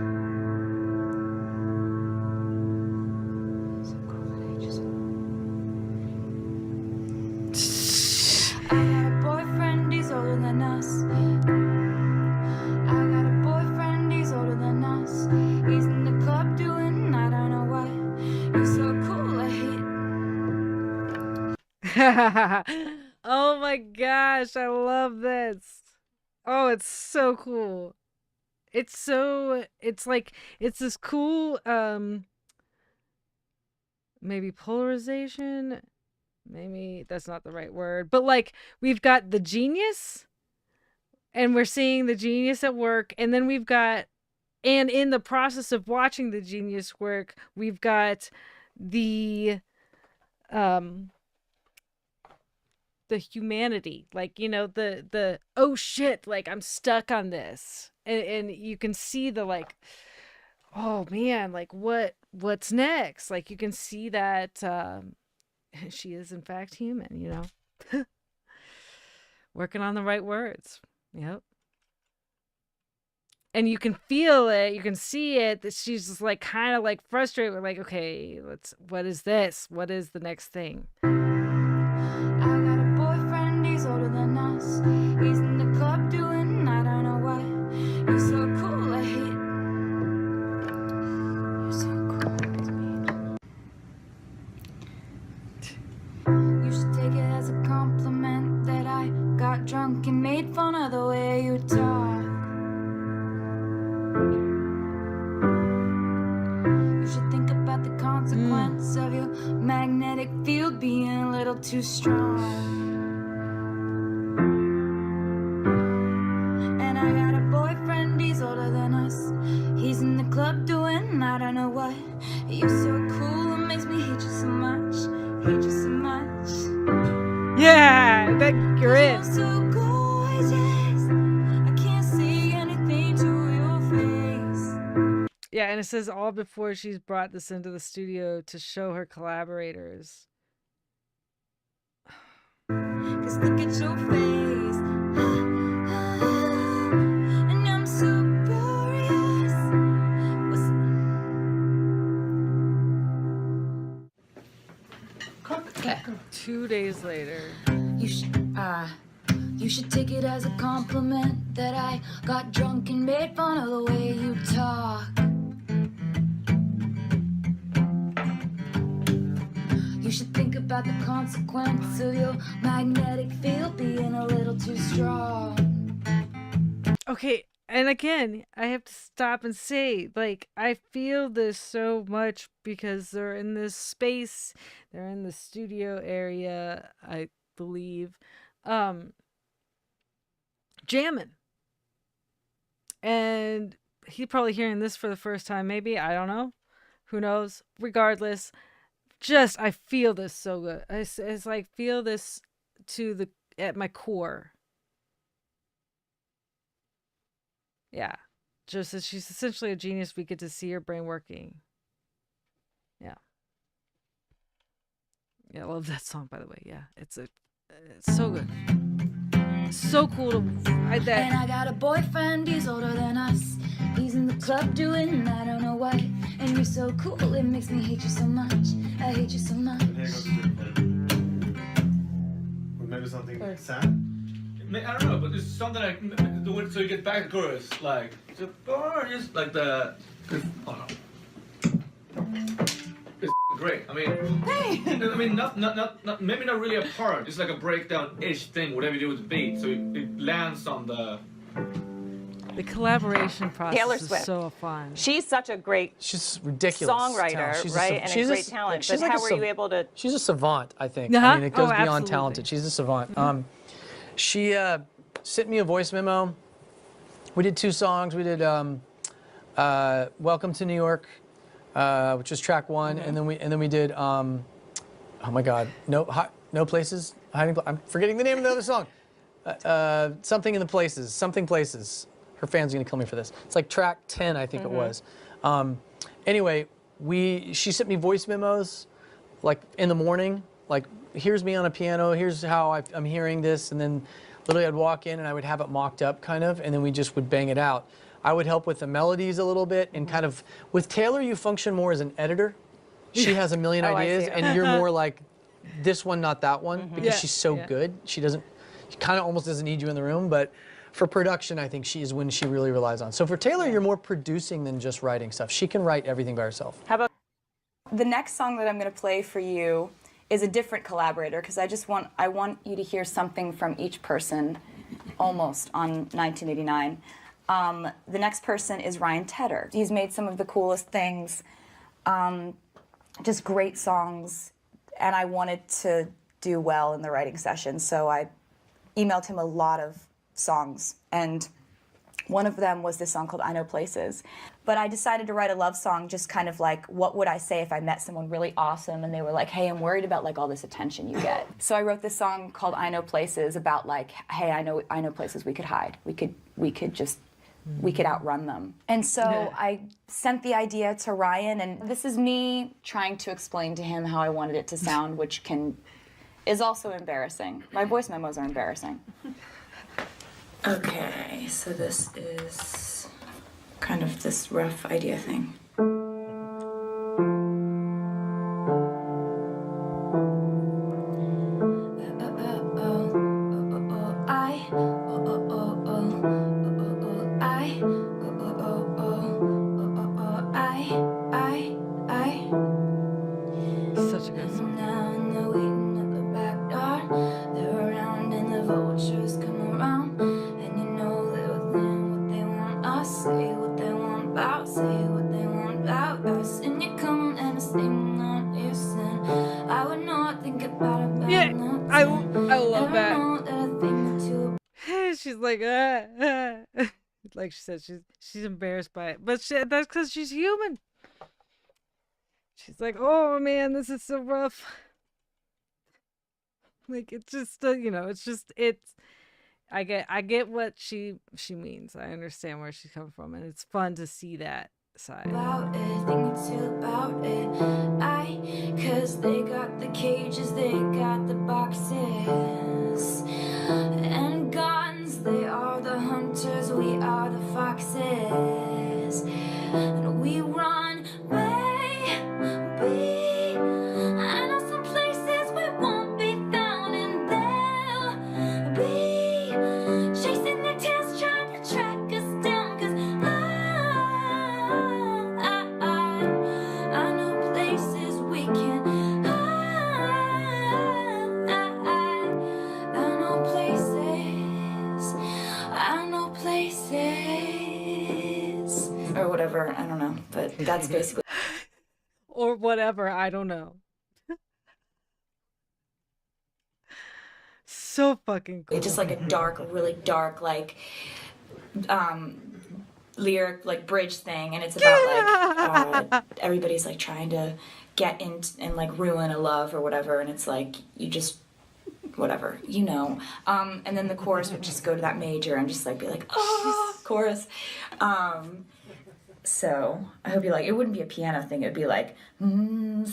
So cool that I just. I got a boyfriend, he's older than us. I got a boyfriend, he's older than us. He's in the club doing I don't know what. You're so cool, I hate. Oh my gosh, I love this. Oh, it's so cool. It's like it's this cool maybe polarization. Maybe that's not the right word, but like we've got the genius and we're seeing the genius at work, and then we've got, and in the process of watching the genius work, we've got the humanity, like, you know, the oh shit, like I'm stuck on this, and you can see the like, oh man, like what's next, like you can see that she is in fact human, you know. Working on the right words. Yep. And you can feel it, you can see it, that she's just like kind of like frustrated. We're like, okay, what is this? What is the next thing? I got a boyfriend, he's older than us. He's in the club doing I don't know what. You're so cool, I hate. You're so cool, it's me. You should take it as a compliment that I got drunk and made fun of the way you talk. You should think about the consequence of your magnetic field being a little too strong. And I got a boyfriend, he's older than us. He's in the club doing I don't know what. You're so cool, it makes me hate you so much. Hate you so much. Yeah, that grit. You're so gorgeous. I can't see anything to your face. Yeah, and it says all before she's brought this into the studio to show her collaborators. Cause look at your face. And I'm so glorious. Okay. 2 days later. You should take it as a compliment that I got drunk and made fun of the way you talk. You should think about the consequence of your magnetic field being a little too strong. Okay, and again, I have to stop and say, like, I feel this so much because they're in this space, they're in the studio area, I believe, jamming. And he's probably hearing this for the first time, maybe, I don't know, who knows, regardless. Just I feel this so good. It's like feel this at my core. Yeah, just as she's essentially a genius, we get to see her brain working. Yeah, I love that song, by the way. Yeah, it's so good, so cool to And I got a boyfriend, he's older than us. He's in the club doing I don't know what. And you're so cool, it makes me hate you so much. I hate you so much. Maybe something sad? I don't know, but it's something like the way so you get back to chorus, like just like the. Oh no. It's great. I mean, not maybe not really a part. It's like a breakdown-ish thing. Whatever you do with the beat, so it lands on the. The collaboration process Taylor is Swift. so fun. She's such a great ridiculous songwriter, talent. right? And a great talent. But how were you able to? She's a savant, I think. Uh-huh. I mean, it goes Oh, beyond absolutely. talented. She's a savant. She sent me a voice memo. We did 2 songs. We did "Welcome to New York," which was track 1, and then we did oh my God, no places. I'm forgetting the name of the other song. Something in the places. Something places. Her fans are gonna kill me for this. It's like track 10, I think it was. Anyway, she sent me voice memos, like in the morning, like here's me on a piano, here's how I'm hearing this, and then literally I'd walk in and I would have it mocked up kind of, and then we just would bang it out. I would help with the melodies a little bit, and kind of, with Taylor you function more as an editor. She has a million Oh, I ideas, see. and you're more like, this one, not that one, because Yeah, she's so yeah. good. She kind of almost doesn't need you in the room, but for production, I think she is when she really relies on. So for Taylor, you're more producing than just writing stuff. She can write everything by herself. How about? The next song that I'm going to play for you is a different collaborator because I want you to hear something from each person almost on 1989. The next person is Ryan Tedder. He's made some of the coolest things, just great songs, and I wanted to do well in the writing session, so I emailed him a lot of songs, and one of them was this song called I Know Places. But I decided to write a love song, just kind of like, what would I say if I met someone really awesome and they were like, hey, I'm worried about like all this attention you get. So I wrote this song called I Know Places about like, hey, I know places we could hide. We could outrun them. And so I sent the idea to Ryan, and this is me trying to explain to him how I wanted it to sound, which is also embarrassing. My voice memos are embarrassing. Okay, so this is kind of this rough idea thing. Such a good song. Now and they're waiting at the back door. They're around and the vultures come around. And you know they're within what they want us. Say what they want about, say what they want about us. And you come and it's singing on your sin. I would not think about it. Yeah, I love that. know that I think too. She's like, like she said, she's embarrassed by it, but that's because she's human. She's like, oh man, this is so rough. Like it's just, I get what she means. I understand where she's coming from, and it's fun to see that side. About it, think it's all about it. Cause they got the cages, they got the boxes and guns. They are the hunters, we are the foxes, and we run away. I know some places we won't be found, and they'll be chasing their tails, trying to track us down. Cause I know places we can hide. I know places, or whatever. I don't know, but that's basically. Or whatever, I don't know. So fucking cool. It's just like a dark, really dark, like, lyric, like, bridge thing, and it's about, like, everybody's, like, trying to get in and, like, ruin a love or whatever, and it's like, you just, whatever, you know. And then the chorus would just go to that major and just, like, be like, oh, chorus. So, I hope you like, it wouldn't be a piano thing, it would be like, like,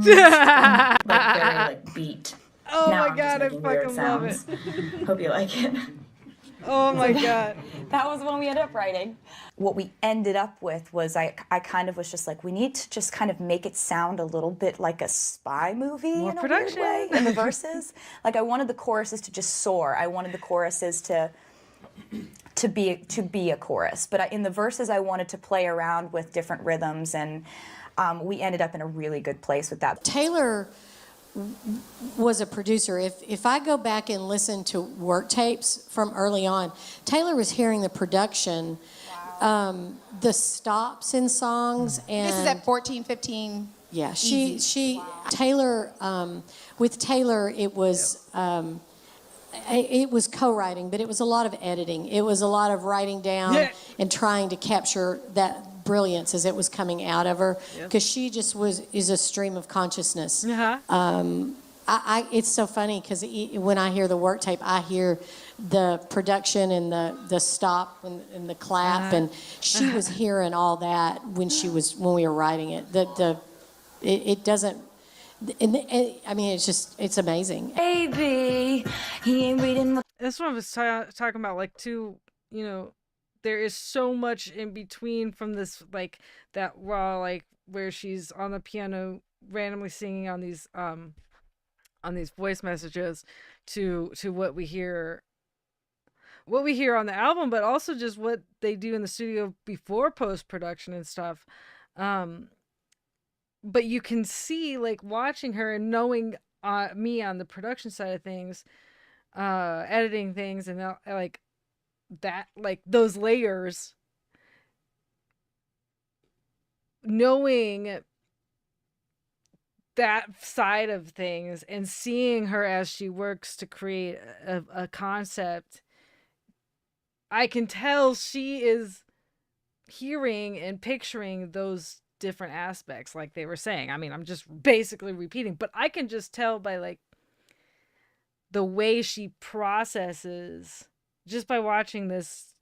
very, like, beat. Oh Now my I'm God, I just making weird fucking love it. sounds. Hope you like it. Oh my God. That was when we ended up writing. What we ended up with was I kind of was just like, we need to just kind of make it sound a little bit like a spy movie More in production. a weird way in the verses. Like I wanted the choruses to just soar. I wanted the choruses to be a chorus. But in the verses, I wanted to play around with different rhythms, and we ended up in a really good place with that. Taylor was a producer. If I go back and listen to work tapes from early on, Taylor was hearing the production, the stops in songs, and This is at 14, 15. yeah, Easy. Taylor, with Taylor, it was co-writing, but it was a lot of editing. It was a lot of writing down and trying to capture that brilliance as it was coming out of her, because she just is a stream of consciousness. It's so funny because when I hear the work tape, I hear the production and the stop and the clap, and she was hearing all that when we were writing it. It doesn't. I mean, it's amazing. Baby, he ain't reading. That's what I was talking about. Like, too, you know, there is so much in between from this, like that raw, like where she's on the piano randomly singing on these voice messages to what we hear on the album, but also just what they do in the studio before post-production and stuff. But you can see, like, watching her and knowing me on the production side of things, editing things, and like that, like those layers, knowing that side of things and seeing her as she works to create a concept, I can tell she is hearing and picturing those different aspects, like they were saying. I mean, I'm just basically repeating, but I can just tell by like the way she processes just by watching this.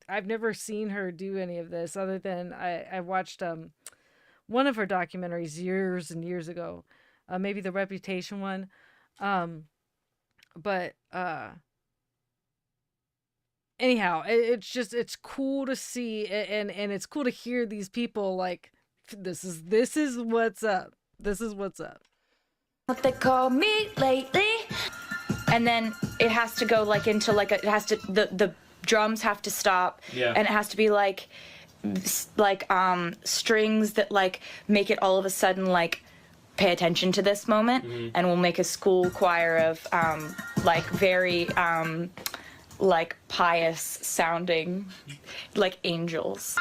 I've never seen her do any of this other than I watched one of her documentaries years and years ago, maybe the Reputation one, but anyhow, it's cool to see, and it's cool to hear these people like, this is what's up. This is what's up. What they call me lately. And then it has to go like into like the drums have to stop. Yeah. And it has to be like strings that like make it all of a sudden like pay attention to this moment, and we'll make a school choir of like very like pious sounding like angels.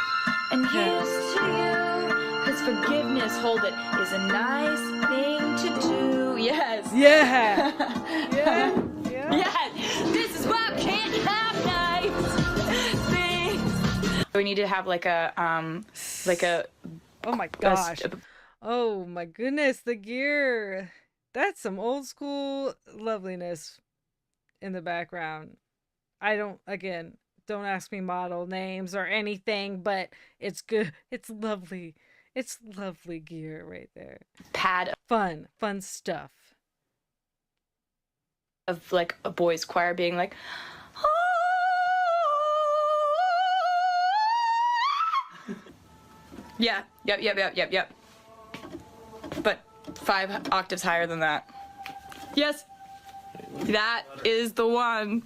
And here's to you, 'cause forgiveness, hold it, is a nice thing to do. Yes. Yeah. Yeah. Yes. This is why I can't have nice things. We need to have like a oh my gosh. Oh my goodness, the gear. That's some old school loveliness in the background. I don't don't ask me model names or anything, but it's good. It's lovely. It's lovely gear right there. Pad Fun stuff. of like a boys choir being like, yeah, yep. But 5 octaves higher than that. Yes, that is the one.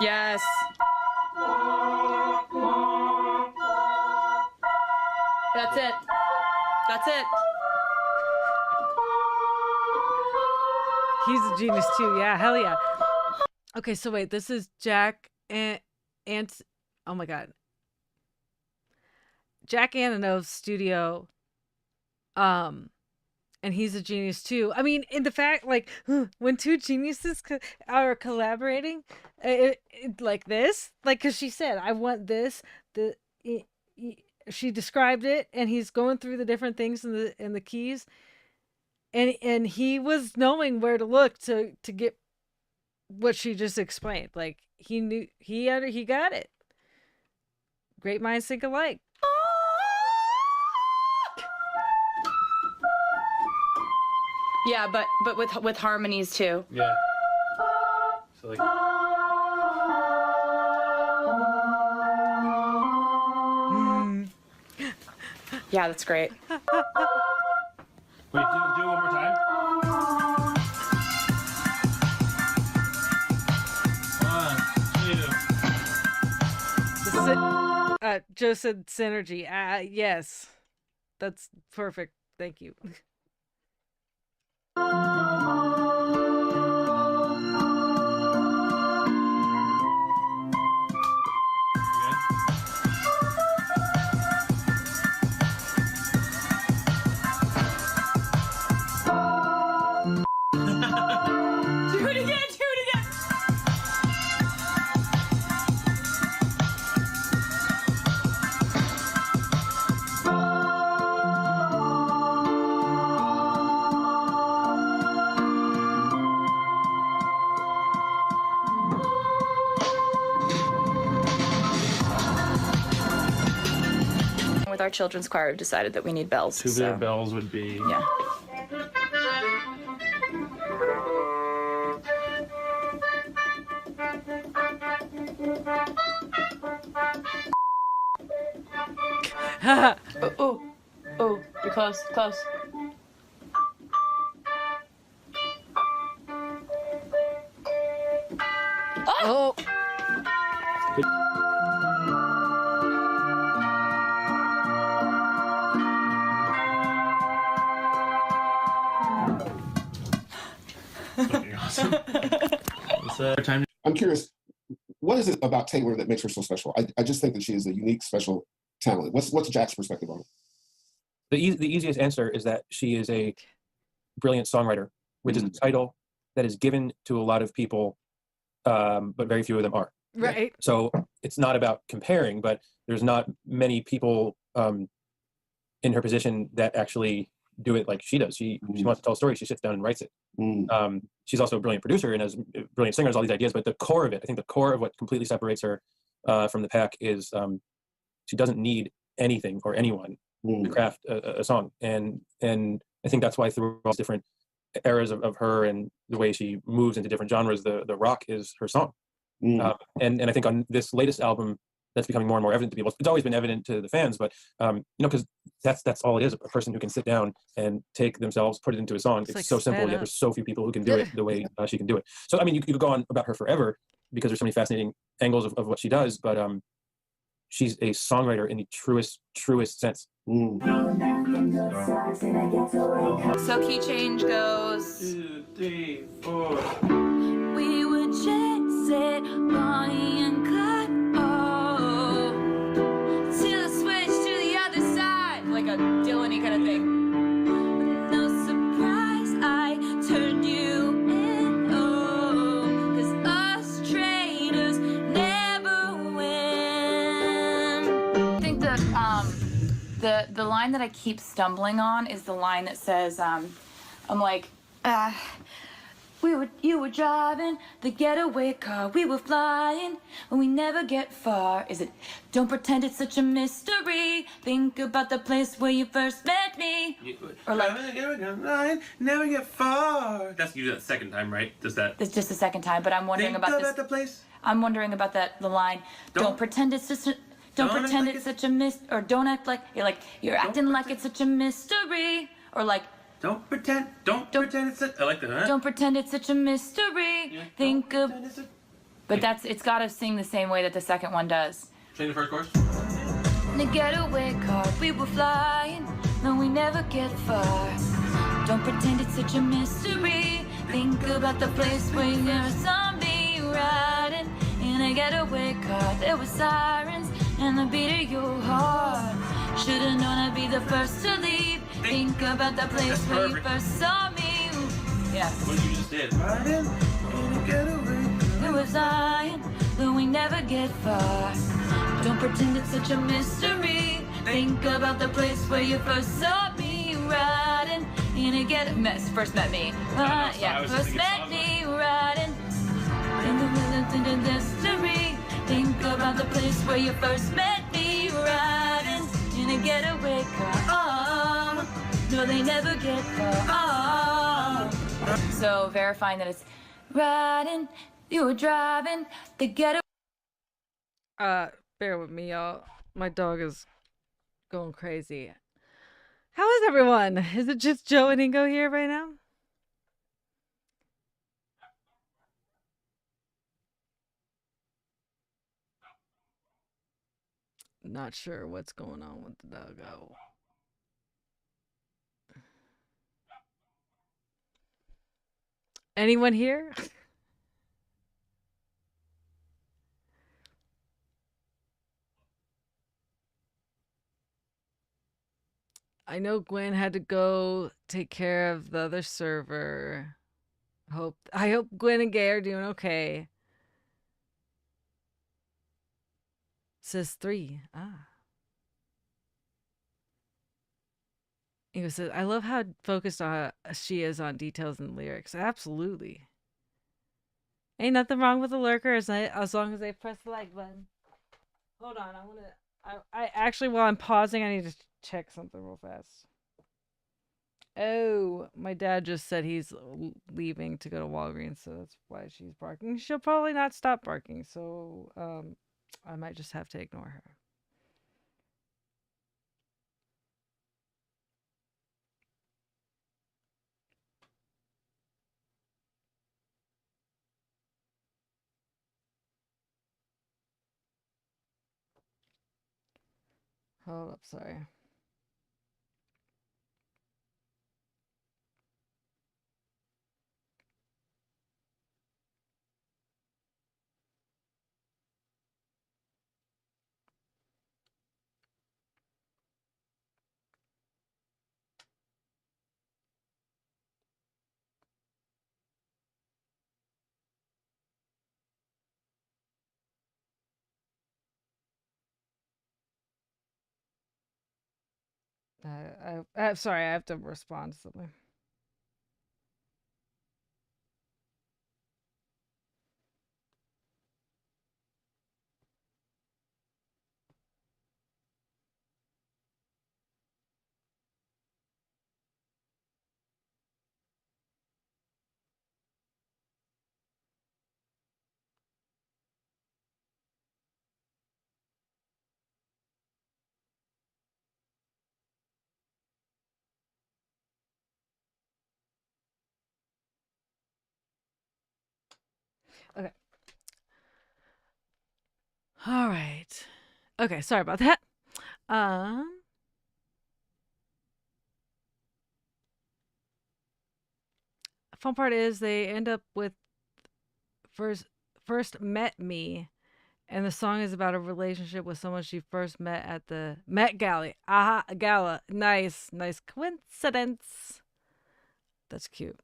Yes. That's it. That's it. He's a genius too. Yeah, hell yeah. Okay, so wait, this is Jack and oh my god. Jack Antonoff's studio. And he's a genius too. I mean, in the fact, like, when two geniuses are collaborating, like this, like, because she said, I want this. She described it, and he's going through the different things in the keys, and he was knowing where to look to get what she just explained. Like, he knew he got it. Great minds think alike. Yeah, but with harmonies too. Yeah. So like. Yeah, that's great. Wait, do it one more time. 1, 2. Joe said synergy. Yes, that's perfect. Thank you. With our children's choir, we've decided that we need bells. Tubular bells would be. Yeah. Oh, you're close. Oh. Awesome. I'm curious, what is it about Taylor that makes her so special? I just think that she is a unique, special talent. What's Jack's perspective on it? The easiest answer is that she is a brilliant songwriter, which is a title that is given to a lot of people, but very few of them are. Right. So it's not about comparing, but there's not many people in her position that actually do it like she does. She wants to tell a story. She sits down and writes it. She's also a brilliant producer and has brilliant singers, all these ideas. But the core of it, I think the core of what completely separates her from the pack is she doesn't need anything or anyone to craft a song. And I think that's why through all these different eras of her and the way she moves into different genres, the rock is her song. And I think on this latest album, that's becoming more and more evident to people. It's always been evident to the fans, but because that's all it is, a person who can sit down and take themselves, put it into a song. It's like so simple, yet there's so few people who can do it the way she can do it. So, I mean, you could go on about her forever because there's so many fascinating angles of what she does, but she's a songwriter in the truest sense. So key change goes 2, 3, 4. We would chase it, Bonnie and Clyde. Oh, till I switch to the other side, like a Dylan-y kind of thing. With no surprise, I turned you in. Oh, 'cause us traitors never win. I think The line that I keep stumbling on is the line that says, I'm like, you were driving the getaway car, we were flying, but we never get far. Is it, don't pretend it's such a mystery, think about the place where you first met me. Or like, never get far. That's you do that second time, right? Does that? It's just the second time, but I'm wondering about this. The place. I'm wondering about the line. Don't pretend it's just. Don't pretend it's such a or don't act like you're acting like it's such a mystery, or like. Don't pretend it's I like that, huh? Don't pretend it's such a mystery. Yeah, Think of. But it's got to sing the same way that the second one does. Sing the first chorus. In the getaway car, we were flying, and we never get far. Don't pretend it's such a mystery. Think about the place where you saw me riding in a getaway car. There were sirens and the beat of your heart. Should've known I'd be the first to leave. Think about the place where you first saw me. Yeah. What you just did. Riding in a getaway car. We were flying, but we never get far. Don't pretend it's such a mystery. Think about the place where you first saw me riding in a first met me. First met me riding in the mystery. Think about the place where you first met me riding in a getaway car. Oh, no, they never get far. Oh. So verifying that it's riding, you were driving the getaway. Bear with me, y'all. My dog is going crazy. How is everyone? Is it just Joe and Ingo here right now? Not sure what's going on with the doggo. Anyone here? I know Gwen had to go take care of the other server. I hope Gwen and Gay are doing okay. Says 3. Ingo says, I love how focused she is on details and lyrics. Absolutely. Ain't nothing wrong with the lurker as long as they press the like button. Hold on, I actually, while I'm pausing, I need to check something real fast. Oh, my dad just said he's leaving to go to Walgreens, so that's why she's barking. She'll probably not stop barking, so I might just have to ignore her. Hold up, sorry. I'm sorry, I have to respond to something. Okay. All right. Okay, sorry about that. Fun part is they end up with first met me, and the song is about a relationship with someone she first met at the Met Gala. Gala. Nice coincidence. That's cute.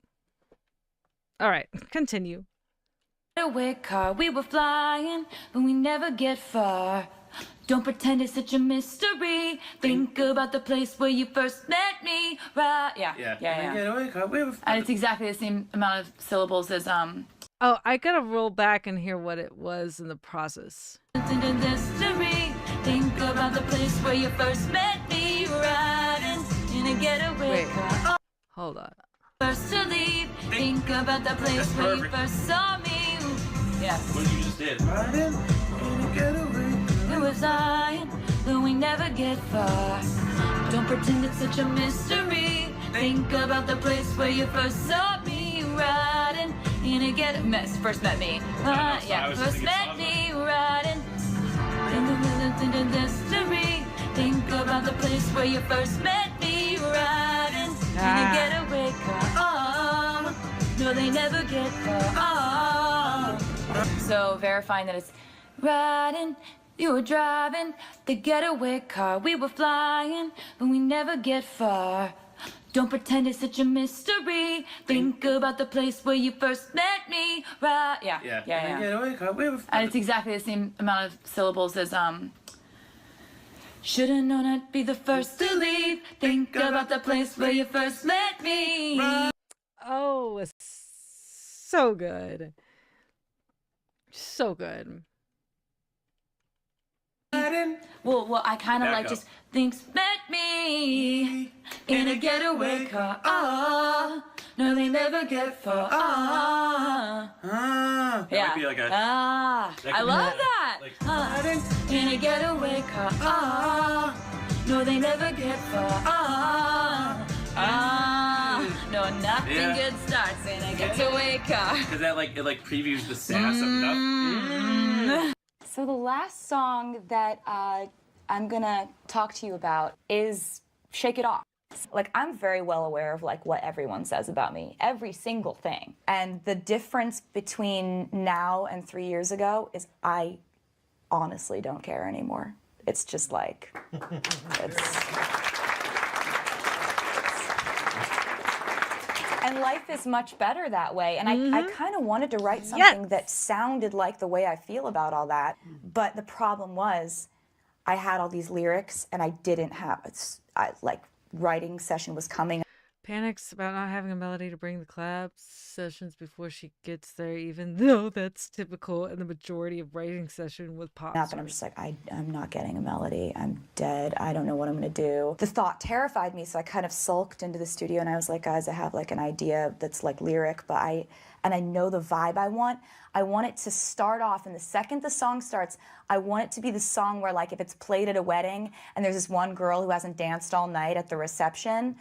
All right, continue. Getaway car, we were flying, but we never get far. Don't pretend it's such a mystery. Think about the place where you first met me. Right? Yeah. And it's exactly the same amount of syllables as Oh, I gotta roll back and hear what it was in the process. Mystery. Think about the place where you first met me. Riding in a getaway car. Hold on. First to leave. Think about the place where you first saw me. Yeah. What you just did. Riding in a getaway. It was I, though we never get far. Don't pretend it's such a mystery. Think about the place where you first saw me. Riding in a first met me. First met me. Riding in the mystery. Think about the place where you first met me. Riding in a getaway car. Oh, no, they never get far. Oh. So verifying that it's riding. You were driving the getaway car. We were flying, but we never get far. Don't pretend it's such a mystery. Think about the place where you first met me. Right? Yeah. Getaway car. We were And it's exactly the same amount of syllables as Should've known I'd be the first to leave. Think about the place where you first met me. Oh, it's so good. So good. Well, I kind of like just thinks met me in a getaway car. Ah, no, they never get far. That might be like a. I love that. In a getaway car. No, they never get far. No, nothing good starts in a getaway car. Because that it previews the sass of nothing. So the last song that I'm gonna talk to you about is Shake It Off. I'm very well aware of what everyone says about me, every single thing. And the difference between now and 3 years ago is I honestly don't care anymore. It's just And life is much better that way. And I kind of wanted to write something that sounded like the way I feel about all that. But the problem was I had all these lyrics and I didn't have, writing session was coming. Panics about not having a melody to bring the collab sessions before she gets there, even though that's typical in the majority of writing session with pop. And I'm just I'm not getting a melody. I'm dead. I don't know what I'm gonna do. The thought terrified me, so I kind of sulked into the studio and I was like, guys, I have an idea that's lyric, but I know the vibe I want. I want it to start off, and the second the song starts, I want it to be the song where if it's played at a wedding and there's this one girl who hasn't danced all night at the reception,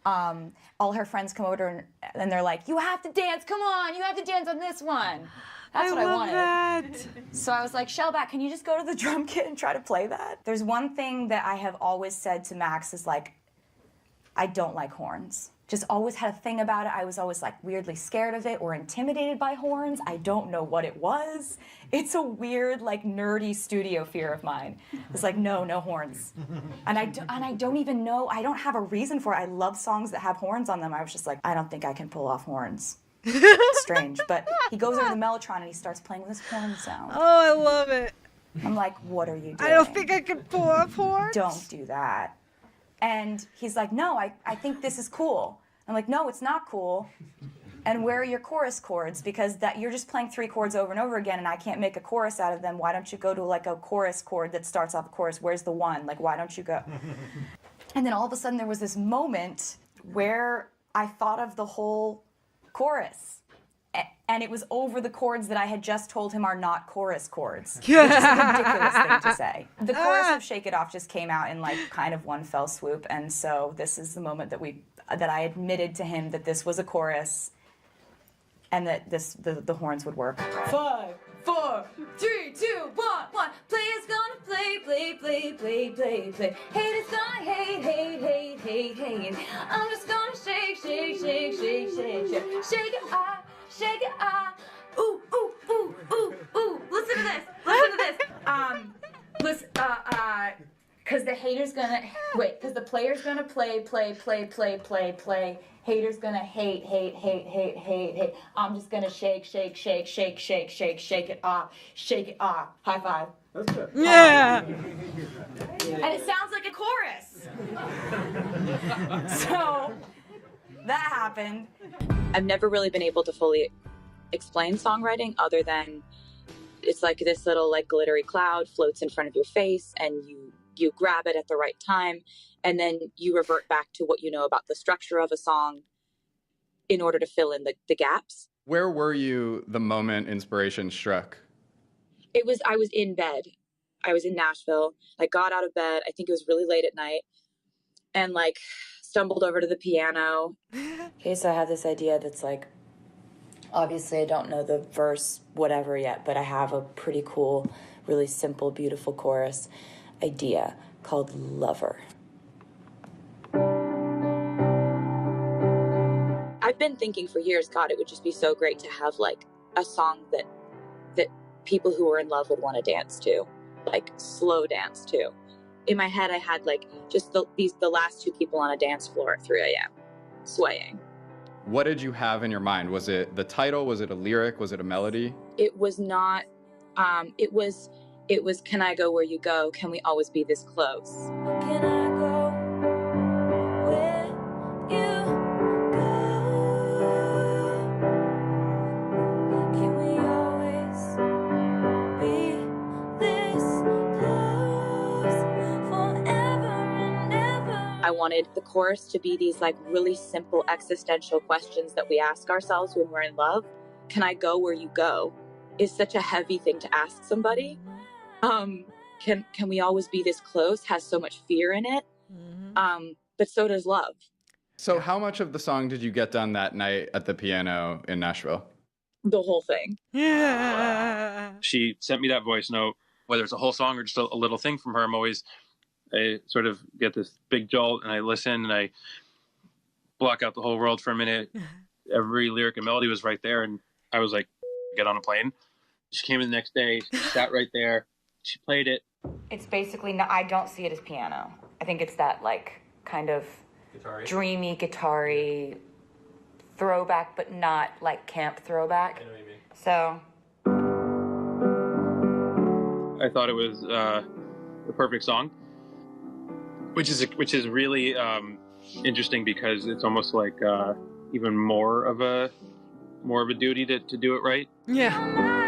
all her friends come over and they're like, you have to dance, come on, you have to dance on this one. That's what I wanted. That. So I was like, Shellback, can you just go to the drum kit and try to play that? There's one thing that I have always said to Max is I don't like horns. Just always had a thing about it. I was always weirdly scared of it or intimidated by horns. I don't know what it was. It's a weird nerdy studio fear of mine. It's no horns. And I don't even know, I don't have a reason for it. I love songs that have horns on them. I was just I don't think I can pull off horns. It's strange. But he goes over to the Mellotron and he starts playing with this horn sound. Oh, I love it. I'm like, what are you doing? I don't think I can pull off horns. Don't do that. And he's like, no, I think this is cool. I'm like, no, it's not cool. And where are your chorus chords? Because you're just playing 3 chords over and over again and I can't make a chorus out of them. Why don't you go to a chorus chord that starts off a chorus? Where's the 1? Why don't you go? And then all of a sudden there was this moment where I thought of the whole chorus. And it was over the chords that I had just told him are not chorus chords, which is a ridiculous thing to say. The chorus of Shake It Off just came out in kind of one fell swoop, and so this is the moment that I admitted to him that this was a chorus, and that the horns would work. 5, 4, 3, 2, 1. Players gonna play. Haters gonna hate. I'm just gonna shake. Shake it off. Shake it off. Ooh. Listen to this. Listen, because the haters gonna wait, because the player's gonna play. Haters gonna hate. I'm just gonna shake it off. High five. That's good. Yeah. And it sounds like a chorus. So that happened. I've never really been able to fully explain songwriting other than it's like this little like glittery cloud floats in front of your face and you grab it at the right time and then you revert back to what you know about the structure of a song in order to fill in the gaps. Where were you the moment inspiration struck? I was in bed. I was in Nashville. I got out of bed. I think it was really late at night and like stumbled over to the piano. Okay, so I have this idea that's like, obviously I don't know the verse, whatever yet, but I have a pretty cool, really simple, beautiful chorus idea called Lover. I've been thinking for years, God, it would just be so great to have like a song that people who are in love would want to dance to, like slow dance to. In my head, I had like just the last two people on a dance floor at 3 a.m. swaying. What did you have in your mind? Was it the title? Was it a lyric? Was it a melody? It was not, it was, can I go where you go? Can we always be this close? Can I go where you go? Can we always be this close forever and ever? I wanted the chorus to be these like really simple existential questions that we ask ourselves when we're in love. Can I go where you go? Is such a heavy thing to ask somebody. Can we always be this close? Has so much fear in it. But so does love. So how much of the song did you get done that night at the piano in Nashville? The whole thing. Yeah. She sent me that voice note, whether it's a whole song or just a little thing from her. I sort of get this big jolt and I listen and I block out the whole world for a minute. Every lyric and melody was right there. And I was like, get on a plane. She came in the next day, she sat right there. She played it. It's basically, I don't see it as piano. I think it's that like kind of Guitar-y. dreamy, guitar-y throwback, but not like camp throwback. I know what you mean. So I thought it was the perfect song, which is really interesting because it's almost like even more of a duty to do it right. Yeah.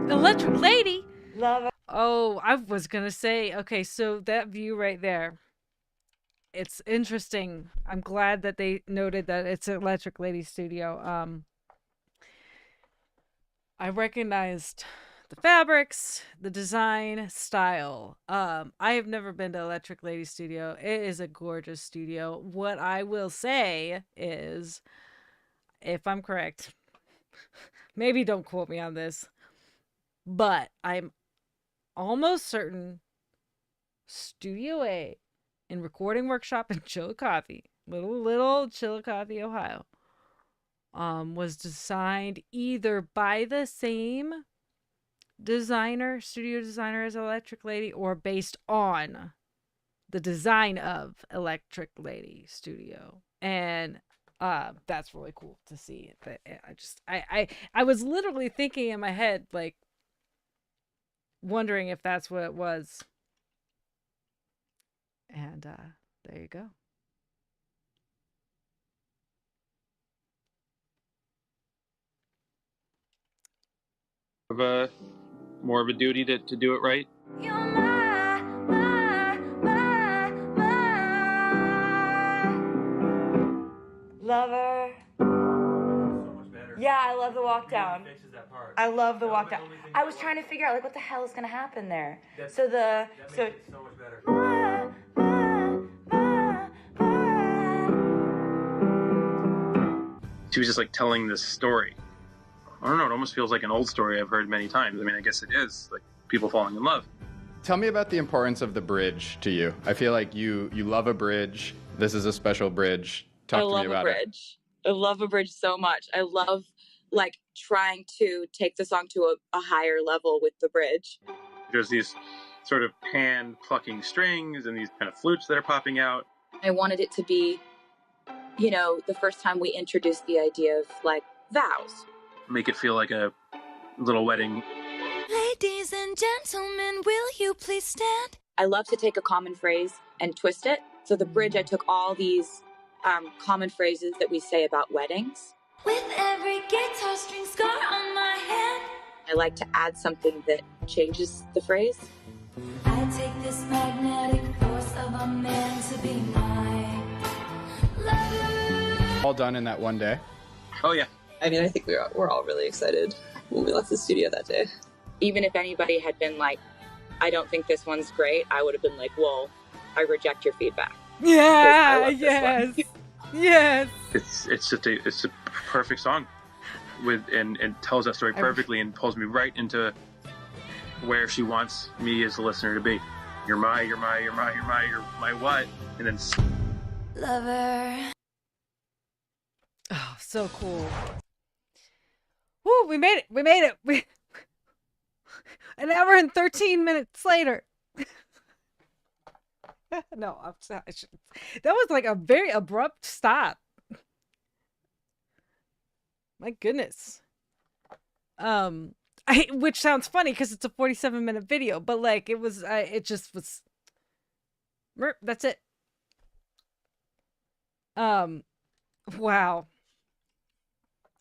Electric Lady. Love it. Oh, I was gonna say, okay, so that view right there, it's interesting. I'm glad that they noted that it's an Electric Lady studio. I recognized the fabrics, the design, style. I have never been to Electric Lady studio. It is a gorgeous studio. What I will say is, if I'm correct, maybe don't quote me on this, but I'm almost certain Studio A in Recording Workshop in Chillicothe, little Chillicothe, Ohio, was designed either by the same studio designer as Electric Lady, or based on the design of Electric Lady Studio. And that's really cool to see. I was literally thinking in my head, like, wondering if that's what it was. And there you go. More of a duty to do it right. Lover. Yeah, I love the walk down. I love the walk down. I was trying to figure out like what the hell is gonna happen there. So much better. She was just like telling this story. I don't know, it almost feels like an old story I've heard many times. I mean, I guess it is, like people falling in love. Tell me about the importance of the bridge to you. I feel like you love a bridge. This is a special bridge. Talk to me about it. I love a bridge so much. I love like trying to take the song to a higher level with the bridge. There's these sort of hand plucking strings and these kind of flutes that are popping out. I wanted it to be, you know, the first time we introduced the idea of like vows. Make it feel like a little wedding. Ladies and gentlemen, will you please stand? I love to take a common phrase and twist it. So the bridge, I took all these common phrases that we say about weddings. With every guitar string scar on my hand, I like to add something that changes the phrase. I take this magnetic force of a man to be my lover. All done in that one day? Oh, yeah. I mean, I think we're all really excited when we left the studio that day. Even if anybody had been like, I don't think this one's great, I would have been like, well, I reject your feedback. Yeah, yes. Yes. It's just a perfect song and tells that story perfectly and pulls me right into where she wants me as a listener to be. You're my what? And then Lover. Oh, so cool. Woo, we made it. An hour and 13 minutes later. No, I'm sorry. That was like a very abrupt stop. My goodness. Which sounds funny because it's a 47-minute video, but like it just was. That's it. Wow.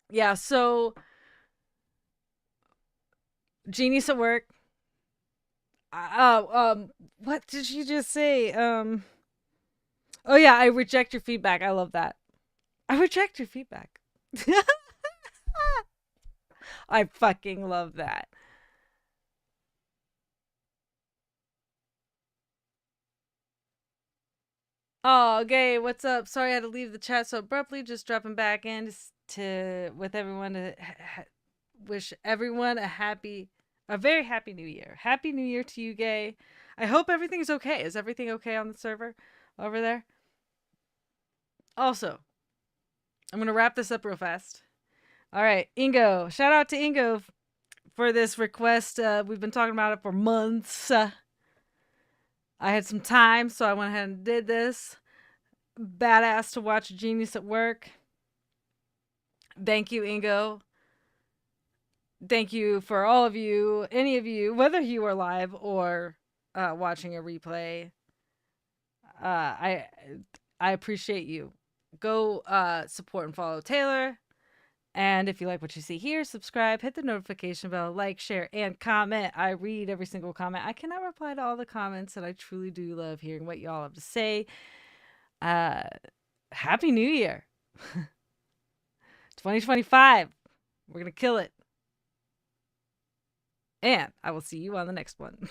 Yeah. So, Genius at Work. What did you just say? Oh yeah, I reject your feedback. I love that. I reject your feedback. I fucking love that. Oh, Gay, what's up? Sorry I had to leave the chat so abruptly. Just dropping back in with everyone to wish everyone a very happy new year. Happy New Year to you, Gay. I hope everything's okay. Is everything okay on the server over there? Also, I'm going to wrap this up real fast. All right, Ingo. Shout out to Ingo for this request. We've been talking about it for months. I had some time, so I went ahead and did this. Badass to watch Genius at Work. Thank you, Ingo. Thank you for all of you, any of you, whether you are live or watching a replay. I appreciate you. Go support and follow Taylor. And if you like what you see here, subscribe, hit the notification bell, like, share, and comment. I read every single comment. I cannot reply to all the comments, and I truly do love hearing what y'all have to say. Happy New Year. 2025. We're going to kill it. And I will see you on the next one.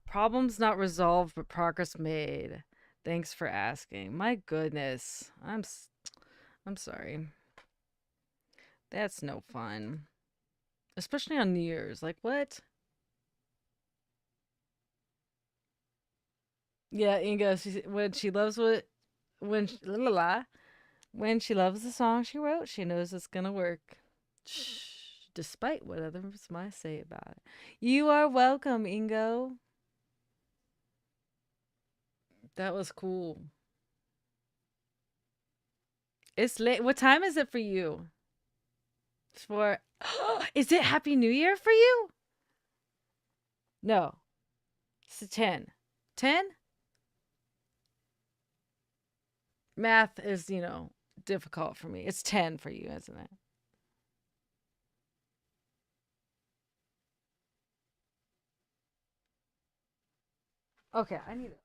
Problems not resolved, but progress made. Thanks for asking. My goodness. I'm sorry. That's no fun. Especially on New Year's. Like, what? Yeah, Inga, when she loves the song she wrote, she knows it's gonna work. Despite what others might say about it. You are welcome, Ingo. That was cool. It's late. What time is it for you? It's for... Is it Happy New Year for you? No. It's 10. 10? Math is, difficult for me. It's 10 for you, isn't it? Okay, I need it.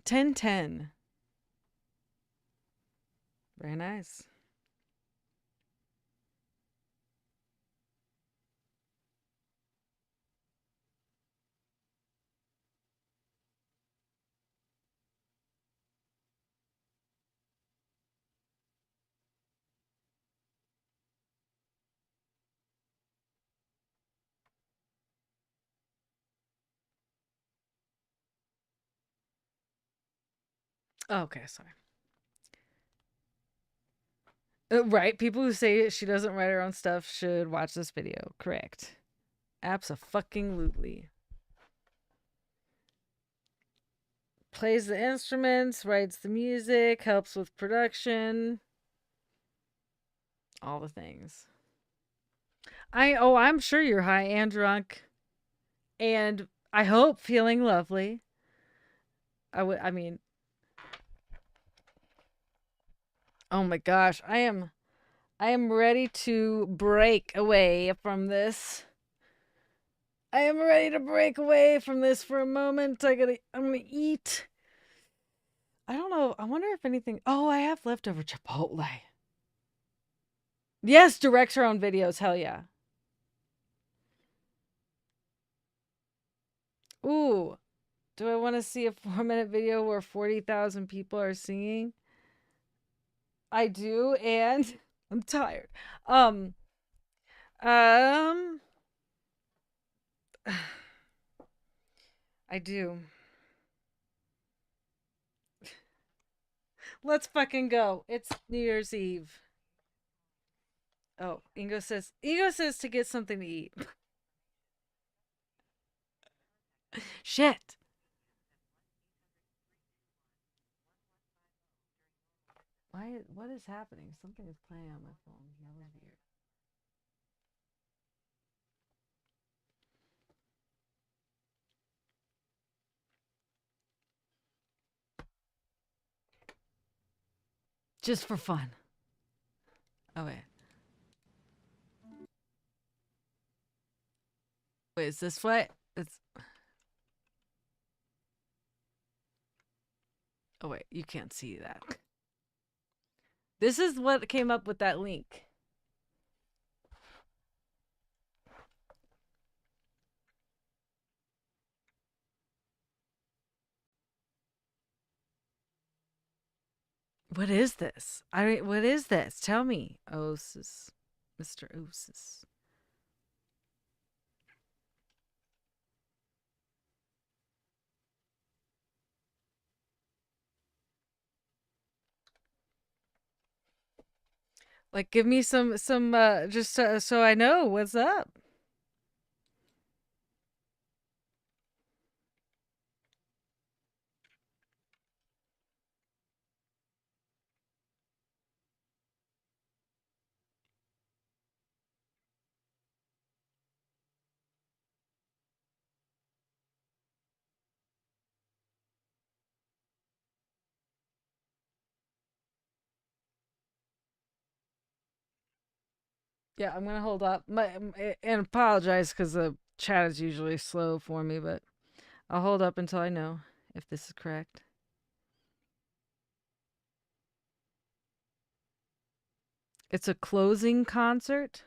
10:10. Very nice. Oh, okay, sorry. Right, people who say she doesn't write her own stuff should watch this video. Correct. Abso-fucking-lutely. Plays the instruments, writes the music, helps with production. All the things. I'm sure you're high and drunk. And I hope feeling lovely. I mean, oh my gosh, I am ready to break away from this. I am ready to break away from this for a moment. I'm gonna eat. I don't know. I wonder if anything. Oh, I have leftover Chipotle. Yes, directs her own videos. Hell yeah. Ooh. Do I want to see a 4-minute video where 40,000 people are singing? I do, and I'm tired. I do. Let's fucking go. It's New Year's Eve. Oh, Ingo says to get something to eat. Shit. What is happening? Something is playing on my phone. That was weird. Just for fun. Oh, wait. Wait, is this what? It's... Oh, wait. You can't see that. This is what came up with that link. What is this? What is this? Tell me. Osis. Mr. Osis. Like, give me some just so I know what's up. Yeah, I'm gonna hold up and apologize because the chat is usually slow for me, but I'll hold up until I know if this is correct. It's a closing concert.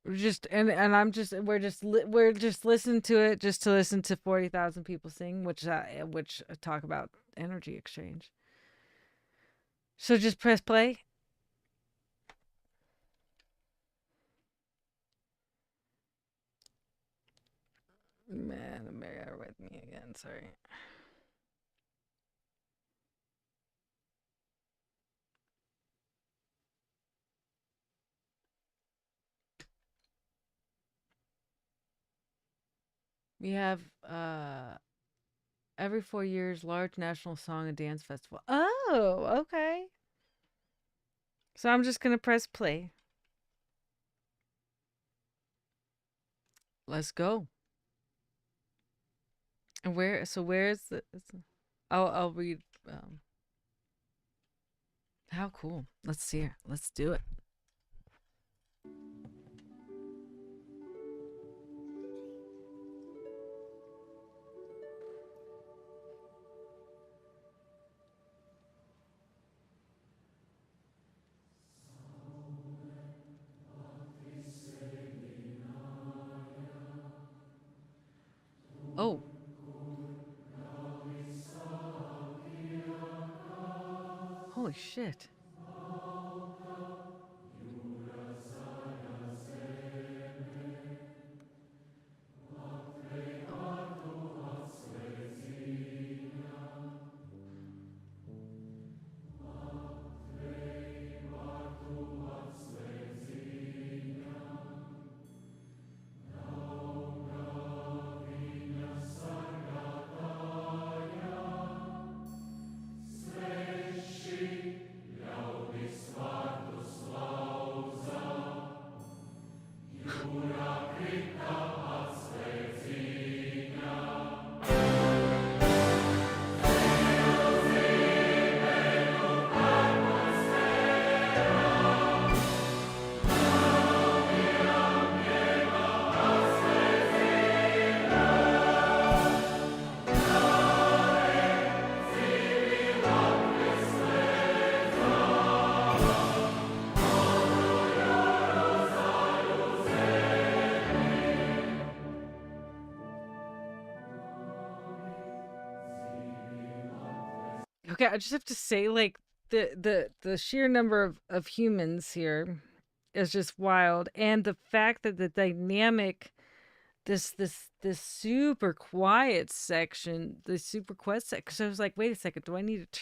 We're just we're just listening to it just to listen to 40,000 people sing, which talk about energy exchange. So just press play. Man, bear with me again. Sorry. We have every 4 years large national song and dance festival. Oh, okay. So I'm just gonna press play. Let's go. And where is the? I'll read. How cool! Let's see her. Let's do it. Oh. Holy shit. Okay, I just have to say, like, the sheer number of humans here is just wild, and the fact that the dynamic, this super quiet section, the super quiet section. Because I was like, wait a second, do I need to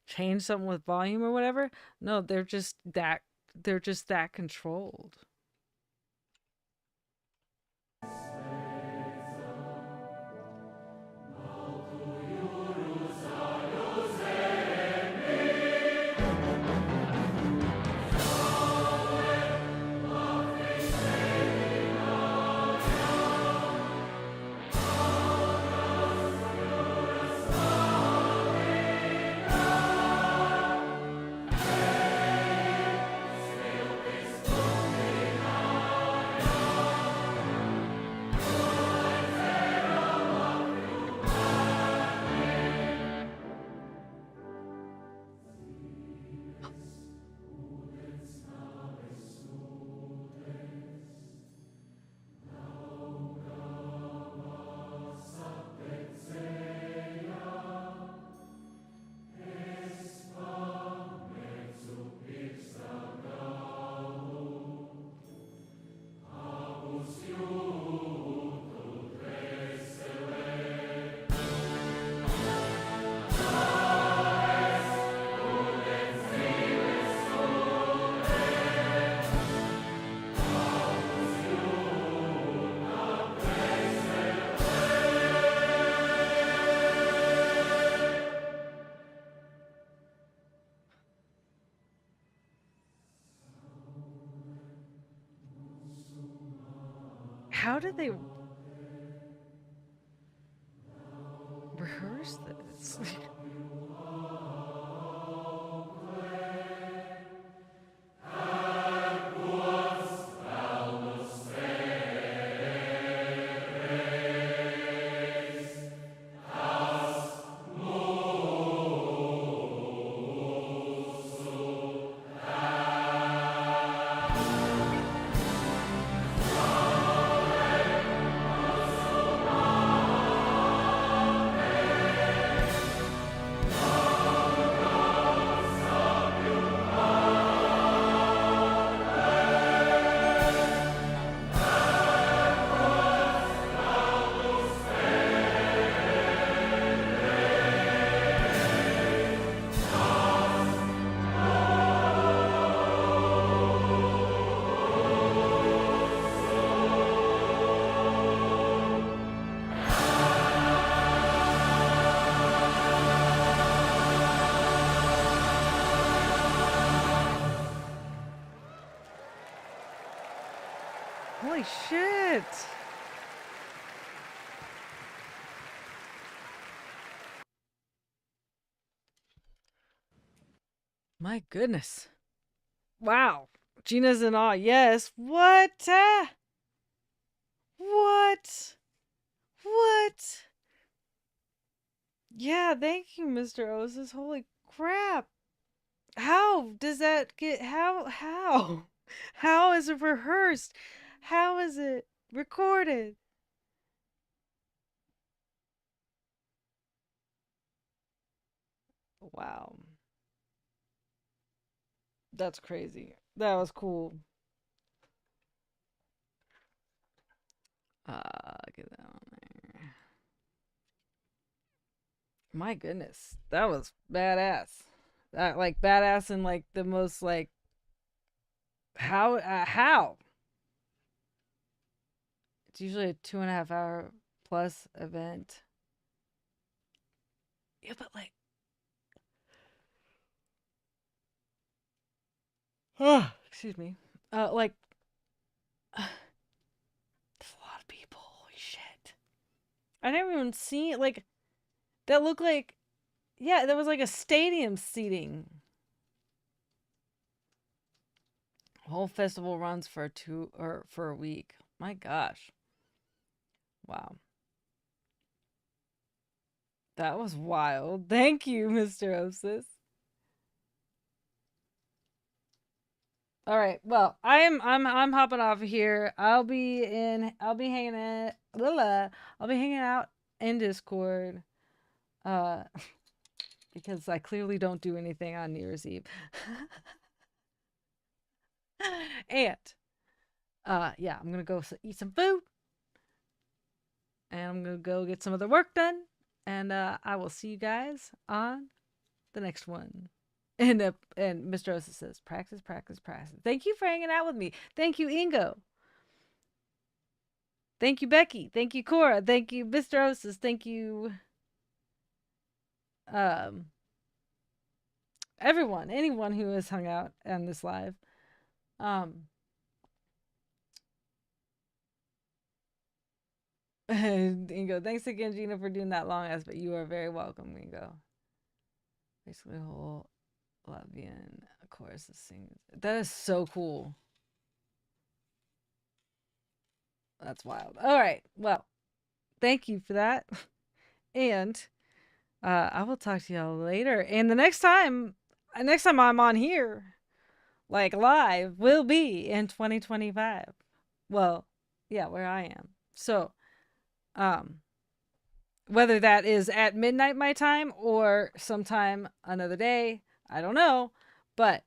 change something with volume or whatever? No, they're just that controlled. How did they rehearse this? Holy shit. My goodness. Wow. Gina's in awe. Yes. What? What? What? Yeah, thank you, Mr. Osis. Holy crap. How does that get how is it rehearsed? How is it recorded? Wow. That's crazy. That was cool. Get that on there. My goodness. That was badass. That, like, badass in, like, the most, like, how? It's usually a 2.5 hour plus event. Yeah, but, like, excuse me. Like, there's a lot of people. Holy shit. I never even seen, like, that looked like, yeah, there was like a stadium seating. Whole festival runs for for a week. My gosh. Wow. That was wild. Thank you, Mr. Osis. All right. Well, I'm hopping off of here. I'll be hanging out in Discord. because I clearly don't do anything on New Year's Eve. And yeah, I'm gonna go eat some food, and I'm gonna go get some other work done, and I will see you guys on the next one. And Mr. Osa says, practice, practice, practice. Thank you for hanging out with me. Thank you, Ingo. Thank you, Becky. Thank you, Cora. Thank you, Mr. Osis. Thank you, everyone, anyone who has hung out on this live. Ingo, thanks again, Gina, for doing that long ass, but you are very welcome, Ingo. Basically, the whole Latvian chorus is singing. That is so cool. That's wild. All right. Well, thank you for that. And I will talk to y'all later. And the next time I'm on here, like live, will be in 2025. Well, yeah, where I am. So, whether that is at midnight my time or sometime another day, I don't know. But